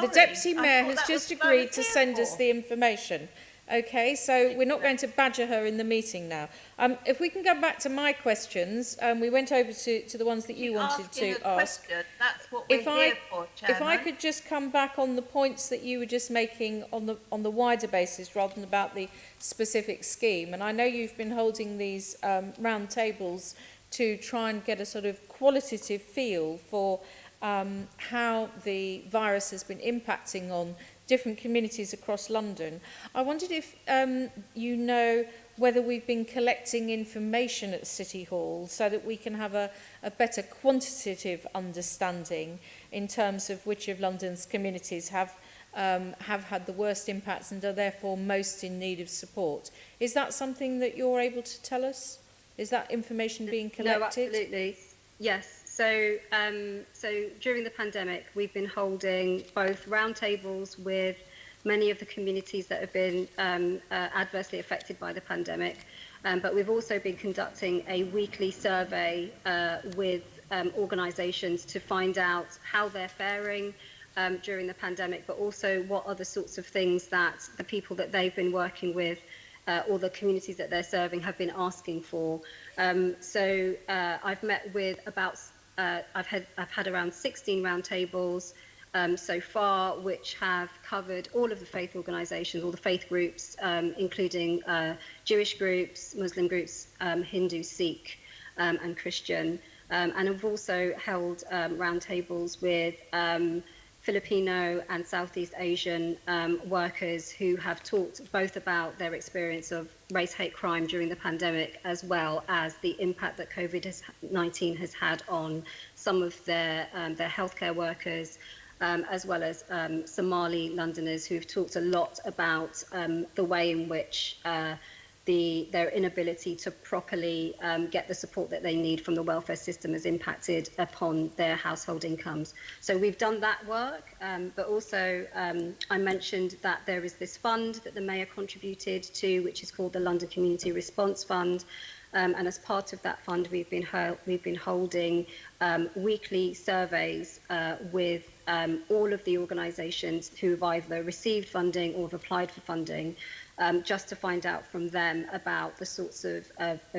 The Deputy Mayor has just agreed to send us the information. Okay, so we're not going to badger her in the meeting now. If we can go back to my questions, we went over to the ones that you wanted to ask. That's what we're here for, Chairman. If I could just come back on the points that you were just making on the wider basis rather than about the specific scheme, and I know you've been holding these round tables to try and get a sort of qualitative feel for how the virus has been impacting on different communities across London. I wondered if you know whether we've been collecting information at City Hall so that we can have a better quantitative understanding in terms of which of London's communities have had the worst impacts and are therefore most in need of support. Is that something that you're able to tell us? Is that information being collected? No, absolutely. Yes. So during the pandemic, we've been holding both roundtables with many of the communities that have been adversely affected by the pandemic, but we've also been conducting a weekly survey with organisations to find out how they're faring during the pandemic, but also what are the sorts of things that the people that they've been working with or the communities that they're serving have been asking for. So I've met with about I've had around 16 roundtables so far, which have covered all of the faith organisations, all the faith groups, including Jewish groups, Muslim groups, Hindu, Sikh, and Christian. And I've also held roundtables with Filipino and Southeast Asian workers who have talked both about their experience of race hate crime during the pandemic, as well as the impact that COVID-19 has had on some of their healthcare workers, as well as Somali Londoners who've talked a lot about the way in which their inability to properly get the support that they need from the welfare system has impacted upon their household incomes. So we've done that work, but also I mentioned that there is this fund that the Mayor contributed to, which is called the London Community Response Fund. And as part of that fund, we've been holding weekly surveys with all of the organisations who have either received funding or have applied for funding, just to find out from them about the sorts of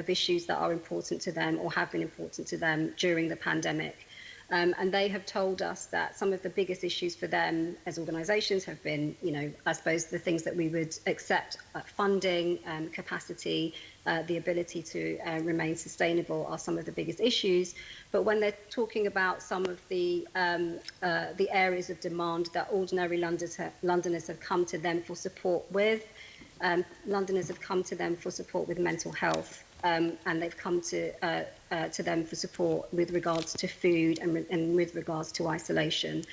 issues that are important to them or have been important to them during the pandemic. And they have told us that some of the biggest issues for them as organisations have been, I suppose the things that we would accept, funding, capacity, the ability to remain sustainable are some of the biggest issues. But when they're talking about some of the areas of demand that ordinary Londoners have come to them for support with, Londoners have come to them for support with mental health, and they've come to them for support with regards to food and with regards to isolation.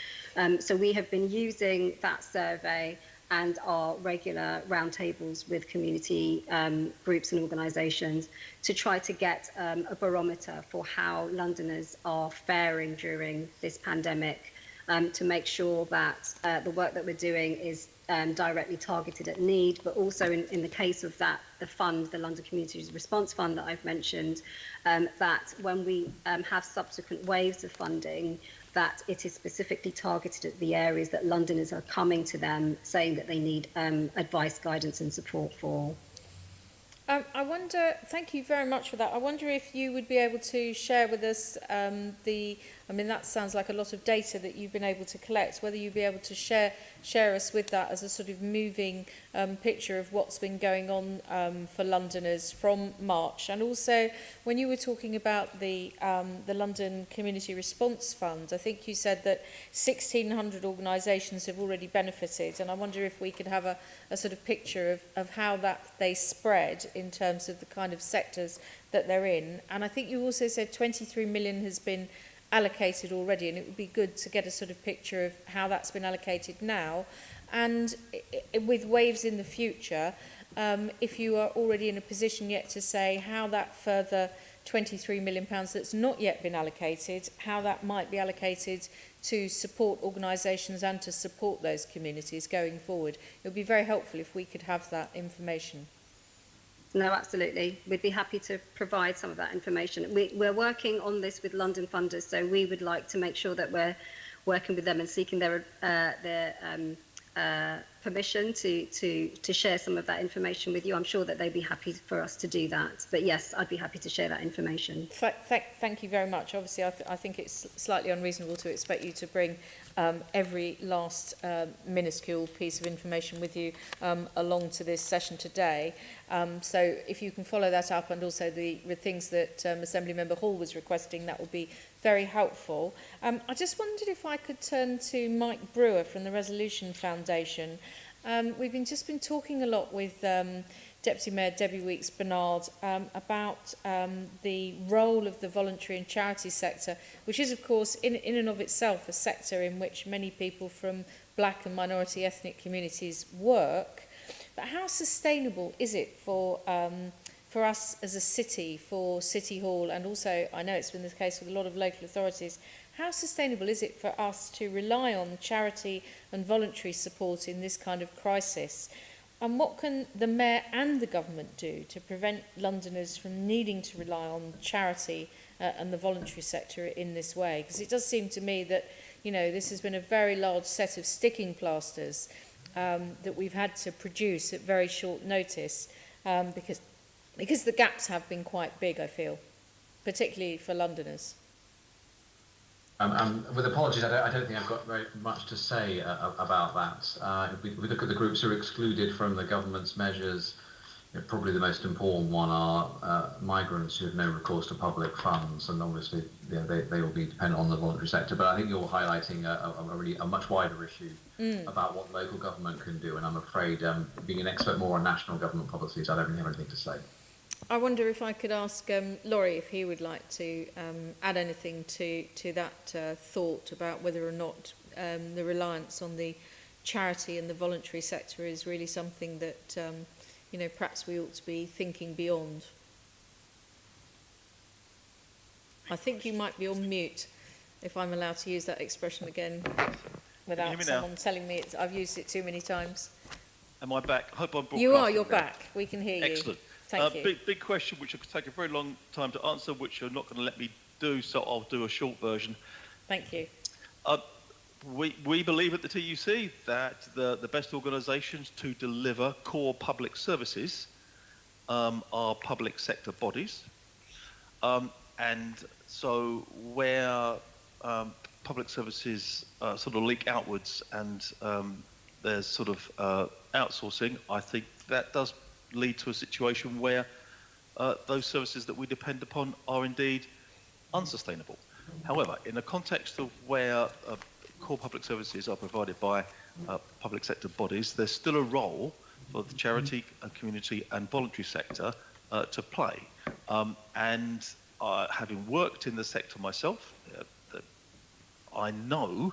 So we have been using that survey and our regular roundtables with community groups and organisations to try to get a barometer for how Londoners are faring during this pandemic, to make sure that the work that we're doing is directly targeted at need, but also in the case of that, the fund, the London Community Response Fund that I've mentioned, that when we have subsequent waves of funding, that it is specifically targeted at the areas that Londoners are coming to them saying that they need advice, guidance and support for. I wonder, thank you very much for that. I wonder if you would be able to share with us I mean, that sounds like a lot of data that you've been able to collect, whether you'd be able to share us with that as a sort of moving picture of what's been going on for Londoners from March. And also, when you were talking about the London Community Response Fund, I think you said that 1,600 organisations have already benefited, and I wonder if we could have a sort of picture of how that they spread in terms of the kind of sectors that they're in. And I think you also said 23 million has been allocated already, and it would be good to get a sort of picture of how that's been allocated now, and with waves in the future, if you are already in a position yet to say how that further £23 million that's not yet been allocated, how that might be allocated to support organisations and to support those communities going forward. It would be very helpful if we could have that information. No, absolutely. We'd be happy to provide some of that information. We're working on this with London funders, so we would like to make sure that we're working with them and seeking their permission to share some of that information with you. I'm sure that they'd be happy for us to do that. But yes, I'd be happy to share that information. Thank you very much. Obviously, I think it's slightly unreasonable to expect you to bring every last minuscule piece of information with you along to this session today. So if you can follow that up, and also the things that Assembly Member Hall was requesting, that would be very helpful. I just wondered if I could turn to Mike Brewer from the Resolution Foundation. We've just been talking a lot with Deputy Mayor Debbie Weeks-Bernard about the role of the voluntary and charity sector, which is, of course, in and of itself a sector in which many people from black and minority ethnic communities work. But how sustainable is it for us as a city, for City Hall, and also I know it's been the case with a lot of local authorities, how sustainable is it for us to rely on charity and voluntary support in this kind of crisis? And what can the Mayor and the government do to prevent Londoners from needing to rely on charity and the voluntary sector in this way? Because it does seem to me that, you know, this has been a very large set of sticking plasters that we've had to produce at very short notice because the gaps have been quite big, I feel, particularly for Londoners. With apologies, I don't think I've got very much to say about that. If we look at the groups who are excluded from the government's measures, probably the most important one are migrants who have no recourse to public funds, and obviously they will be dependent on the voluntary sector. But I think you're highlighting a much wider issue about what local government can do, and I'm afraid, being an expert more on national government policies, I don't really have anything to say. I wonder if I could ask Laurie if he would like to add anything to that thought about whether or not the reliance on the charity and the voluntary sector is really something that you know, perhaps we ought to be thinking beyond. I think you might be on mute, if I'm allowed to use that expression again, without someone telling me I've used it too many times. Am I back? I hope I'm broadcasting. You are, you're back. We can hear you. Excellent. Thank you. Big question, which could take a very long time to answer, which you're not going to let me do, so I'll do a short version. Thank you. We believe at the TUC that the best organisations to deliver core public services are public sector bodies. And so where public services sort of leak outwards and there's sort of outsourcing, I think that does lead to a situation where those services that we depend upon are indeed unsustainable. However, in the context of where core public services are provided by public sector bodies, there's still a role for the charity, community and voluntary sector to play. And having worked in the sector myself, I know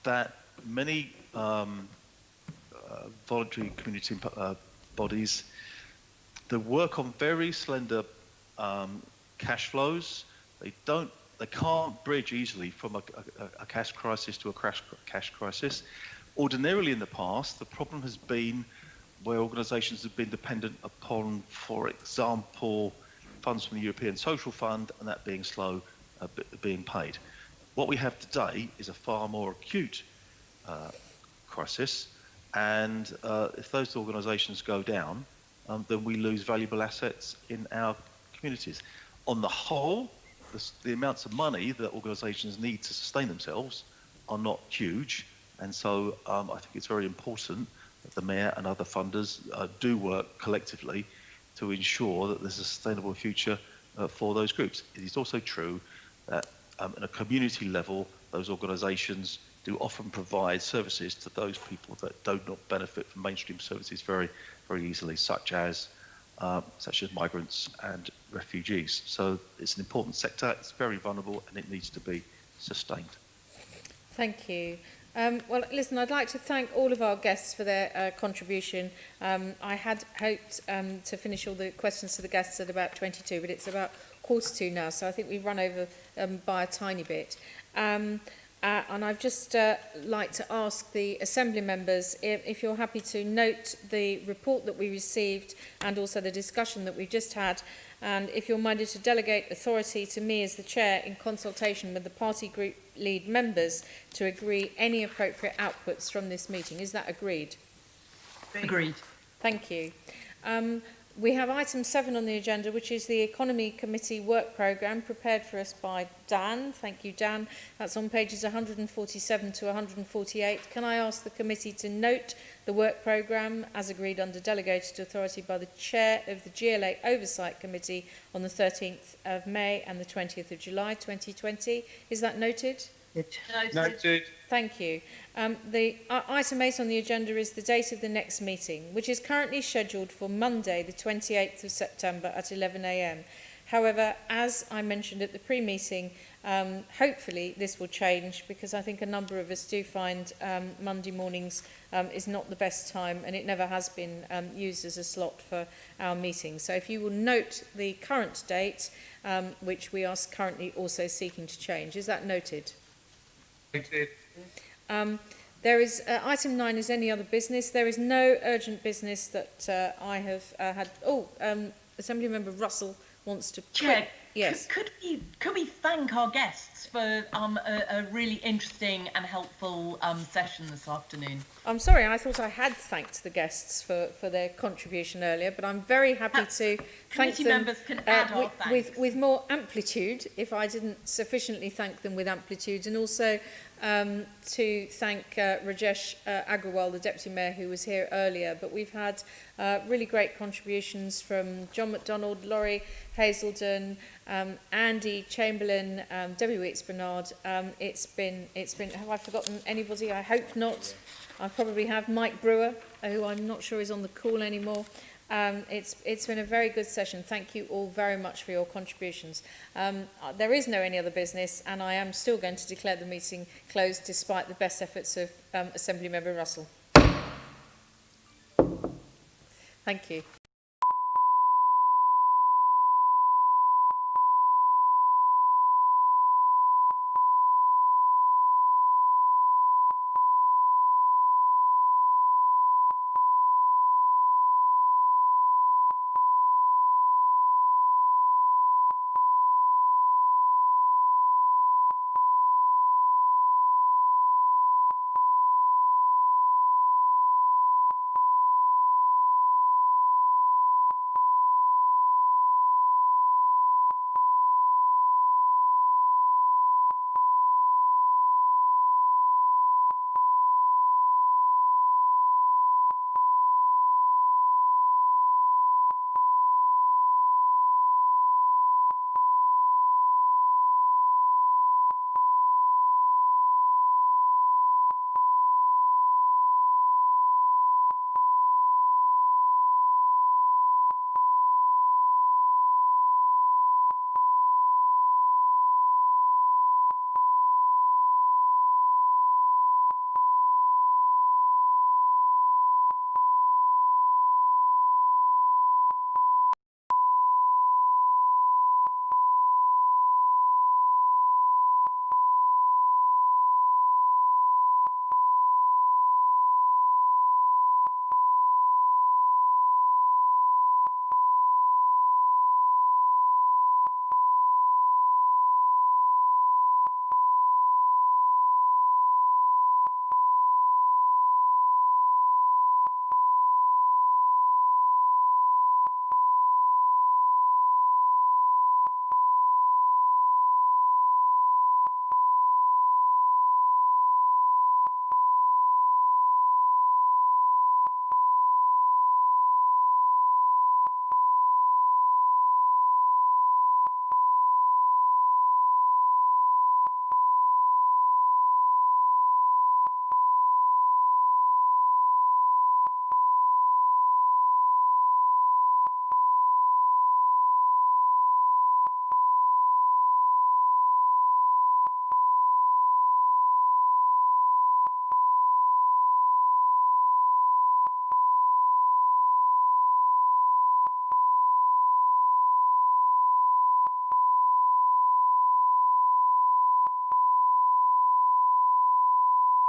that many voluntary community bodies, they work on very slender cash flows. They can't bridge easily from a cash crisis to a cash crisis. Ordinarily in the past, the problem has been where organisations have been dependent upon, for example, funds from the European Social Fund, and that being slow being paid. What we have today is a far more acute crisis, and if those organisations go down, then we lose valuable assets in our communities. On the whole, the amounts of money that organisations need to sustain themselves are not huge, and so I think it's very important that the Mayor and other funders do work collectively to ensure that there's a sustainable future for those groups. It is also true that at a community level, those organisations do often provide services to those people that do not benefit from mainstream services very, very easily, such as migrants and refugees. So it's an important sector, it's very vulnerable, and it needs to be sustained. Thank you. Well, listen, I'd like to thank all of our guests for their contribution. I had hoped to finish all the questions to the guests at about 22, but it's about 1:45 now, so I think we've run over by a tiny bit. And I'd just like to ask the Assembly members if you're happy to note the report that we received and also the discussion that we've just had, and if you're minded to delegate authority to me as the Chair in consultation with the party group lead members to agree any appropriate outputs from this meeting. Is that agreed? Agreed. Thank you. We have item 7 on the agenda, which is the Economy Committee work programme prepared for us by Dan. Thank you, Dan. That's on pages 147 to 148. Can I ask the committee to note the work programme as agreed under delegated authority by the Chair of the GLA Oversight Committee on the 13th of May and the 20th of July 2020? Is that noted? Noted. Thank you. The item 8 on the agenda is the date of the next meeting, which is currently scheduled for Monday, the 28th of September at 11 a.m. However, as I mentioned at the pre-meeting, hopefully this will change, because I think a number of us do find Monday mornings is not the best time, and it never has been used as a slot for our meetings. So if you will note the current date, which we are currently also seeking to change. Is that noted? There is item 9 is any other business. There is no urgent business that I have had. Assembly Member Russell wants to. Chair, yes. Could we thank our guests for a really interesting and helpful session this afternoon? I'm sorry, I thought I had thanked the guests for their contribution earlier, but I'm very happy to thank them members can add our thanks. with more amplitude if I didn't sufficiently thank them with amplitude, and also to thank Rajesh Agrawal, the Deputy Mayor, who was here earlier. But we've had really great contributions from John MacDonald, Laurie Hazelden, Andy Chamberlain, Debbie Weeks-Bernard. It's been. Have I forgotten anybody? I hope not. I probably have Mike Brewer, who I'm not sure is on the call anymore. It's been a very good session. Thank you all very much for your contributions. There is no any other business, and I am still going to declare the meeting closed despite the best efforts of Assembly Member Russell. Thank you.